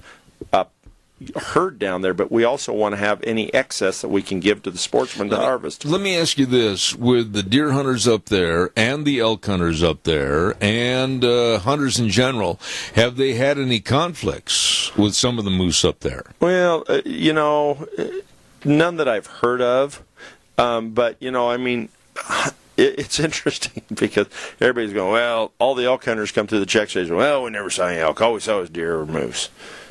herd down there, but we also want to have any excess that we can give to the sportsmen to harvest. Let me ask you this. With the deer hunters up there and the elk hunters up there and hunters in general, have they had any conflicts with some of the moose up there? Well, none that I've heard of. But, I mean, it's interesting because everybody's going, well, all the elk hunters come through the check station. Well, we never saw any elk. All we saw was deer or moose.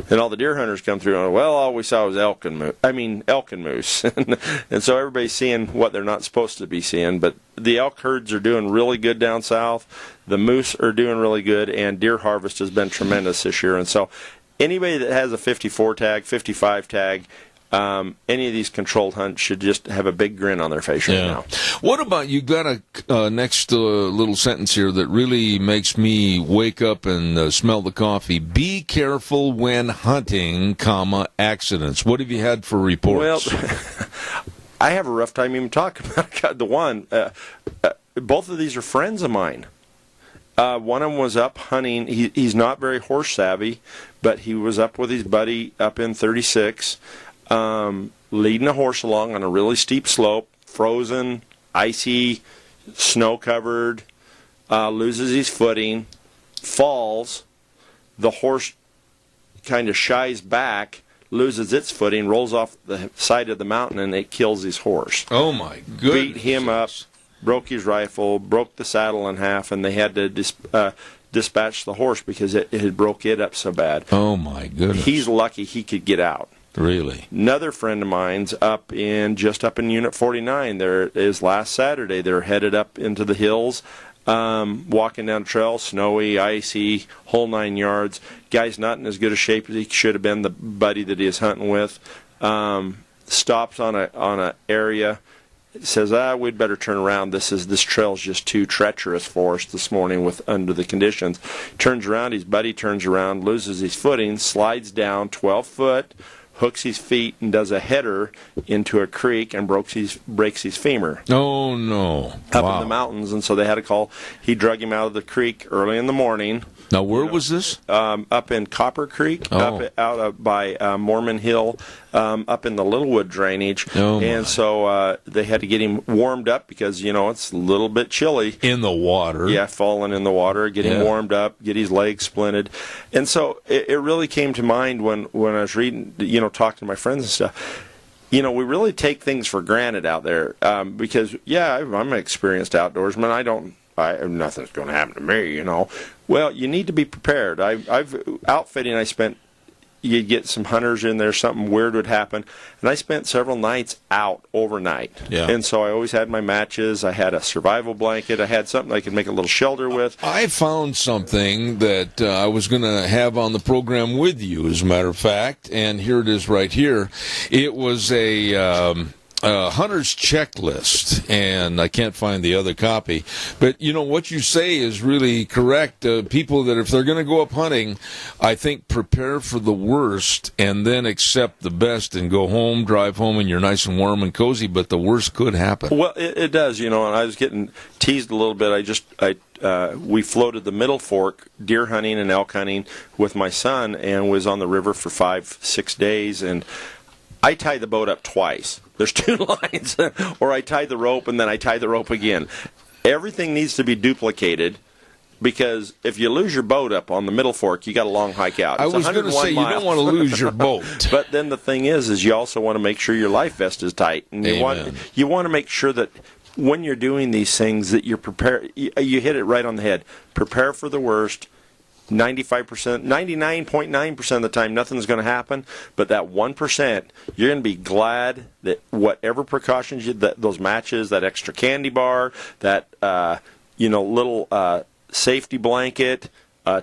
And all the deer hunters come through and, well, all we saw was elk and moose. And so everybody's seeing what they're not supposed to be seeing. But the elk herds are doing really good down south. The moose are doing really good. And deer harvest has been tremendous this year. And so anybody that has a 54 tag, 55 tag, any of these controlled hunts should just have a big grin on their face right now. What about, you got a next little sentence here that really makes me wake up and smell the coffee. Be careful when hunting, accidents. What have you had for reports? Well, I have a rough time even talking about the one. Both of these are friends of mine. One of them was up hunting. He's not very horse savvy, but he was up with his buddy up in 36. Leading a horse along on a really steep slope, frozen, icy, snow-covered, loses his footing, falls. The horse kind of shies back, loses its footing, rolls off the side of the mountain, and it kills his horse. Oh, my goodness. Beat him up, broke his rifle, broke the saddle in half, and they had to dispatch the horse because it had broke it up so bad. Oh, my goodness. He's lucky he could get out. Really? Another friend of mine's up in Unit 49. There is last Saturday. They're headed up into the hills, walking down the trail, snowy, icy, whole 9 yards. Guy's not in as good a shape as he should have been. The buddy that he is hunting with stops on a area. Says, we'd better turn around. This trail's just too treacherous for us this morning under the conditions. Turns around. His buddy turns around, loses his footing, slides down 12 foot. Hooks his feet and does a header into a creek and breaks his femur. Oh, no. Up in the mountains, and so they had a call. He drug him out of the creek early in the morning. Now, where was this? Up in Copper Creek, out by Mormon Hill, up in the Littlewood drainage. And so they had to get him warmed up because, it's a little bit chilly. In the water. Yeah, falling in the water, get him warmed up, get his legs splinted. And so it really came to mind when I was reading, talking to my friends and stuff. We really take things for granted out there because, I'm an experienced outdoorsman. Nothing's going to happen to me, Well, you need to be prepared. I've outfitting. You'd get some hunters in there, something weird would happen, and I spent several nights out overnight. Yeah. And so I always had my matches. I had a survival blanket. I had something I could make a little shelter with. I found something that I was going to have on the program with you, as a matter of fact, and here it is right here. It was a hunter's checklist, and I can't find the other copy. But, what you say is really correct. People that if they're going to go up hunting, I think prepare for the worst and then accept the best and go home, drive home, and you're nice and warm and cozy, but the worst could happen. Well, it does, and I was getting teased a little bit. We floated the Middle Fork deer hunting and elk hunting with my son and was on the river for 5-6 days, and I tie the boat up twice. There's 2 lines. Or I tie the rope, and then I tie the rope again. Everything needs to be duplicated, because if you lose your boat up on the Middle Fork, you got a long hike out. I was going to say, miles. You don't want to lose your boat. But then the thing is you also want to make sure your life vest is tight. And you want to make sure that when you're doing these things that you're prepared. You hit it right on the head. Prepare for the worst. 95%, 99.9% of the time, nothing's going to happen. But that 1%, you're going to be glad that whatever precautions those matches, that extra candy bar, that little safety blanket,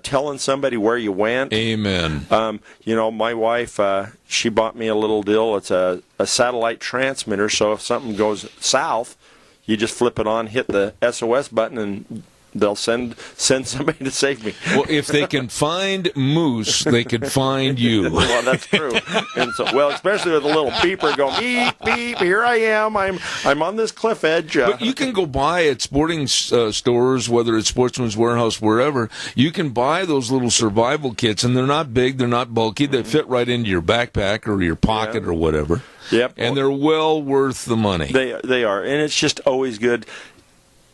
telling somebody where you went. Amen. My wife, she bought me a little deal. It's a satellite transmitter, so if something goes south, you just flip it on, hit the SOS button, and they'll send somebody to save me. Well, if they can find moose, they can find you. Well, that's true. And so, especially with a little beeper going beep beep. Here I am. I'm on this cliff edge. But you can go buy at sporting stores, whether it's Sportsman's Warehouse, wherever. You can buy those little survival kits, and they're not big, they're not bulky. They fit right into your backpack or your pocket or whatever. Yep. And they're well worth the money. They are, and it's just always good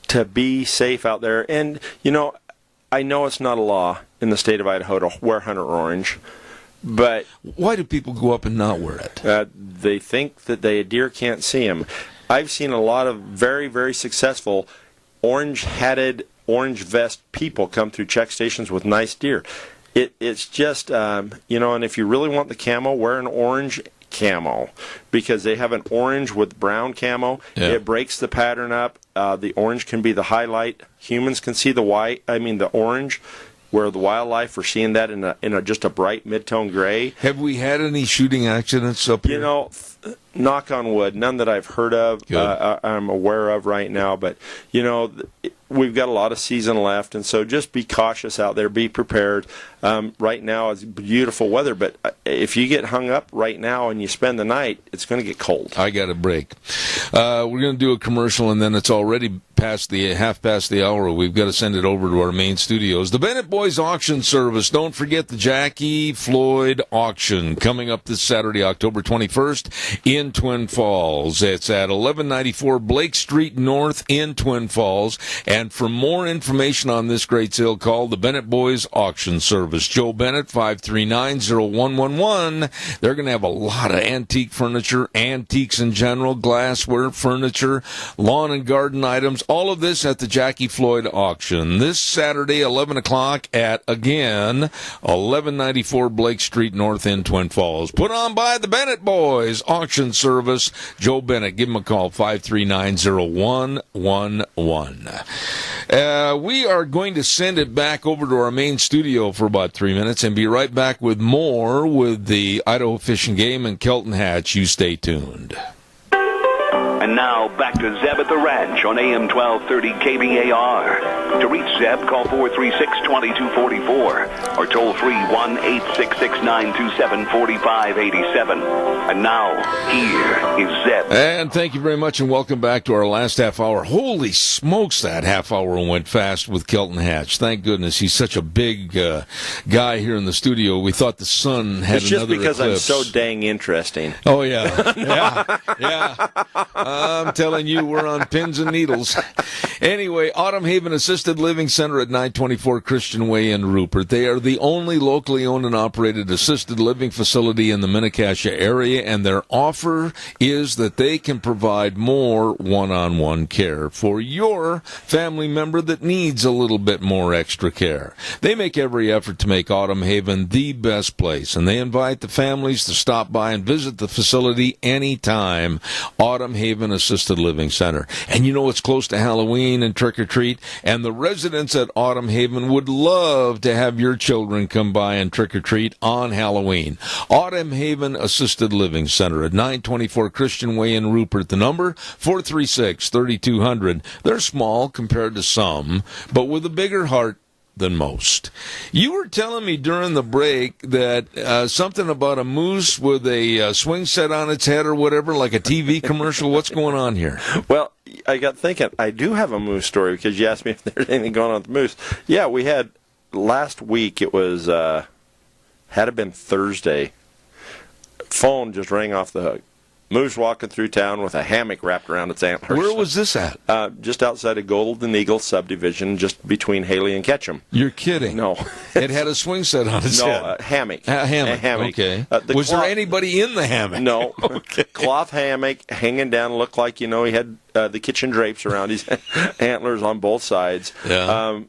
to be safe out there. And, I know it's not a law in the state of Idaho to wear hunter orange, but... Why do people go up and not wear it? They think that a deer can't see them. I've seen a lot of very, very successful orange-hatted, orange vest people come through check stations with nice deer. It's just, and if you really want the camo, wear an orange camo, because they have an orange with brown camo. Yeah. It breaks the pattern up. The orange can be the highlight. Humans can see the orange, where the wildlife are seeing that in just a bright mid-tone gray. Have we had any shooting accidents up here? Knock on wood, none that I've heard of, I'm aware of right now, but, we've got a lot of season left, and so just be cautious out there, be prepared. Right now it's beautiful weather, but if you get hung up right now and you spend the night, it's going to get cold. I got a break. We're going to do a commercial, and then it's already past the hour. We've got to send it over to our main studios. The Bennett Boys Auction Service. Don't forget the Jackie Floyd Auction coming up this Saturday, October 21st in Twin Falls. It's at 1194 Blake Street North in Twin Falls. And for more information on this great sale, call the Bennett Boys Auction Service. Joe Bennett, 539-0111. They're going to have a lot of antique furniture, antiques in general, glassware, furniture, lawn and garden items, all of this at the Jackie Floyd Auction. This Saturday, 11 o'clock at, again, 1194 Blake Street North in Twin Falls. Put on by the Bennett Boys Auction Service. Joe Bennett, give him a call, 539-0111. We are going to send it back over to our main studio for about 3 minutes and be right back with more with the Idaho Fish and Game and Kelton Hatch. You stay tuned. And now, back to Zeb at the Ranch on AM 1230 KBAR. To reach Zeb, call 436-2244 or toll free 1-866-927-4587. And now, here is Zeb. And thank you very much, and welcome back to our last half hour. Holy smokes, that half hour went fast with Kelton Hatch. Thank goodness. He's such a big guy here in the studio. We thought the sun had it's another just because eclipse. I'm so dang interesting. Oh, yeah. Yeah. I'm telling you, we're on pins and needles. Anyway, Autumn Haven Assisted Living Center at 924 Christian Way in Rupert. They are the only locally owned and operated assisted living facility in the Mini-Cassia area, and their offer is that they can provide more one-on-one care for your family member that needs a little bit more extra care. They make every effort to make Autumn Haven the best place, and they invite the families to stop by and visit the facility anytime. Autumn Haven Assisted Living Center. And it's close to Halloween and trick-or-treat, and the residents at Autumn Haven would love to have your children come by and trick-or-treat on Halloween. Autumn Haven Assisted Living Center at 924 Christian Way in Rupert. The number, 436-3200. They're small compared to some, but with a bigger heart than most. You were telling me during the break that something about a moose with a swing set on its head or whatever, like a TV commercial. What's going on here? Well, I got thinking, I do have a moose story because you asked me if there's anything going on with the moose. Yeah, we had last week, it was, had it been Thursday, phone just rang off the hook. Moose walking through town with a hammock wrapped around its antlers. Where was this at? Just outside of Golden Eagle subdivision, just between Haley and Ketchum. You're kidding. No. It had a swing set on its head. No, hammock. A hammock. A hammock. Okay. Was there anybody in the hammock? No. Okay. Cloth hammock hanging down, looked like, he had the kitchen drapes around his antlers on both sides. Yeah.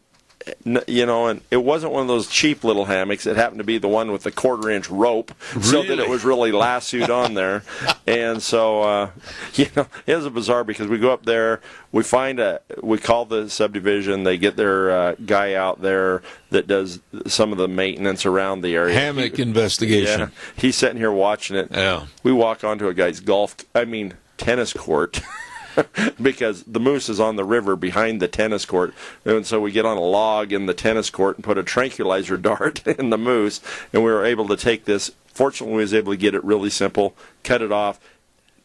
And it wasn't one of those cheap little hammocks. It happened to be the one with the 1/4-inch rope, so that it was really lassoed on there. And so, it was bizarre because we go up there, we call the subdivision, they get their guy out there that does some of the maintenance around the area. Hammock investigation. Yeah, he's sitting here watching it. Yeah. We walk onto a guy's tennis court. Because the moose is on the river behind the tennis court, and so we get on a log in the tennis court and put a tranquilizer dart in the moose, and we were able to take this. Fortunately, we was able to get it really simple, cut it off.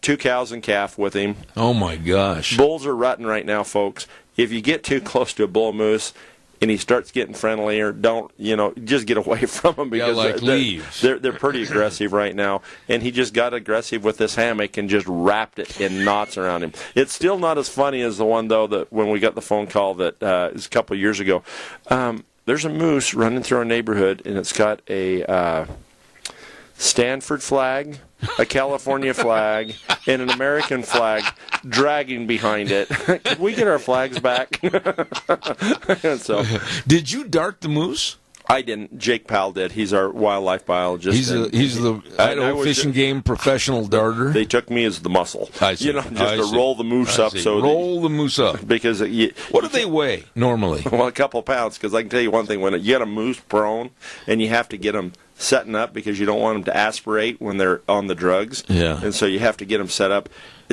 2 cows and calf with him. Oh my gosh! Bulls are rutting right now, folks. If you get too close to a bull moose and he starts getting friendlier, just get away from him, because they're pretty aggressive right now. And he just got aggressive with this hammock and just wrapped it in knots around him. It's still not as funny as the one, though, that when we got the phone call that is a couple of years ago. There's a moose running through our neighborhood, and it's got a Stanford flag, a California flag, and an American flag dragging behind it. Could we get our flags back? So, did you dart the moose? I didn't. Jake Powell did. He's our wildlife biologist. He's the Idaho Fish and Game professional darter. They took me as the muscle. I see. To roll the moose up. So roll the moose up. Because what do they weigh normally? Well, a couple of pounds. Because I can tell you one thing: when you get a moose prone, and you have to get them setting up because you don't want them to aspirate when they're on the drugs. Yeah. And so you have to get them set up.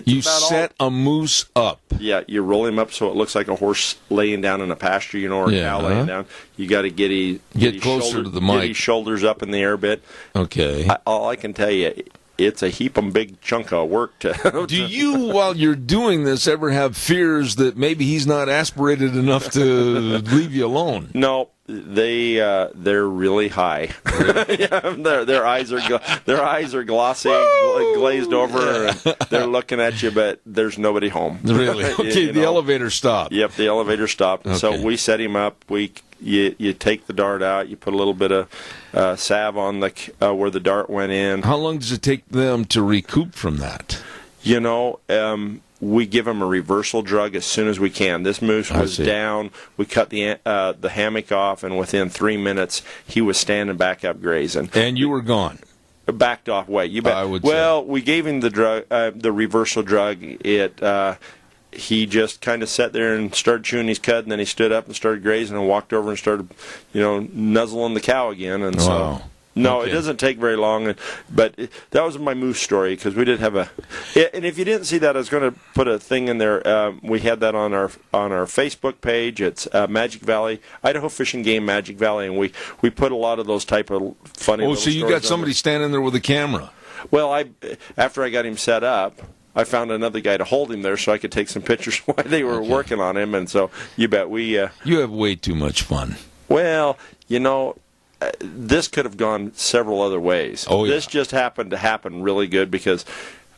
You set a moose up. Yeah, you roll him up so it looks like a horse laying down in a pasture, or a cow laying down. You got to get closer to the mic. Get his shoulders up in the air a bit. Okay. All I can tell you, it's a heaping big chunk of work to. Do you, while you're doing this, ever have fears that maybe he's not aspirated enough to leave you alone? No. They're really high. their eyes are glossy, glazed over, and they're looking at you, but there's nobody home. Really? Okay. The elevator stopped. Yep, the elevator stopped. Okay. So we set him up. You take the dart out. You put a little bit of salve on where the dart went in. How long does it take them to recoup from that? We give him a reversal drug as soon as we can. This moose was down. We cut the hammock off, and within 3 minutes, he was standing back up grazing. And you were gone. Backed off. Wait, you bet. We gave him the drug, the reversal drug. He just kind of sat there and started chewing his cud, and then he stood up and started grazing and walked over and started, nuzzling the cow again. And wow. No, okay. It doesn't take very long, but that was my moose story, because we did have and if you didn't see that, I was going to put a thing in there. We had that on our Facebook page. It's Magic Valley, Idaho Fish and Game Magic Valley, and we put a lot of those type of funny. Oh, so you got somebody standing there with a camera? Well, after I got him set up, I found another guy to hold him there so I could take some pictures while they were working on him, and so you bet we. You have way too much fun. Well, this could have gone several other ways. Oh, yeah. This just happened to happen really good because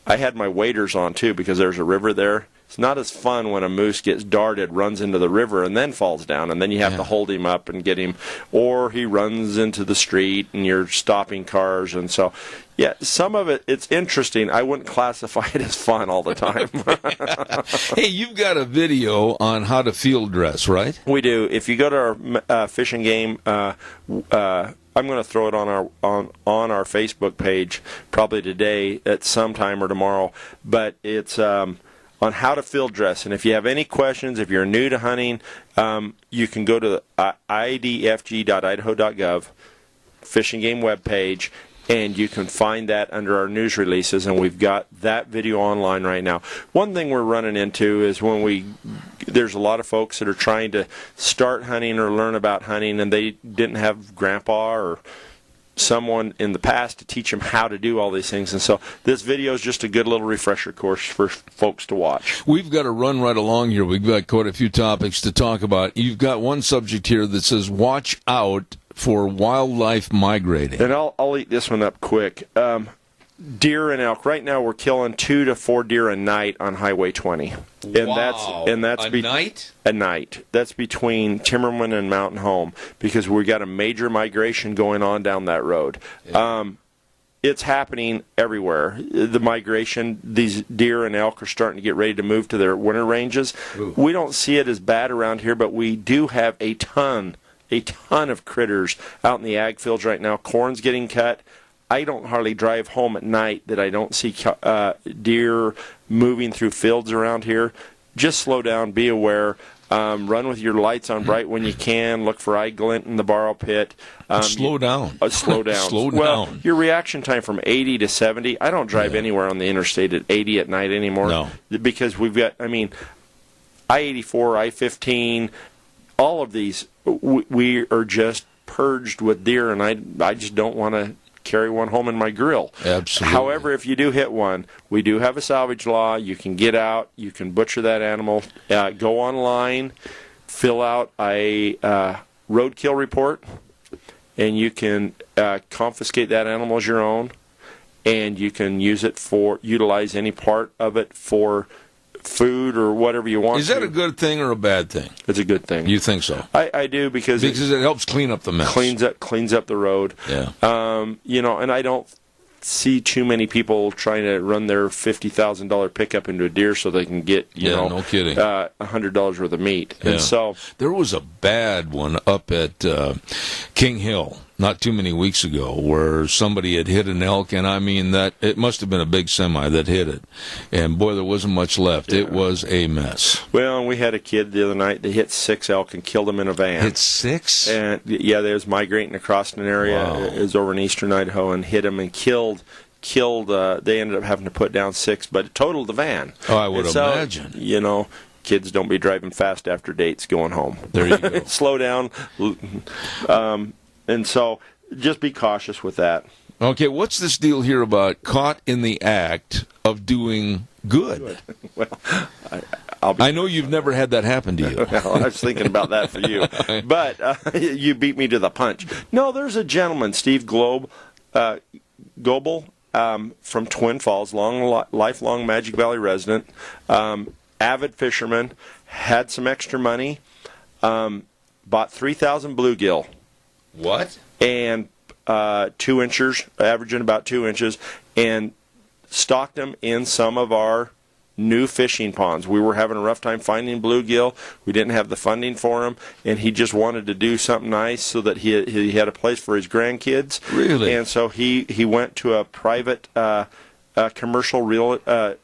I had my waders on, too, because there's a river there. It's not as fun when a moose gets darted, runs into the river, and then falls down, and then you have to hold him up and get him, or he runs into the street, and you're stopping cars, and so, yeah, some of it's interesting. I wouldn't classify it as fun all the time. Hey, you've got a video on how to field dress, right? We do. If you go to our Fish and Game, I'm going to throw it on our Facebook page probably today at some time or tomorrow, but it's on how to field dress. And if you have any questions, if you're new to hunting, you can go to the idfg.idaho.gov Fish and Game webpage, and you can find that under our news releases, and we've got that video online right now. One thing we're running into is there's a lot of folks that are trying to start hunting or learn about hunting, and they didn't have grandpa or someone in the past to teach them how to do all these things, and so this video is just a good little refresher course for folks to watch. We've got to run right along here. We've got quite a few topics to talk about. You've got one subject here that says watch out for wildlife migrating. And I'll eat this one up quick. deer and elk. Right now, we're killing 2 to 4 deer a night on Highway 20, and that's a night. A night. That's between Timmerman and Mountain Home, because we got a major migration going on down that road. Yeah. It's happening everywhere. The migration, these deer and elk are starting to get ready to move to their winter ranges. Ooh. We don't see it as bad around here, but we do have a ton of critters out in the ag fields right now. Corn's getting cut. I don't hardly drive home at night that I don't see deer moving through fields around here. Just slow down, be aware. Run with your lights on bright when you can. Look for eye glint in the borrow pit. Slow down. Slow down. Slow well, down. Your reaction time from 80 to 70, I don't drive anywhere on the interstate at 80 at night anymore. No. Because we've got, I-84, I-15, all of these, we are just purged with deer, and I just don't want to carry one home in my grill. Absolutely. However, if you do hit one, we do have a salvage law. You can get out. You can butcher that animal. Go online, fill out a roadkill report, and you can confiscate that animal as your own, and you can utilize any part of it for food or whatever you want. Is that a good thing or a bad thing? It's a good thing. You think so? I do, because it helps clean up the mess. Cleans up the road. Yeah. And I don't see too many people trying to run their $50,000 pickup into a deer so they can get no kidding, $100 worth of meat. Yeah. And so there was a bad one up at King Hill not too many weeks ago where somebody had hit an elk, and that it must have been a big semi that hit it, and boy, there wasn't much left. Yeah. It was a mess. Well, and we had a kid the other night that hit 6 elk and killed them in a van. Hit 6? And yeah, they was migrating across an area. Wow. It was over in eastern Idaho, and hit them and killed. They ended up having to put down 6, but it totaled the van. Oh, I would imagine. Kids don't be driving fast after dates going home. There you go. Slow down. And so just be cautious with that. Okay, what's this deal here about caught in the act of doing good? Well, I know you've never had that happen to you. Well, I was thinking about that for you. But you beat me to the punch. No, there's a gentleman, Steve Goebel, from Twin Falls, lifelong Magic Valley resident, avid fisherman, had some extra money, bought 3,000 bluegill. What? And 2 inches, averaging about 2 inches, and stocked them in some of our new fishing ponds. We were having a rough time finding bluegill. We didn't have the funding for them, and he just wanted to do something nice so that he had a place for his grandkids. Really? And so he went to a private commercial real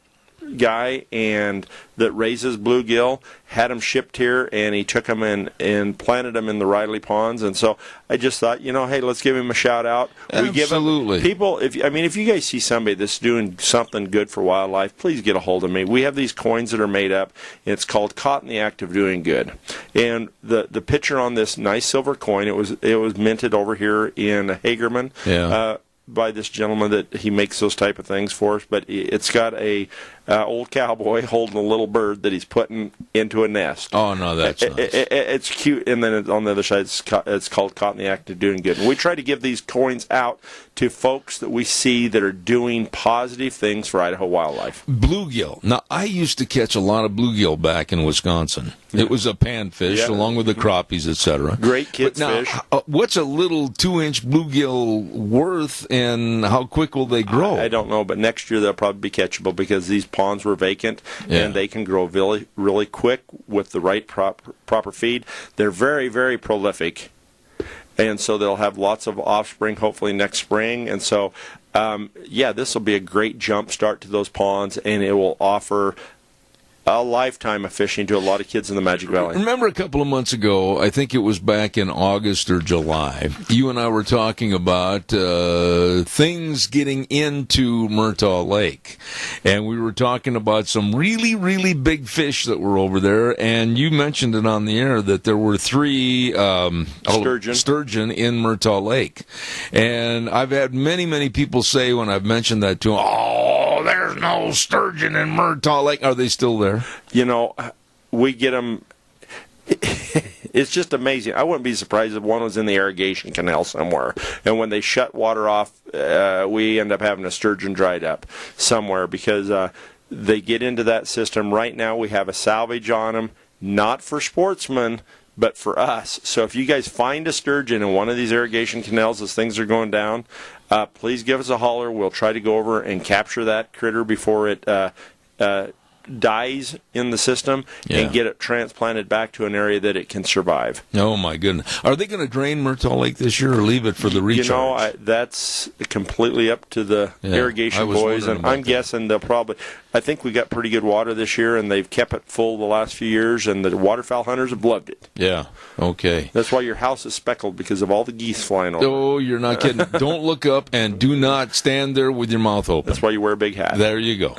guy and that raises bluegill, had them shipped here, and he took them and planted them in the Riley ponds. And so I just thought, hey, let's give him a shout out. Absolutely. We give people, if you guys see somebody that's doing something good for wildlife, please get a hold of me. We have these coins that are made up. It's called Caught in the Act of Doing Good. And the picture on this nice silver coin, it was minted over here in Hagerman. Yeah. By this gentleman that he makes those type of things for us, but it's got a old cowboy holding a little bird that he's putting into a nest. Oh no, that's nice. It's cute. And then on the other side, it's called Caught in the Act of Doing Good. And we try to give these coins out to folks that we see that are doing positive things for Idaho wildlife. Bluegill. Now, I used to catch a lot of bluegill back in Wisconsin. It was a panfish, along with the crappies, etc. Great kids fish. What's a little 2-inch bluegill worth, and how quick will they grow? I don't know, but next year they'll probably be catchable because these ponds were vacant, and they can grow really, really quick with the right proper feed. They're very, very prolific, and so they'll have lots of offspring hopefully next spring. And so, this will be a great jump start to those ponds, and it will offer a lifetime of fishing to a lot of kids in the Magic Valley. Remember a couple of months ago, I think it was back in August or July, you and I were talking about things getting into Murtaugh Lake. And we were talking about some really, really big fish that were over there. And you mentioned it on the air that there were 3 sturgeon in Murtaugh Lake. And I've had many, many people say when I've mentioned that to them, oh, there's no sturgeon in Murtaugh Lake. Are they still there? We get them. It's just amazing. I wouldn't be surprised if one was in the irrigation canal somewhere. And when they shut water off, we end up having a sturgeon dried up somewhere because they get into that system. Right now we have a salvage on them, not for sportsmen, but for us. So if you guys find a sturgeon in one of these irrigation canals as things are going down, please give us a holler. We'll try to go over and capture that critter before it dies in the system and get it transplanted back to an area that it can survive. Oh, my goodness. Are they going to drain Myrtle Lake this year or leave it for the recharge? You know, that's completely up to the irrigation boys, and I'm guessing they'll probably... I think we got pretty good water this year, and they've kept it full the last few years, and the waterfowl hunters have loved it. Yeah, okay. That's why your house is speckled, because of all the geese flying over. Oh, you're not kidding. Don't look up, and do not stand there with your mouth open. That's why you wear a big hat. There you go.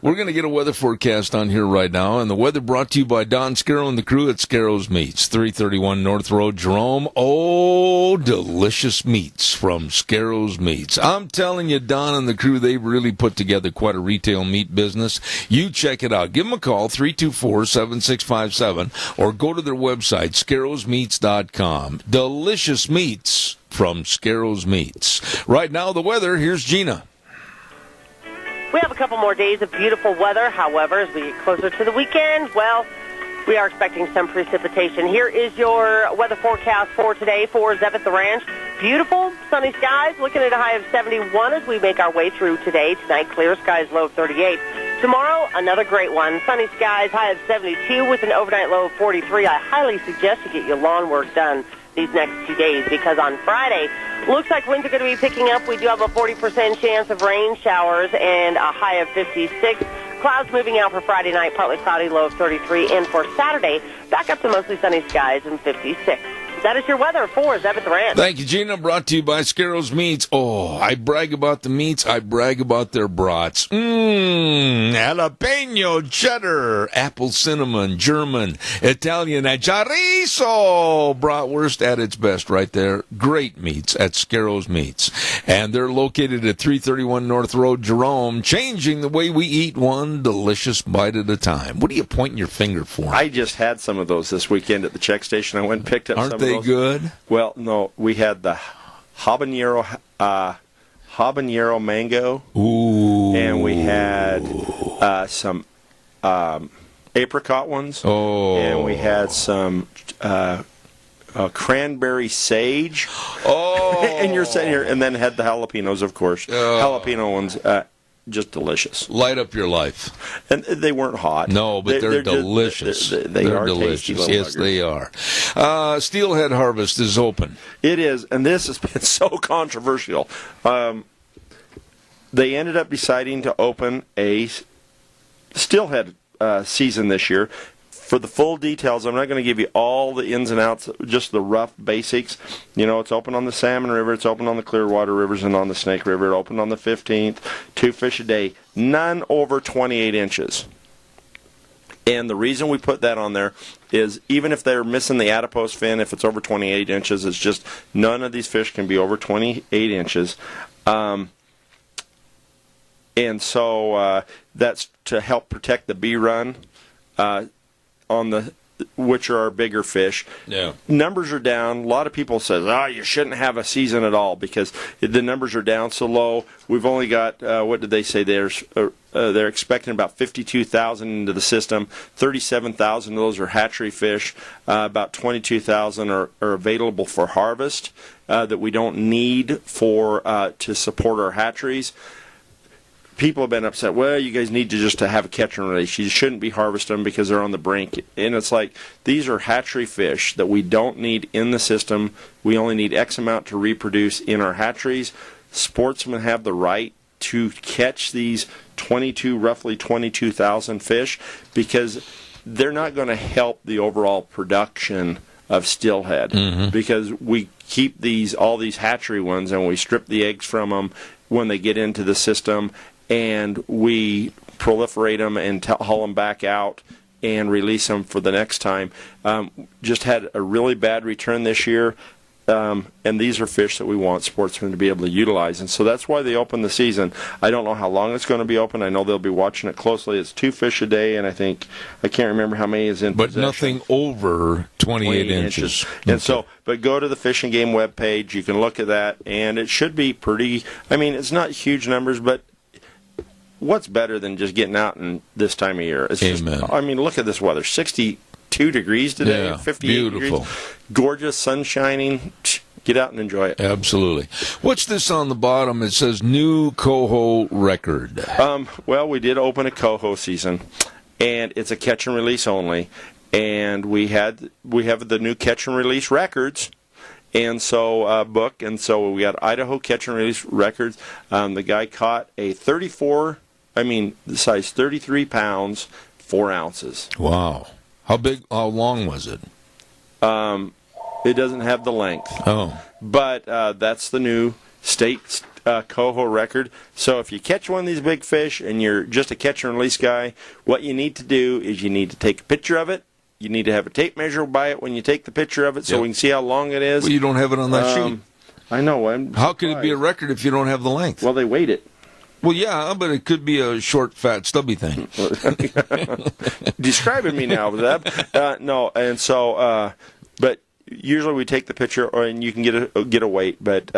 We're going to get a weather forecast on here right now, and the weather brought to you by Don Scarrow and the crew at Scarrow's Meats, 331 North Road, Jerome. Oh, delicious meats from Scarrow's Meats. I'm telling you, Don and the crew, they've really put together quite a retail meat business. You check it out. Give them a call, 324-7657, or go to their website, scarrowsmeats.com. Delicious meats from Scarrow's Meats. Right now, the weather. Here's Gina. We have a couple more days of beautiful weather. However, as we get closer to the weekend, well, we are expecting some precipitation. Here is your weather forecast for today for Zeb at the Ranch. Beautiful, sunny skies, looking at a high of 71 as we make our way through today. Tonight, clear skies, low of 38. Tomorrow, another great one. Sunny skies, high of 72 with an overnight low of 43. I highly suggest you get your lawn work done these next 2 days because on Friday, looks like winds are going to be picking up. We do have a 40% chance of rain showers and a high of 56. Clouds moving out for Friday night, partly cloudy, low of 33. And for Saturday, back up to mostly sunny skies and 56. That is your weather for Zeb at the Ranch. Thank you, Gina. Brought to you by Scarrow's Meats. Oh, I brag about the meats. I brag about their brats. Jalapeno, cheddar, apple cinnamon, German, Italian, and chorizo. Bratwurst at its best right there. Great meats at Scarrow's Meats. And they're located at 331 North Road, Jerome, changing the way we eat one delicious bite at a time. What are you pointing your finger for? I just had some of those this weekend at the check station. I went and picked up some of those. Aren't they good? Well, no, we had the habanero mango. Ooh. And we had some apricot ones. Oh. And we had some cranberry sage. Oh. And you're sitting here, and then had the jalapenos, of course. Jalapeno ones. Just delicious. Light up your life. And they weren't hot. No, but they're delicious. They're delicious. Yes, buggers. they are. Steelhead harvest is open. It is, and this has been so controversial. They ended up deciding to open a steelhead season this year. For the full details, I'm not going to give you all the ins and outs, just the rough basics. You know, it's open on the Salmon River, it's open on the Clearwater Rivers and on the Snake River. It opened on the 15th, 2 fish a day, none over 28 inches. And the reason we put that on there is even if they're missing the adipose fin, if it's over 28 inches, it's just none of these fish can be over 28 inches. And so that's to help protect the bee run. On the which are our bigger fish. Yeah. Numbers are down. A lot of people say, you shouldn't have a season at all because the numbers are down so low. We've only got, what did they say? They're expecting about 52,000 into the system. 37,000 of those are hatchery fish. About 22,000 are available for harvest that we don't need for to support our hatcheries. People have been upset, well, you guys need to have a catch and release. You shouldn't be harvesting them because they're on the brink. And it's like, these are hatchery fish that we don't need in the system. We only need X amount to reproduce in our hatcheries. Sportsmen have the right to catch these roughly 22,000 fish because they're not going to help the overall production of steelhead because we keep all these hatchery ones and we strip the eggs from them when they get into the system, and we proliferate them and haul them back out and release them for the next time. Just had a really bad return this year. And these are fish that we want sportsmen to be able to utilize. And so that's why they open the season. I don't know how long it's going to be open. I know they'll be watching it closely. It's 2 fish a day, and I can't remember how many is in but possession. Nothing over 28 inches. And so, but go to the Fish and Game webpage. You can look at that, and it should be pretty. I mean, it's not huge numbers, but what's better than just getting out in this time of year? It's Amen. Just, I mean, look at this weather. 62 degrees today, Yeah, 58 beautiful. degrees. Gorgeous, sun shining. Get out and enjoy it. Absolutely. What's this on the bottom? It says new coho record. Well, we did open a coho season, and it's a catch and release only. And we have the new catch and release records, and so book, and so we got Idaho catch and release records. The guy caught a the size 33 pounds, 4 ounces. Wow. How long was it? It doesn't have the length. Oh. But that's the new state coho record. So if you catch one of these big fish and you're just a catch and release guy, what you need to do is you need to take a picture of it. You need to have a tape measure by it when you take the picture of it so we can see how long it is. Well, you don't have it on that sheet. I know. How can it be a record if you don't have the length? Well, they weighed it. Well, yeah, but it could be a short, fat, stubby thing. Describing me now, Zeb. No, and so, but usually we take the picture, and you can get a weight, but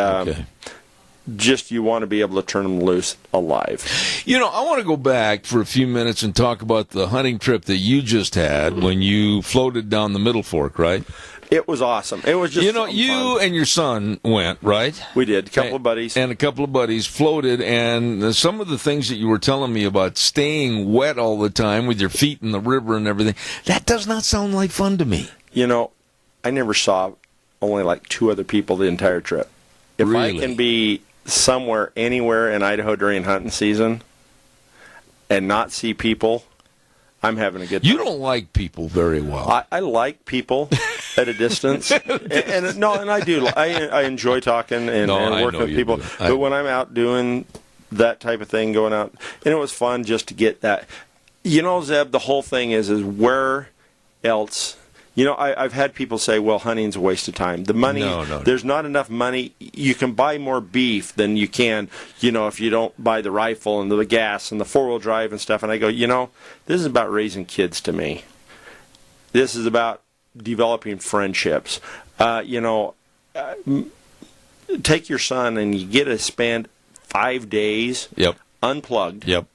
just you want to be able to turn them loose alive. You know, I want to go back for a few minutes and talk about the hunting trip that you just had when you floated down the Middle Fork, right? It was awesome. It was just you fun. And your son went, right? We did. A couple of buddies. And a couple of buddies floated, and some of the things that you were telling me about staying wet all the time with your feet in the river and everything, that does not sound like fun to me. You know, I never saw only like 2 other people the entire trip. If Really? I can be somewhere, anywhere in Idaho during hunting season and not see people, I'm having a good time. You don't like people very well. I like people at a distance, and I do. I enjoy talking and working with people. But when I'm out doing that type of thing, going out, and it was fun just to get that. You know, Zeb, the whole thing is where else. You know, I've had people say, well, hunting's a waste of time. The money, there's not enough money. You can buy more beef than you can, if you don't buy the rifle and the gas and the 4-wheel drive and stuff. And I go, this is about raising kids to me. This is about developing friendships. Take your son and you get to spend 5 days unplugged. Yep.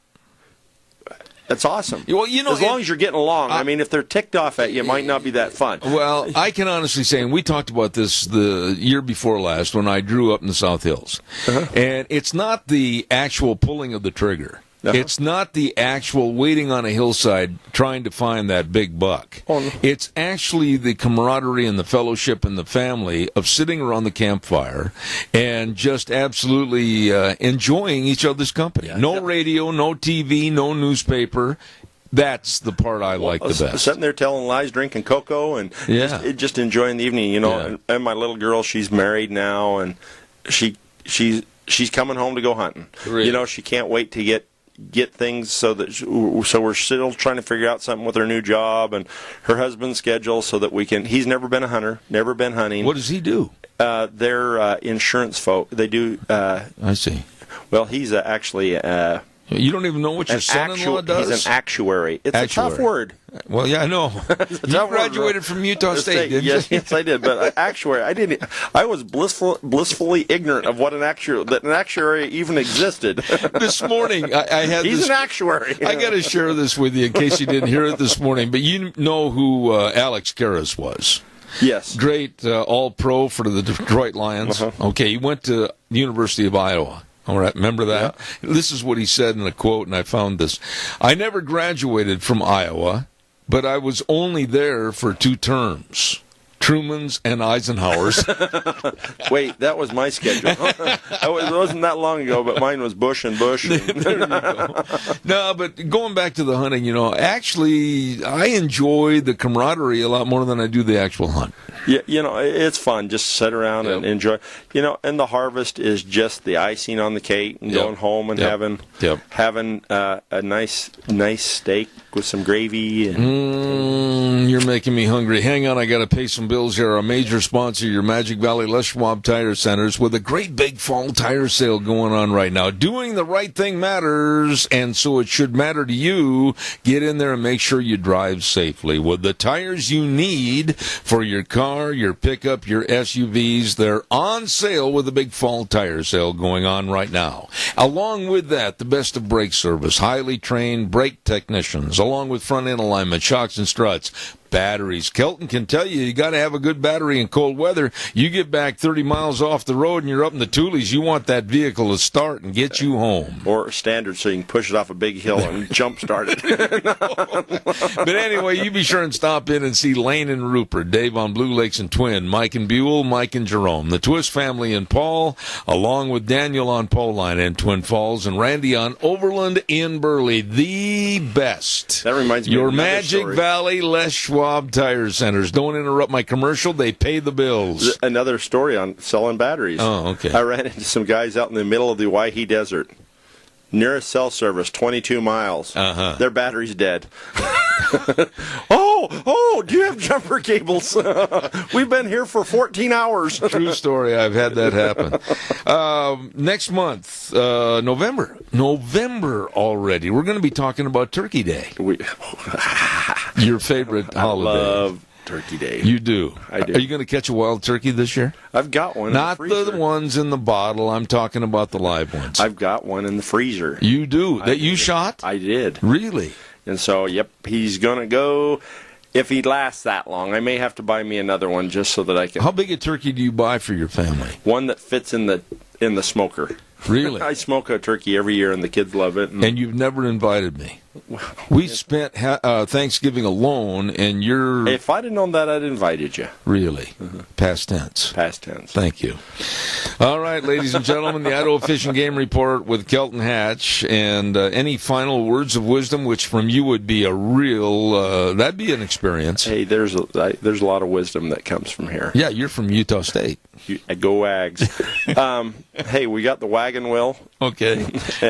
That's awesome. Well, as long as you're getting along. I mean, if they're ticked off at you, it might not be that fun. Well, I can honestly say, and we talked about this the year before last when I drew up in the South Hills, and it's not the actual pulling of the trigger. It's not the actual waiting on a hillside trying to find that big buck. Oh, no. It's actually the camaraderie and the fellowship and the family of sitting around the campfire and just absolutely enjoying each other's company. No radio, no TV, no newspaper. That's the part I like the best. Sitting there telling lies, drinking cocoa, and just enjoying the evening. And my little girl, she's married now, and she's coming home to go hunting. Really? She can't wait to get things so we're still trying to figure out something with her new job and her husband's schedule so that we can. He's never been a hunter, never been hunting. What does he do? They're insurance folk. They do. I see. Well, he's actually. You don't even know what your son-in-law does? He's an actuary. It's a tough word. Well, yeah, I know. You graduated from Utah State, didn't you? Yes, I did. But actuary, I didn't. I was blissfully ignorant of what an actuary even existed. This morning, I had. He's an actuary. I got to share this with you in case you didn't hear it this morning. But you know who Alex Karras was. Yes. Great All-Pro for the Detroit Lions. Okay, he went to the University of Iowa. All right, remember that? Yeah. This is what he said in a quote, and I found this. I never graduated from Iowa, but I was only there for 2 terms. Truman's and Eisenhower's. Wait, that was my schedule. It wasn't that long ago, but mine was Bush and Bush. There you go. No, but going back to the hunting, actually, I enjoy the camaraderie a lot more than I do the actual hunt. Yeah, it's fun. Just sit around and enjoy. And the harvest is just the icing on the cake, and going home and having a nice steak with some gravy. And you're making me hungry. Hang on, I got to pay some bills here. Our major sponsor, your Magic Valley Les Schwab Tire Centers, with a great big fall tire sale going on right now. Doing the right thing matters, and so it should matter to you. Get in there and make sure you drive safely with the tires you need for your car, your pickup, your SUVs. They're on sale with a big fall tire sale going on right now. Along with that, the best of brake service, highly trained brake technicians, along with front end alignment, shocks and struts. Batteries. Kelton can tell you got to have a good battery in cold weather. You get back 30 miles off the road and you're up in the Tules, you want that vehicle to start and get you home. Or standard so you can push it off a big hill and jump start it. But anyway, you be sure and stop in and see Lane and Rupert, Dave on Blue Lakes and Twin, Mike and Buell, Mike and Jerome, the Twist family in Paul, along with Daniel on Pauline and Twin Falls, and Randy on Overland in Burley. The best. That reminds me your of another Magic story. Valley Les Schwab Tire Centers. Don't interrupt my commercial. They pay the bills. Another story on selling batteries. Oh, okay. I ran into some guys out in the middle of the Waihi Desert. Nearest cell service, 22 miles. Their battery's dead. Oh, do you have jumper cables? We've been here for 14 hours. True story. I've had that happen. Next month, November already. We're going to be talking about Turkey Day. Your favorite holiday. I love Turkey Day. You do? I do. Are you going to catch a wild turkey this year? I've got one. Not in the freezer. the ones in the bottle. I'm talking about the live ones. I've got one in the freezer. You do? That you shot? I did. Really? And so, yep, he's going to go. If he lasts that long, I may have to buy me another one just so that I can. How big a turkey do you buy for your family? One that fits in the smoker. Really? I smoke a turkey every year, and the kids love it. And you've never invited me. We spent Thanksgiving alone, and you're... If I'd have known that, I'd invited you. Really? Past tense. Past tense. Thank you. All right, ladies and gentlemen, the Idaho Fish and Game Report with Kelton Hatch. And any final words of wisdom, which from you would be a real... that'd be an experience. Hey, there's a lot of wisdom that comes from here. Yeah, you're from Utah State. Go Wags. Hey, we got the wagon wheel. Okay.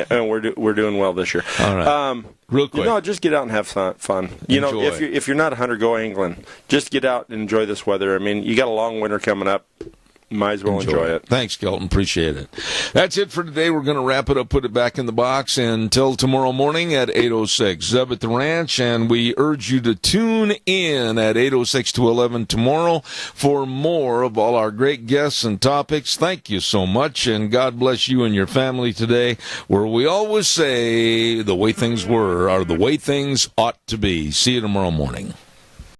And we're doing well this year. All right. Real quick. Just get out and have fun. Enjoy. If you're not a hunter, go angling. Just get out and enjoy this weather. I mean, you got a long winter coming up. Might as well enjoy it. Thanks, Kelton. Appreciate it. That's it for today. We're going to wrap it up, put it back in the box until tomorrow morning at 8:06. Zeb at the Ranch, and we urge you to tune in at 8:06 to 11 tomorrow for more of all our great guests and topics. Thank you so much, and God bless you and your family today, where we always say the way things were are the way things ought to be. See you tomorrow morning.